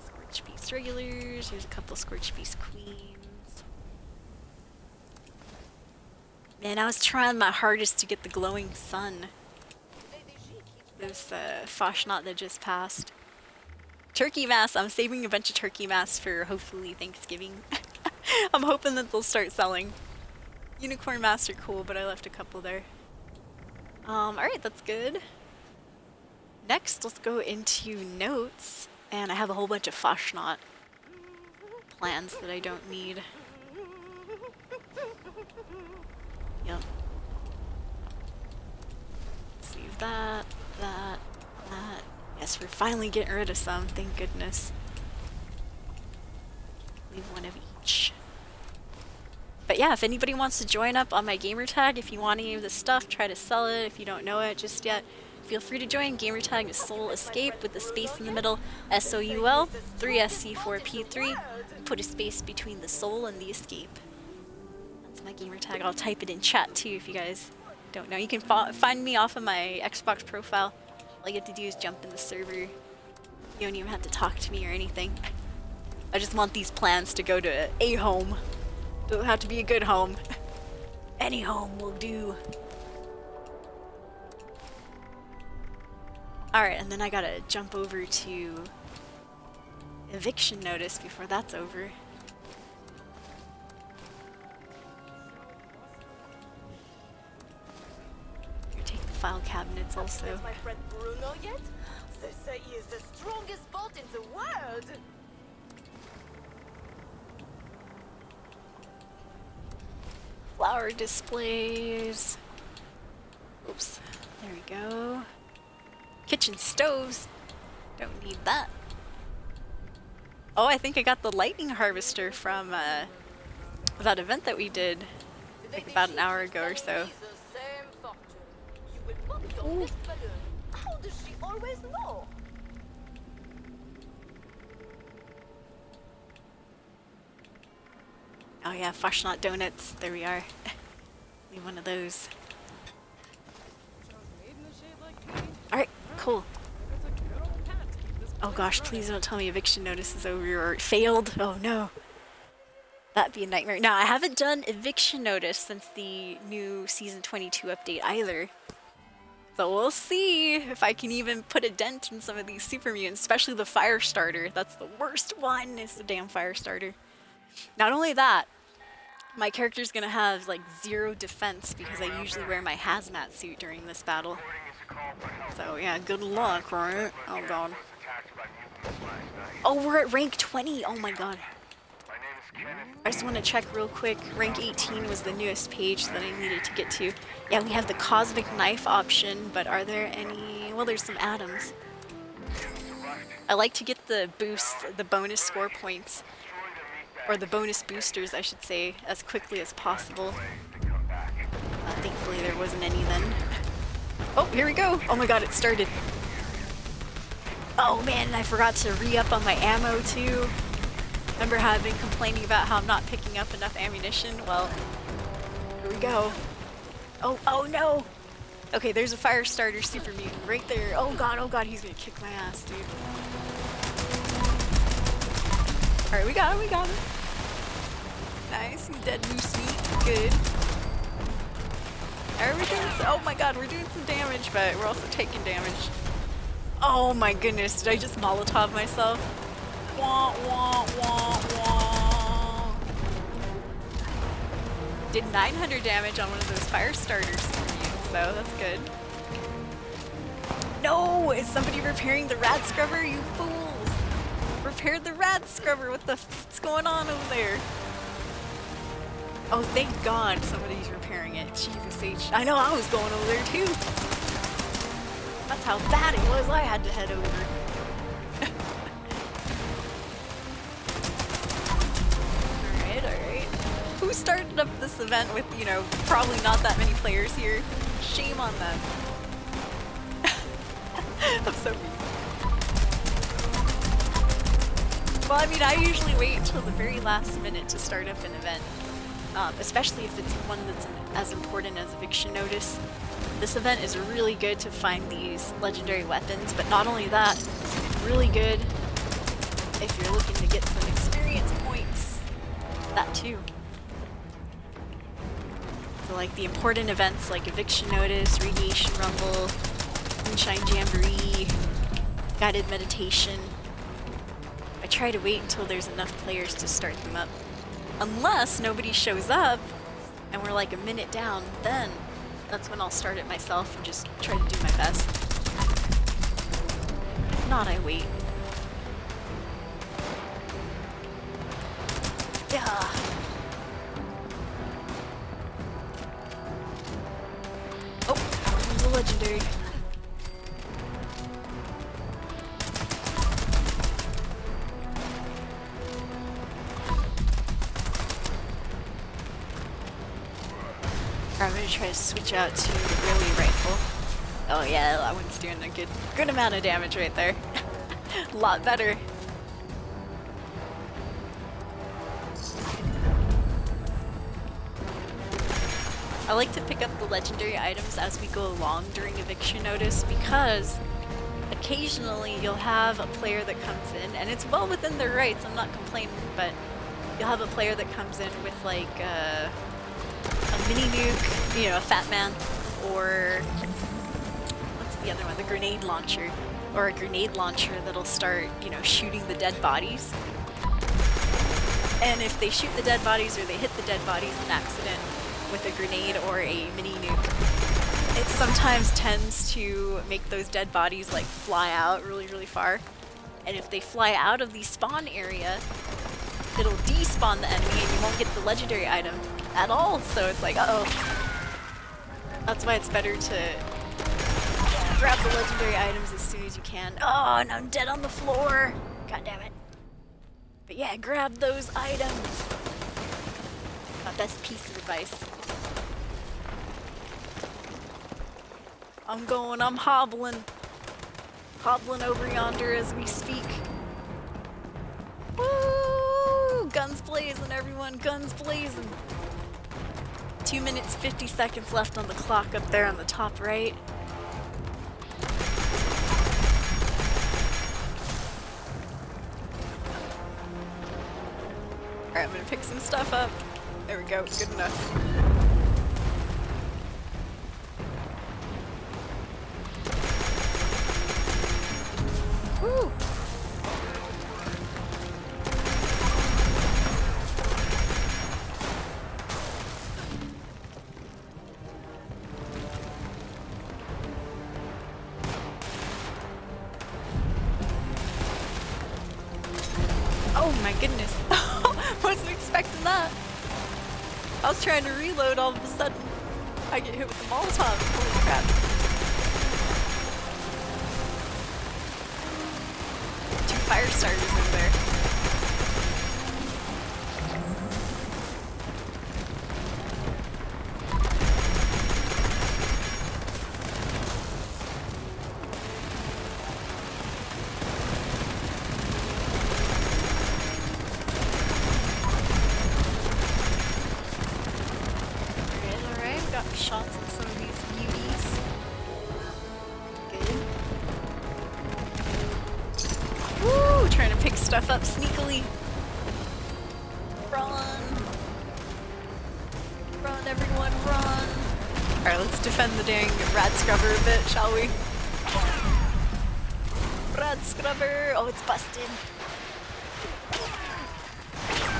Scorch Beast regulars. Here's a couple Scorch Beast queens. Man, I was trying my hardest to get the glowing sun. Those Foshnot that just passed. Turkey masks. I'm saving a bunch of turkey masks for hopefully Thanksgiving. I'm hoping that they'll start selling. Unicorn masks are cool, but I left a couple there. Alright, that's good. Next, let's go into notes. And I have a whole bunch of Fashnot plans that I don't need. Yep. Let's leave that. Yes, we're finally getting rid of some, thank goodness. Leave one of each. But yeah, if anybody wants to join up on my gamertag, if you want any of this stuff, try to sell it. If you don't know it just yet, feel free to join. Gamertag is Soul Escape with the space in the middle, SOUL, 3SC4P3. Put a space between the soul and the escape. That's my gamertag. I'll type it in chat too if you guys don't know. You can find me off of my Xbox profile. All you have to do is jump in the server. You don't even have to talk to me or anything. I just want these plans to go to a home. Doesn't have to be a good home. Any home will do. Alright, and then I gotta jump over to eviction notice before that's over. Here, take the file cabinets also. My friend Bruno yet? They say he is the strongest bot in the world. Flower displays. Oops. There we go. Kitchen stoves. Don't need that. Oh, I think I got the lightning harvester from that event that we did like about an hour ago or so. Ooh. How does she always know? Oh yeah, Fashnot donuts. There we are. Need one of those. Alright, cool. Oh gosh, please don't tell me eviction notice is over or it failed. Oh no. That'd be a nightmare. Now, I haven't done eviction notice since the new Season 22 update either. So we'll see if I can even put a dent in some of these super mutants, especially the fire starter. That's the worst one, is the damn fire starter. Not only that, my character's gonna have like 0 defense because I usually wear my hazmat suit during this battle. So yeah, good luck, right? Oh god. Oh, we're at rank 20. Oh my god. I just want to check real quick. Rank 18 was the newest page that I needed to get to. Yeah, we have the cosmic knife option, but are there any... Well, there's some atoms. I like to get the boost, the bonus score points, or the bonus boosters, I should say, as quickly as possible. Thankfully there wasn't any then. Oh, here we go! Oh my god, it started. Oh man, I forgot to re-up on my ammo too. Remember how I've been complaining about how I'm not picking up enough ammunition? Well, here we go. Oh no! Okay, there's a fire starter super mutant right there. Oh god, he's gonna kick my ass, dude. Alright, we got him. Nice, he's dead and sweet. Good. Everything's... Oh my god, we're doing some damage, but we're also taking damage. Oh my goodness, did I just Molotov myself? Wah, wah, wah, wah. Did 900 damage on one of those fire starters, so that's good. No! Is somebody repairing the rat scrubber? You fools! Repaired the rat scrubber! What the f***'s going on over there? Oh, thank God somebody's repairing it. Jesus H. I know, I was going over there too. That's how bad it was. I had to head over. Alright. Who started up this event with, you know, probably not that many players here? Shame on them. I'm so mean. Well, I mean, I usually wait until the very last minute to start up an event. Especially if it's one that's as important as eviction notice. This event is really good to find these legendary weapons, but not only that, really good if you're looking to get some experience points. That too. So like the important events like eviction notice, radiation rumble, moonshine jamboree, guided meditation, I try to wait until there's enough players to start them up. Unless nobody shows up and we're like a minute down, then that's when I'll start it myself and just try to do my best. If not, I wait. Yeah. Oh, there's a legendary. I'm gonna try to switch out to the early rifle. Oh yeah, that one's doing a good amount of damage right there. A lot better. I like to pick up the legendary items as we go along during eviction notice because occasionally you'll have a player that comes in, and it's well within their rights, I'm not complaining, but you'll have a player that comes in with like a mini nuke, you know, a fat man, or what's the other one, the grenade launcher, or a grenade launcher that'll start, you know, shooting the dead bodies. And if they shoot the dead bodies or they hit the dead bodies in accident with a grenade or a mini nuke, it sometimes tends to make those dead bodies like fly out really, really far. And if they fly out of the spawn area, it'll despawn the enemy and you won't get the legendary item at all. So it's like, uh-oh. That's why it's better to grab the legendary items as soon as you can. Oh, and I'm dead on the floor. God damn it. But yeah, grab those items. My best piece of advice. I'm hobbling. Hobbling over yonder as we speak. Woo! Guns blazing, everyone, guns blazing. 2 minutes, 50 seconds left on the clock up there on the top right. Alright, I'm gonna pick some stuff up. There we go, good enough. Woo! Oh my goodness. Wasn't expecting that. I was trying to reload, all of a sudden I get hit with the Molotov. Holy crap. Two fire starters in there. Shots at some of these beauties. Good. Woo! Trying to pick stuff up sneakily. Run! Run, everyone, run! Alright, let's defend the dang rad scrubber a bit, shall we? Rad scrubber! Oh, it's busted.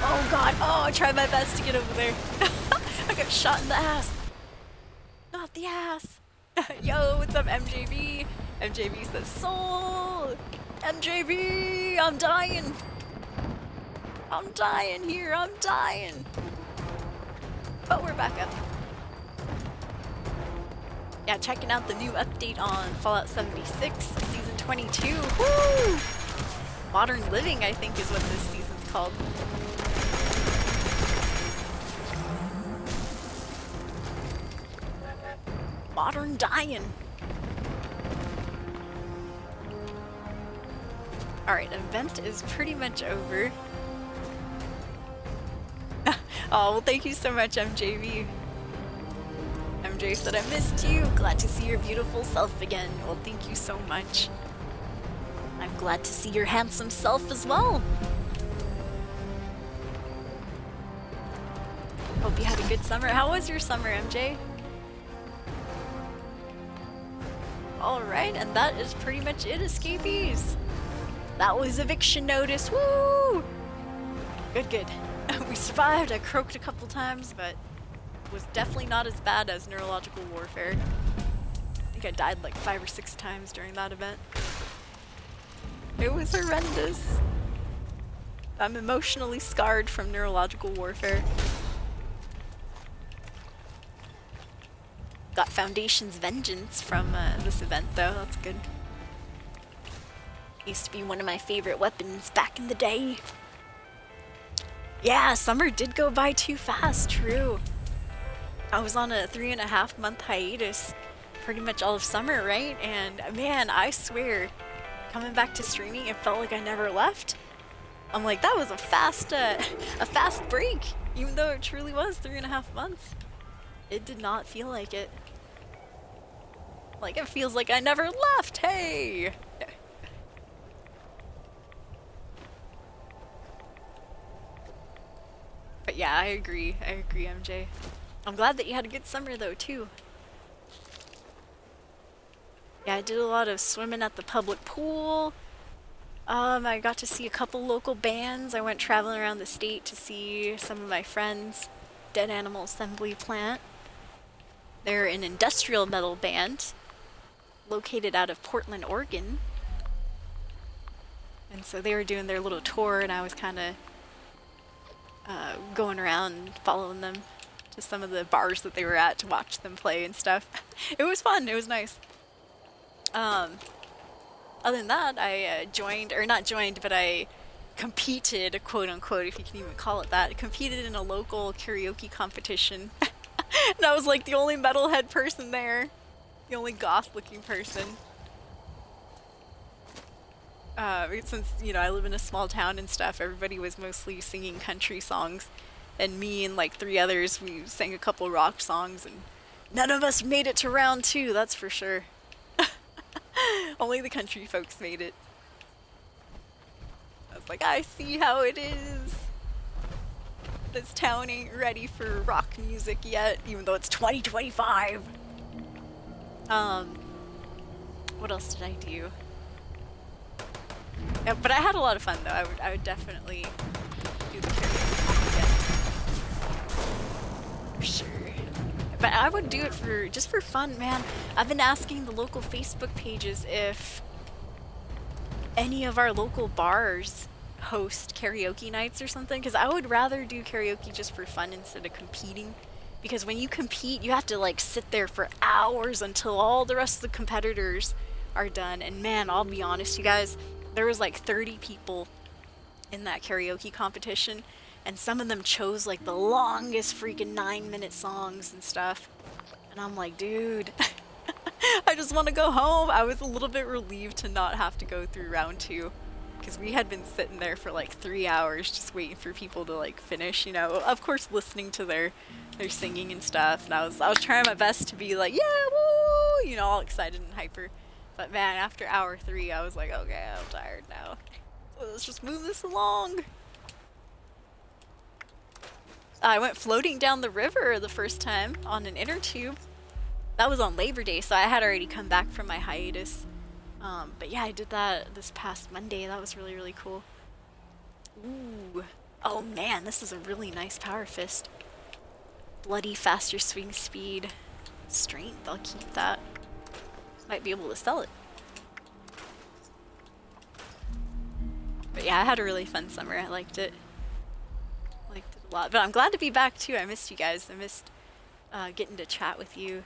Oh god, oh, I tried my best to get over there. I got shot in the ass. Not the ass. Yo, what's up, MJB? MJB says soul. MJB, I'm dying. I'm dying here. I'm dying. But we're back up. Yeah, checking out the new update on Fallout 76, Season 22. Woo! Modern Living, I think, is what this season's called. Modern dying. Alright, event is pretty much over. Oh, well, thank you so much, MJV. MJ said, I missed you. Glad to see your beautiful self again. Well, thank you so much. I'm glad to see your handsome self as well. Hope you had a good summer. How was your summer, MJ? Alright, and that is pretty much it, escapees. That was eviction notice. Woo! Good, good. We survived. I croaked a couple times, but it was definitely not as bad as neurological warfare. I think I died like 5 or 6 times during that event. It was horrendous. I'm emotionally scarred from neurological warfare. Got Foundation's Vengeance from this event though, that's good. Used to be one of my favorite weapons back in the day. Yeah, summer did go by too fast, true. I was on a 3.5 month hiatus pretty much all of summer, right? And man, I swear, coming back to streaming, it felt like I never left. I'm like, that was a fast break, even though it truly was 3.5 months. It did not feel like it. Like, it feels like I never left, hey! But yeah, I agree, MJ. I'm glad that you had a good summer though, too. Yeah, I did a lot of swimming at the public pool. I got to see a couple local bands. I went traveling around the state to see some of my friends. Dead Animal Assembly Plant. They're an industrial metal band located out of Portland, Oregon. And so they were doing their little tour, and I was kind of going around following them to some of the bars that they were at to watch them play and stuff. It was fun. It was nice. Other than that, I joined, or not joined, but I competed, quote unquote, if you can even call it that, competed in a local karaoke competition. And I was like the only metalhead person there. The only goth looking person. Since, you know, I live in a small town and stuff, everybody was mostly singing country songs. And me and like 3 others, we sang a couple rock songs, and none of us made it to round 2, that's for sure. Only the country folks made it. I was like, I see how it is. This town ain't ready for rock music yet, even though it's 2025. What else did I do? Yeah, but I had a lot of fun though. I would definitely do the karaoke again. For sure. But I would do it just for fun, man. I've been asking the local Facebook pages if any of our local bars host karaoke nights or something, because I would rather do karaoke just for fun instead of competing. Because when you compete, you have to like sit there for hours until all the rest of the competitors are done. And man, I'll be honest, you guys, there was like 30 people in that karaoke competition, and some of them chose like the longest freaking 9-minute songs and stuff. And I'm like, dude, I just want to go home. I was a little bit relieved to not have to go through round 2, because we had been sitting there for like 3 hours just waiting for people to like finish, you know, of course listening to their singing and stuff. And I was trying my best to be like, yeah, woo, you know, all excited and hyper. But man, after hour 3, I was like, okay, I'm tired now. So let's just move this along. I went floating down the river the first time on an inner tube. That was on Labor Day, so I had already come back from my hiatus. But yeah, I did that this past Monday. That was really, really cool. Ooh. Oh man, this is a really nice power fist. Bloody faster swing speed. Strength, I'll keep that. Might be able to sell it. But yeah, I had a really fun summer. I liked it. Liked it a lot. But I'm glad to be back too. I missed you guys. I missed getting to chat with you.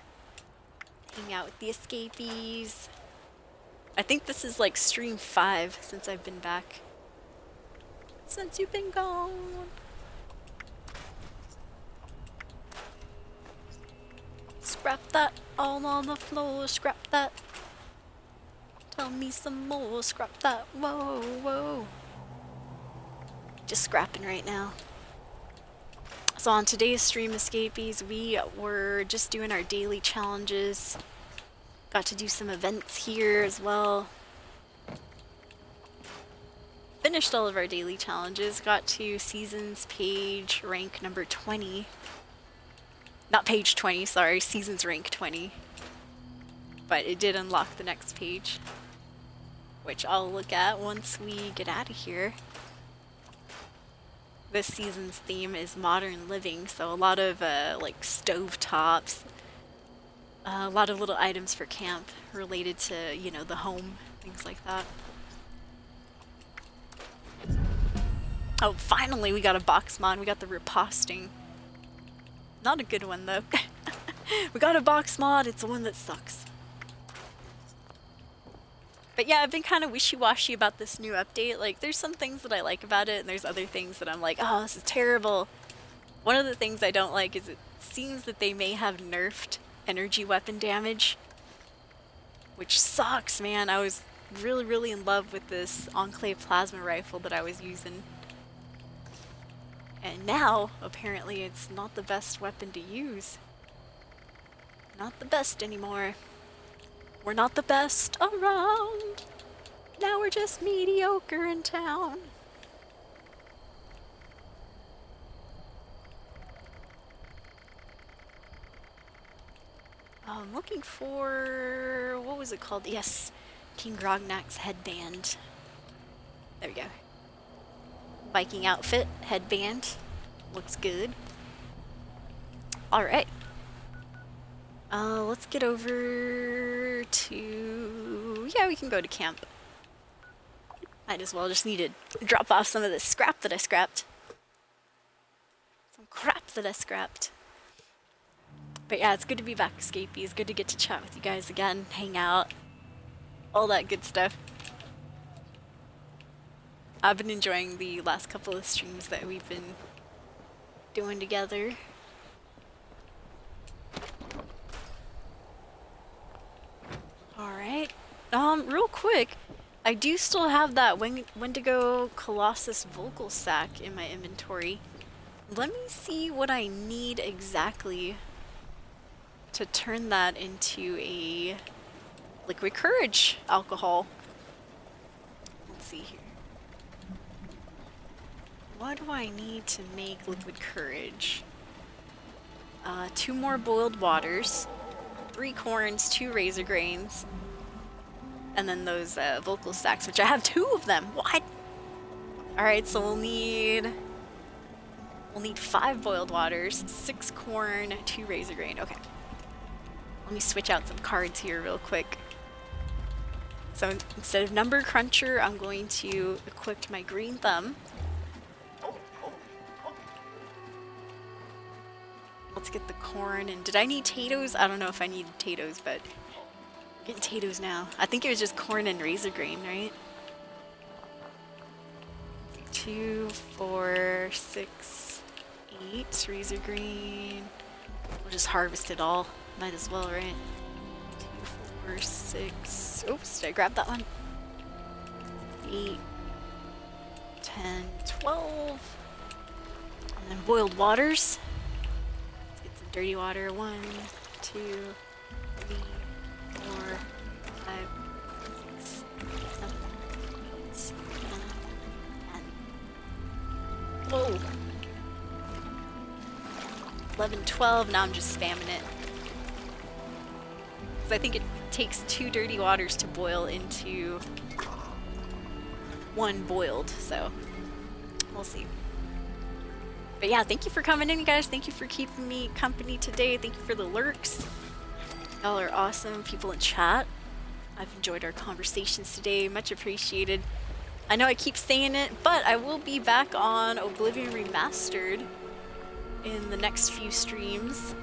Hang out with the escapees. I think this is like stream 5 since I've been back. Since you've been gone. Scrap that all on the floor, scrap that. Tell me some more, scrap that, whoa, whoa. Just scrapping right now. So on today's stream escapees, we were just doing our daily challenges. Got to do some events here as well. Finished all of our daily challenges, got to seasons page rank number 20. Not page 20, sorry, seasons rank 20. But it did unlock the next page. Might be able to sell it. which I'll look at once we get out of here. This season's theme is modern living, so a lot of like stove tops, a lot of little items for camp related to, you know, the home, things like that. Oh, finally we got a box mod. We got the riposting. Not a good one though. We got a box mod. It's the one that sucks. But yeah, I've been kind of wishy-washy about this new update. Like, there's some things that I like about it, and there's other things that I'm like, oh, this is terrible. One of the things I don't like is it seems that they may have nerfed energy weapon damage, which sucks, man. I was really, really in love with this Enclave plasma rifle that I was using. And now, apparently, it's not the best weapon to use. Not the best anymore. We're not the best around. Now we're just mediocre in town. I'm looking for... what was it called? Yes, King Grognak's headband. There we go. Viking outfit, headband. Looks good. Alright. Let's get over to... yeah, we can go to camp. Might as well, just need to drop off some of this scrap that I scrapped. Some crap that I scrapped. But yeah, it's good to be back, Escapee. It's good to get to chat with you guys again, hang out, all that good stuff. I've been enjoying the last couple of streams that we've been doing together. Alright. Real quick, I do still have that Wendigo Colossus vocal sack in my inventory. Let me see what I need exactly to turn that into a liquid courage alcohol. Let's see here. What do I need to make liquid courage? 2 more boiled waters, 3 corns, 2 razor grains, and then those vocal stacks, which I have 2 of them. What? Alright, so we'll need 5 boiled waters, 6 corn, 2 razor grain. Okay. Let me switch out some cards here real quick. So instead of number cruncher, I'm going to equip my green thumb. Let's get the corn. And did I need potatoes? I don't know if I need potatoes, but I'm getting potatoes now. I think it was just corn and razor grain, right? 2, 4, 6, 8 razor grain. We'll just harvest it all. Might as well, right? 2, 4, 6. Oops, did I grab that one? 8, 10, 12. And then boiled waters. Let's get some dirty water. 1, 2, 3, 4, 5, 6, 7, 8, 9, 10. Whoa. 11, 12. Now I'm just spamming it. I think it takes 2 dirty waters to boil into 1 boiled, so we'll see. But yeah, thank you for coming in, you guys. Thank you for keeping me company today. Thank you for the lurks. Y'all are awesome people in chat. I've enjoyed our conversations today. Much appreciated. I know I keep saying it, but I will be back on Oblivion Remastered in the next few streams.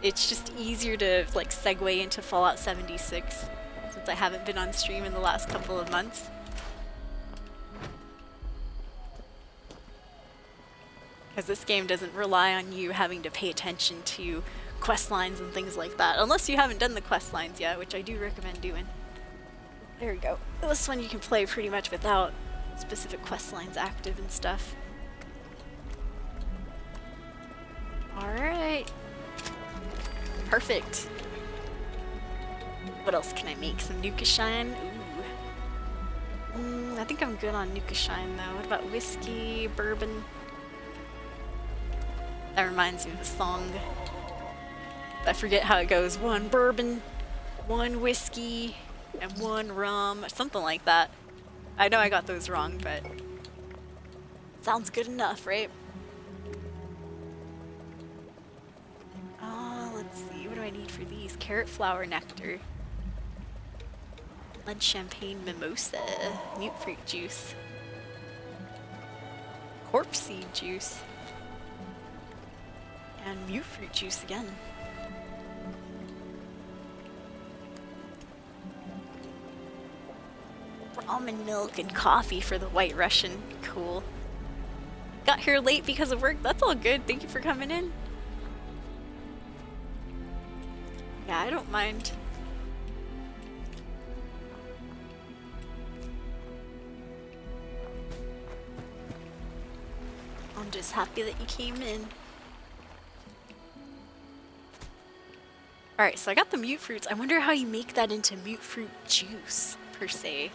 It's just easier to like segue into Fallout 76 since I haven't been on stream in the last couple of months. Because this game doesn't rely on you having to pay attention to quest lines and things like that, unless you haven't done the quest lines yet, which I do recommend doing. There we go. This one you can play pretty much without specific quest lines active and stuff. Alright. Perfect. What else can I make? Some Nuka Shine? Ooh. I think I'm good on Nuka Shine though. What about whiskey, bourbon? That reminds me of the song. I forget how it goes. 1 bourbon, 1 whiskey, and 1 rum, something like that. I know I got those wrong, but sounds good enough, right? Let's see, what do I need for these? Carrot flower nectar. Lead champagne mimosa. Mute fruit juice. Corpse seed juice. And mute fruit juice again. Almond milk and coffee for the White Russian. Cool. Got here late because of work. That's all good. Thank you for coming in. Yeah, I don't mind. I'm just happy that you came in. Alright, so I got the mute fruits. I wonder how you make that into mute fruit juice, per se.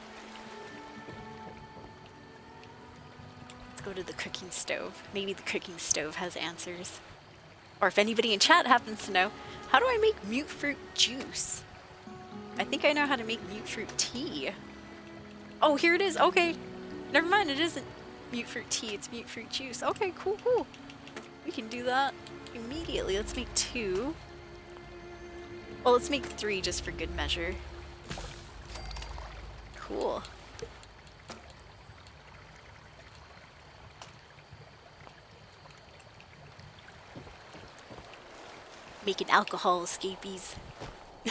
Let's go to the cooking stove. Maybe the cooking stove has answers. Or if anybody in chat happens to know, how do I make mute fruit juice? I think I know how to make mute fruit tea. Oh, here it is. Okay. Never mind, it isn't mute fruit tea, it's mute fruit juice. Okay, cool, cool. We can do that immediately. Let's make 2. Well, let's make 3 just for good measure. Cool. Making alcohol escapees.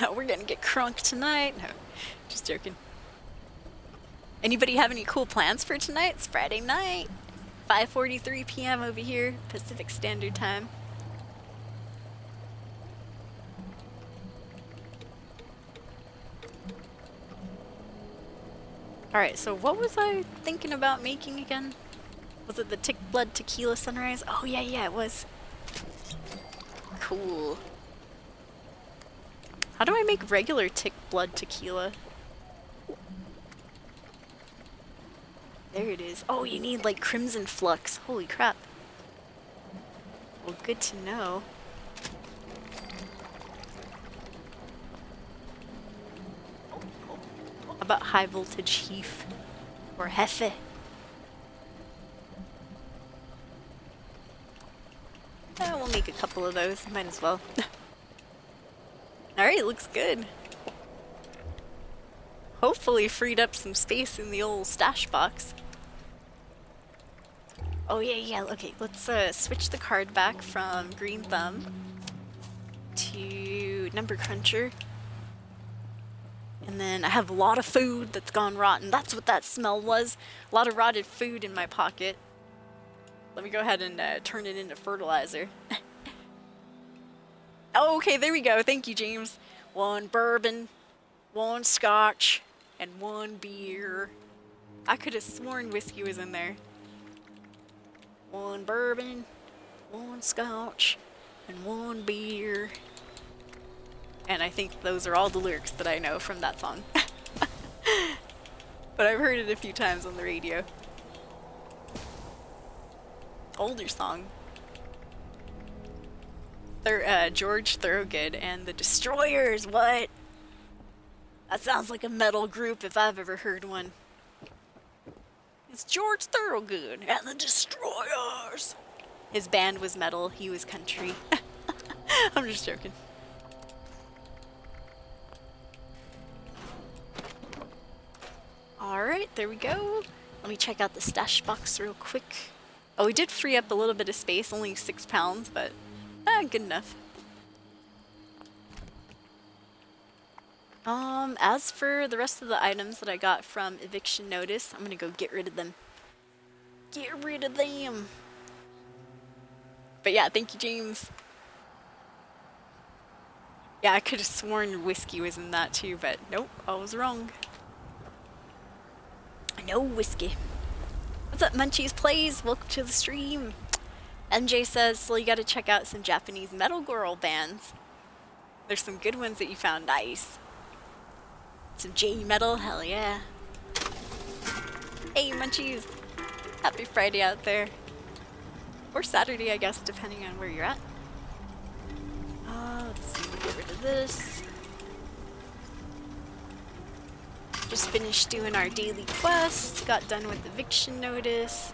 No, we're gonna get crunk tonight. No, just joking. Anybody have any cool plans for tonight? It's Friday night. 5:43 p.m. over here, Pacific Standard Time. Alright, so what was I thinking about making again? Was it the Tick Blood Tequila Sunrise? Oh yeah, yeah, it was. Cool. How do I make regular Tick Blood Tequila? There it is. Oh, you need like Crimson Flux. Holy crap. Well, good to know. How about High Voltage Heath? Or Hefe? We'll make a couple of those. Might as well. Alright, looks good. Hopefully freed up some space in the old stash box. Oh yeah, yeah, okay, let's switch the card back from Green Thumb to Number Cruncher. And then I have a lot of food that's gone rotten. That's what that smell was. A lot of rotted food in my pocket. Let me go ahead and turn it into fertilizer. Oh, okay, there we go. Thank you, James. 1 bourbon, 1 scotch, and 1 beer. I could have sworn whiskey was in there. 1 bourbon, 1 scotch, and 1 beer. And I think those are all the lyrics that I know from that song. But I've heard it a few times on the radio. Older song. George Thorogood and the Destroyers, what? That sounds like a metal group if I've ever heard one. It's George Thorogood and the Destroyers. His band was metal, he was country. I'm just joking. Alright, there we go. Let me check out the stash box real quick. Oh, we did free up a little bit of space, only 6 pounds, but good enough. As for the rest of the items that I got from Eviction Notice, I'm gonna go get rid of them. Get rid of them! But yeah, thank you, James. Yeah, I could have sworn whiskey was in that too, but nope, I was wrong. No whiskey. What's up, Munchies Plays? Welcome to the stream. MJ says, so you gotta check out some Japanese metal girl bands. There's some good ones that you found. Nice. Some J metal, hell yeah. Hey, Munchies. Happy Friday out there. Or Saturday, I guess, depending on where you're at. Let's see, get rid of this. just finished doing our daily quest, got done with eviction notice.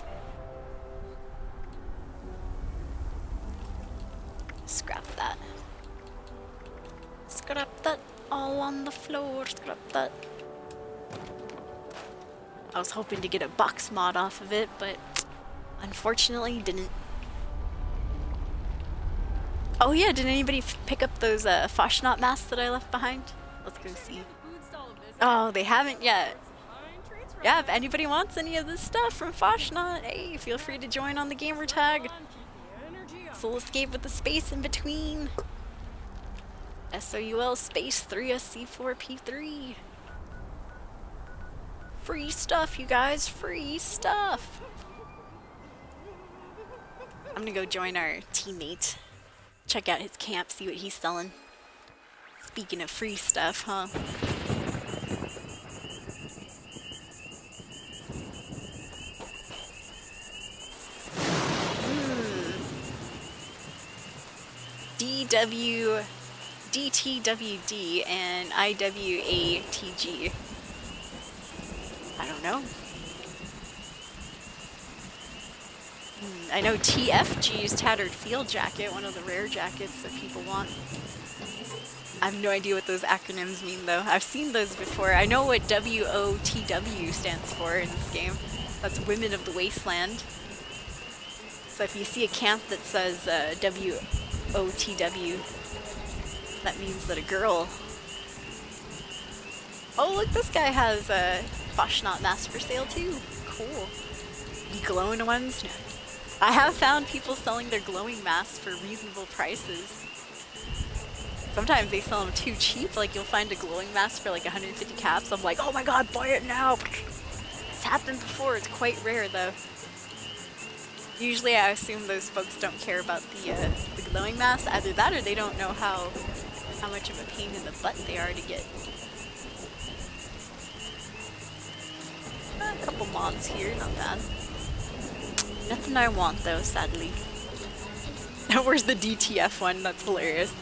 Scrap that. Scrap that all on the floor. Scrap that. I was hoping to get a box mod off of it, but unfortunately didn't. Oh yeah, did anybody pick up those Fashnot masks that I left behind? Let's go see. Oh, they haven't yet. Yeah, if anybody wants any of this stuff from Fashnot, hey, feel free to join on the gamer tag. Soul Escape with the space in between. SOUL space 3SC4P3. Free stuff, you guys, free stuff. I'm gonna go join our teammate. Check out his camp, see what he's selling. Speaking of free stuff, huh? DTWD and IWATG. I don't know. I know TFG's Tattered Field Jacket, one of the rare jackets that people want. I have no idea what those acronyms mean though. I've seen those before. I know what WOTW stands for in this game. That's Women of the Wasteland. So if you see a camp that says WOTW, that means that a girl... Oh look, this guy has a Fashnot mask for sale too. Cool. Glowing ones? No. I have found people selling their glowing masks for reasonable prices. Sometimes they sell them too cheap, like you'll find a glowing mask for like 150 caps. I'm like, oh my god, buy it now! It's happened before, it's quite rare though. Usually I assume those folks don't care about the glowing masks. Either that or they don't know how much of a pain in the butt they are to get. A couple mods here, not bad. Nothing I want though, sadly. Where's the DTF one? That's hilarious.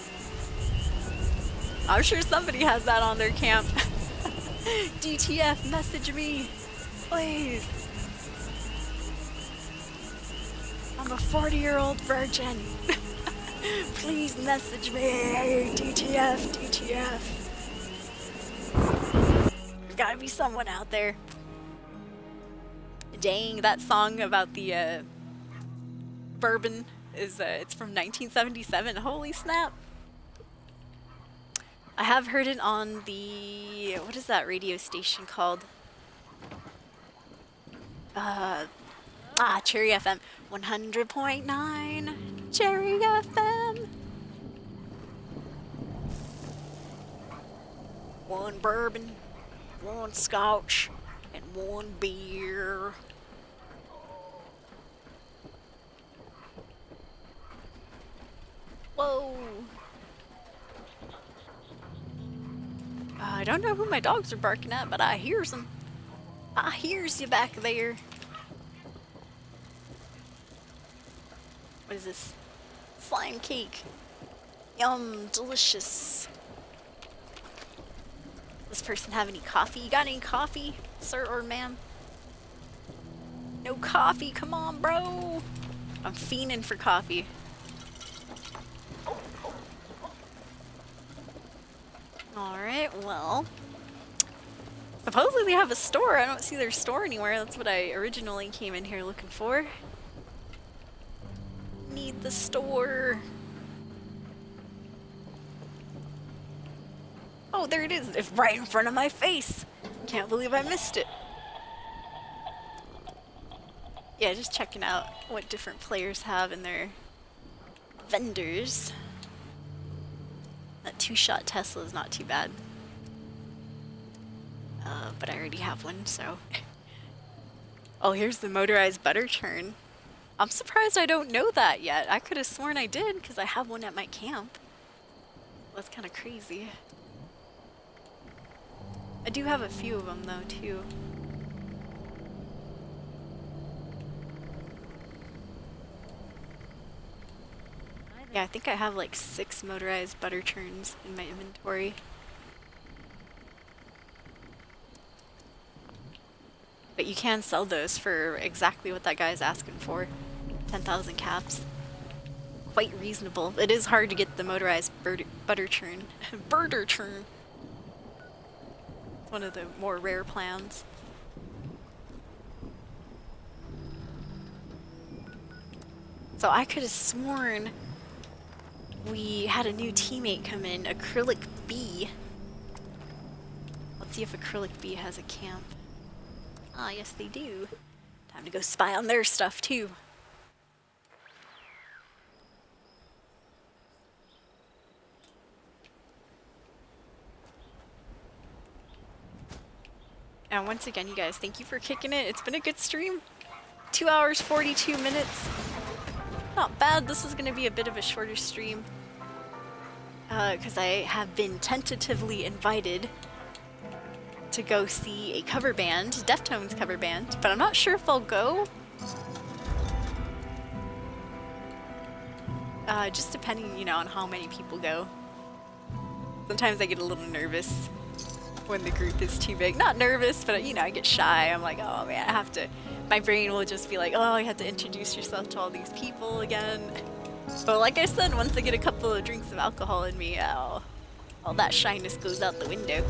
I'm sure somebody has that on their camp. DTF, message me, please. I'm a 40-year-old virgin. Please message me. DTF, DTF. There's gotta be someone out there. Dang, that song about the bourbon is it's from 1977. Holy snap. I have heard it on the, what is that radio station called? Cherry FM. 100.9 Cherry FM. One bourbon, one scotch, and one beer. Whoa. I don't know who my dogs are barking at, but I hears them. I hears you back there. What is this? Slime cake. Yum, delicious. Does this person have any coffee? You got any coffee, sir or ma'am? No coffee, come on, bro. I'm fiending for coffee. Alright, well. Supposedly they have a store. I don't see their store anywhere. That's what I originally came in here looking for. Need the store. Oh, there it is. It's right in front of my face. Can't believe I missed it. Yeah, just checking out what different players have in their vendors. That two-shot Tesla is not too bad. But I already have one, so... Oh, here's the motorized butter churn. I'm surprised I don't know that yet. I could have sworn I did, because I have one at my camp. That's kind of crazy. I do have a few of them, though, too. Yeah, I think I have like 6 motorized butter churns in my inventory. But you can sell those for exactly what that guy's asking for. 10,000 caps. Quite reasonable. It is hard to get the motorized butter churn. Birder churn. It's one of the more rare plans. So I could have sworn we had a new teammate come in, Acrylic B. Let's see if Acrylic B has a camp. Ah, yes they do. Time to go spy on their stuff too. And once again, you guys, thank you for kicking it. It's been a good stream. 2 hours, 42 minutes. Not bad. This was going to be a bit of a shorter stream. Because I have been tentatively invited to go see a cover band, Deftones cover band, but I'm not sure if I'll go. Just depending, you know, on how many people go. Sometimes I get a little nervous when the group is too big. Not nervous, but, you know, I get shy. I'm like, oh man, I have to, my brain will just be like, oh, you have to introduce yourself to all these people again. But like I said, once I get a couple of drinks of alcohol in me, all that shyness goes out the window.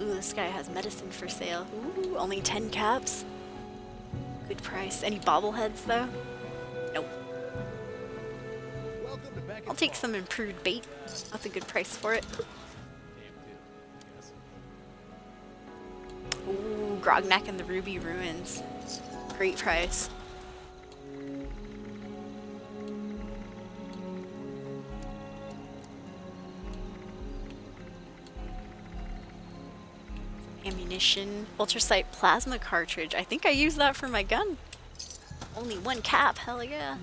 Ooh, this guy has medicine for sale. Ooh, only 10 caps. Good price. Any bobbleheads though? Nope. I'll take some improved bait. That's a good price for it. Ooh, Grognak and the Ruby Ruins. Great price. Ammunition. Ultrasight plasma cartridge. I think I used that for my gun. Only 1 cap. Hell yeah.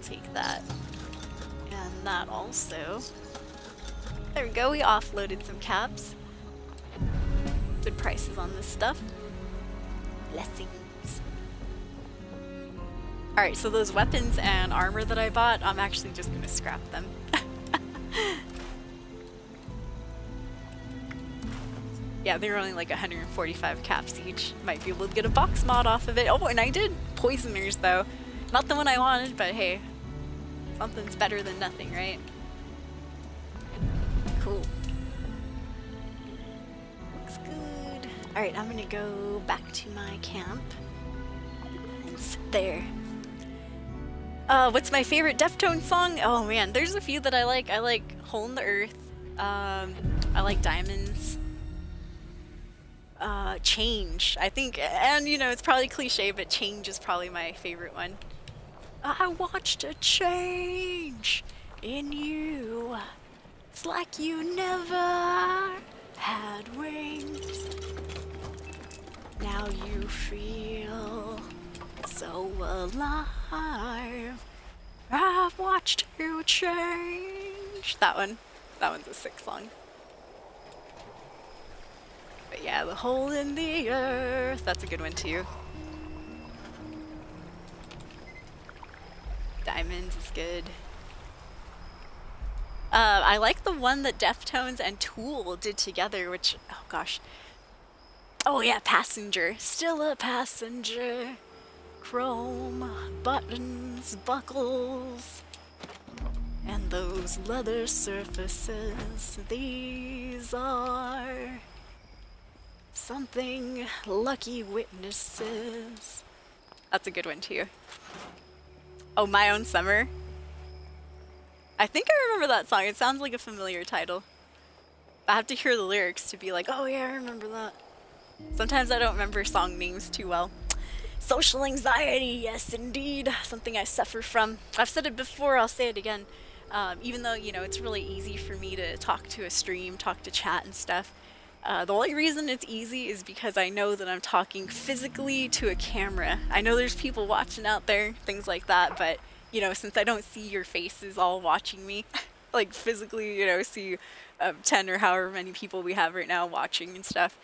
Take that. And that also. There we go, we offloaded some caps. Good prices on this stuff. Blessings. Alright, so those weapons and armor that I bought, I'm actually just gonna scrap them. Yeah, they were only like 145 caps each. Might be able to get a box mod off of it. Oh, and I did Poisoners though. Not the one I wanted, but hey. Something's better than nothing, right? Cool. Looks good. Alright, I'm gonna go back to my camp and sit there. What's my favorite Deftones song? Oh man, there's a few that I like. I like Hole in the Earth. I like Diamonds. Change, I think, and you know, it's probably cliche, but Change is probably my favorite one. I watched a change in you. It's like you never had wings. Now you feel so alive. I've watched you change. That one's a sick song. But yeah, the hole in the earth, that's a good one too. Diamonds is good. I like the one that Deftones and Tool did together, which, oh gosh. Oh yeah, Passenger. Still a passenger. Chrome, buttons, buckles, and those leather surfaces. These are something lucky witnesses. That's a good one too. Oh, My Own Summer. I think I remember that song. It sounds like a familiar title. I have to hear the lyrics to be like, oh yeah, I remember that. Sometimes I don't remember song names too well. Social anxiety, yes indeed. Something I suffer from. I've said it before, I'll say it again. Even though, you know, it's really easy for me to talk to a stream, talk to chat and stuff. The only reason it's easy is because I know that I'm talking physically to a camera. I know there's people watching out there, things like that, but, you know, since I don't see your faces all watching me, like physically, you know, see 10 or however many people we have right now watching and stuff,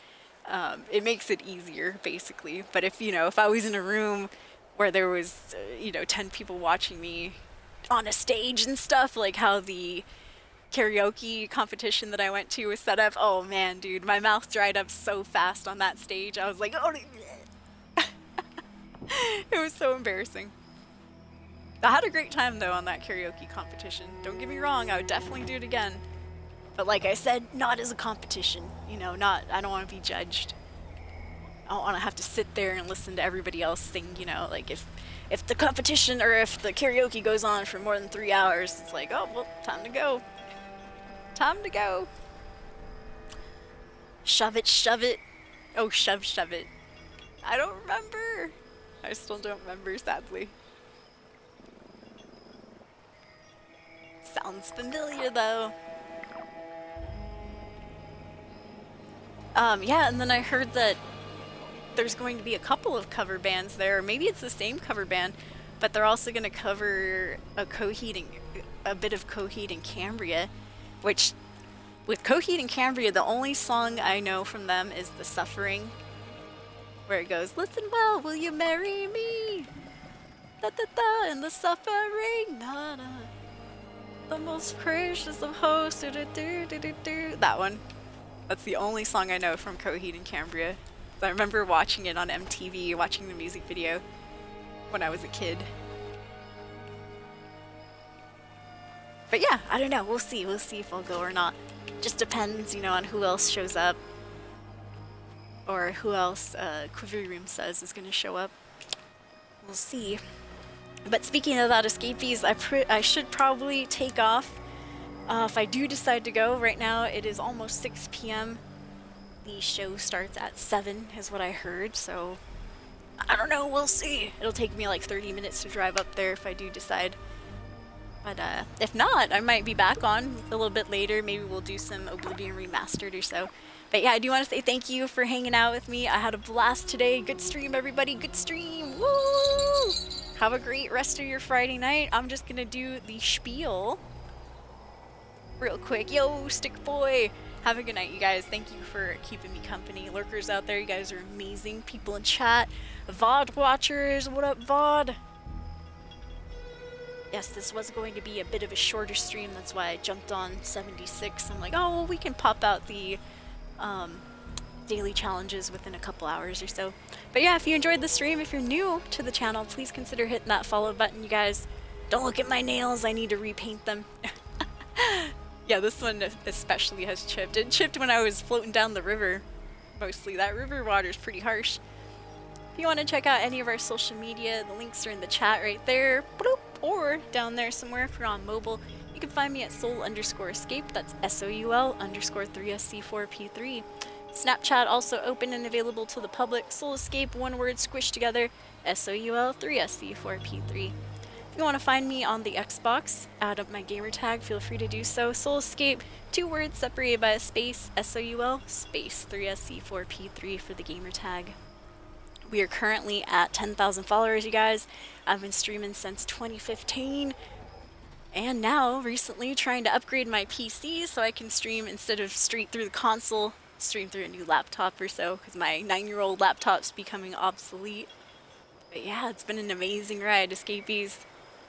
it makes it easier, basically. But if, you know, if I was in a room where there was, you know, 10 people watching me, on a stage and stuff, like how the karaoke competition that I went to was set up. Oh man, dude, my mouth dried up so fast on that stage. I was like, oh, it was so embarrassing. I had a great time though on that karaoke competition. Don't get me wrong, I would definitely do it again. But like I said, not as a competition. You know, I don't want to be judged. I don't want to have to sit there and listen to everybody else sing, you know, like if the competition or if the karaoke goes on for more than 3 hours, it's like, oh, well, time to go. Time to go. Shove it, shove it. Oh, shove it. I don't remember. I still don't remember, sadly. Sounds familiar, though. Yeah, and then I heard that there's going to be a couple of cover bands there. Maybe it's the same cover band, but they're also going to cover a bit of Coheed and Cambria, which, with Coheed and Cambria, the only song I know from them is The Suffering, where it goes, listen well, will you marry me? Da da da, in the suffering, da da. The most precious of hosts, do do do do do do. That one. That's the only song I know from Coheed and Cambria. I remember watching it on MTV, watching the music video when I was a kid. But yeah, I don't know. We'll see. We'll see if I'll go or not. Just depends, you know, on who else shows up. Or who else Quivery Room says is going to show up. We'll see. But speaking of that, escapees, I should probably take off. If I do decide to go, right now it is almost 6 p.m. The show starts at 7 is what I heard, so I don't know, we'll see. It'll take me like 30 minutes to drive up there if I do decide. But if not, I might be back on a little bit later. Maybe we'll do some Oblivion Remastered or so. But yeah, I do want to say thank you for hanging out with me. I had a blast today. Good stream, everybody. Good stream. Woo! Have a great rest of your Friday night. I'm just going to do the spiel real quick. Yo, Stick Boy. Have a good night, you guys. Thank you for keeping me company. Lurkers out there, you guys are amazing. People in chat. VOD watchers, what up, VOD? Yes, this was going to be a bit of a shorter stream. That's why I jumped on 76. I'm like, oh, well, we can pop out the daily challenges within a couple hours or so. But yeah, if you enjoyed the stream, if you're new to the channel, please consider hitting that follow button, you guys. Don't look at my nails. I need to repaint them. Yeah, this one especially has chipped. It chipped when I was floating down the river, mostly. That river water is pretty harsh. If you want to check out any of our social media, the links are in the chat right there. Bloop, or down there somewhere if you're on mobile. You can find me at soul_escape. That's SOUL_3SC4P3. Snapchat also open and available to the public. Soul Escape, one word squished together. SOUL3SC4P3. If you want to find me on the Xbox, add up my gamer tag, feel free to do so. Soul Escape, 2 words separated by a space, SOUL, space 3SC4P3 for the gamer tag. We are currently at 10,000 followers, you guys. I've been streaming since 2015. And now, recently, trying to upgrade my PC so I can stream instead of straight through the console, stream through a new laptop or so, because my 9-year-old laptop's becoming obsolete. But yeah, it's been an amazing ride, Escapees.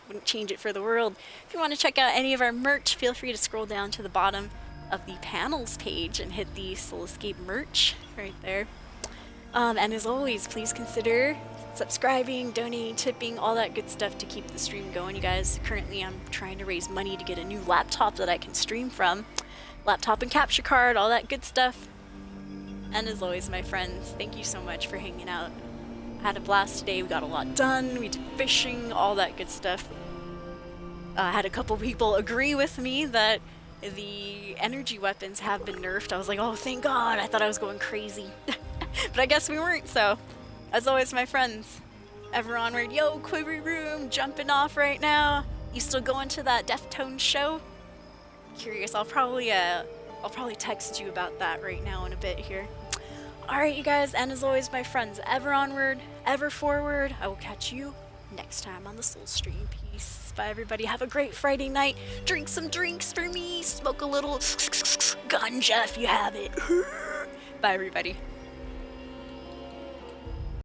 Wouldn't change it for the world. If you want to check out any of our merch, feel free to scroll down to the bottom of the panels page and hit the Soul Escape merch right there. And as always, please consider subscribing, donating, tipping, all that good stuff to keep the stream going, you guys. Currently, I'm trying to raise money to get a new laptop that I can stream from. Laptop and capture card, all that good stuff. And as always, my friends, thank you so much for hanging out. I had a blast today. We got a lot done. We did fishing, all that good stuff. I had a couple people agree with me that the energy weapons have been nerfed. I was like, oh, thank God. I thought I was going crazy. But I guess we weren't, so. As always, my friends, ever onward. Yo, Quivery Room, jumping off right now. You still going to that Deftones show? Curious. I'll probably text you about that right now in a bit here. Alright, you guys, and as always, my friends, ever onward, ever forward. I will catch you next time on the Soul Stream. Peace. Bye, everybody. Have a great Friday night. Drink some drinks for me. Smoke a little ganja if you have it. Bye, everybody.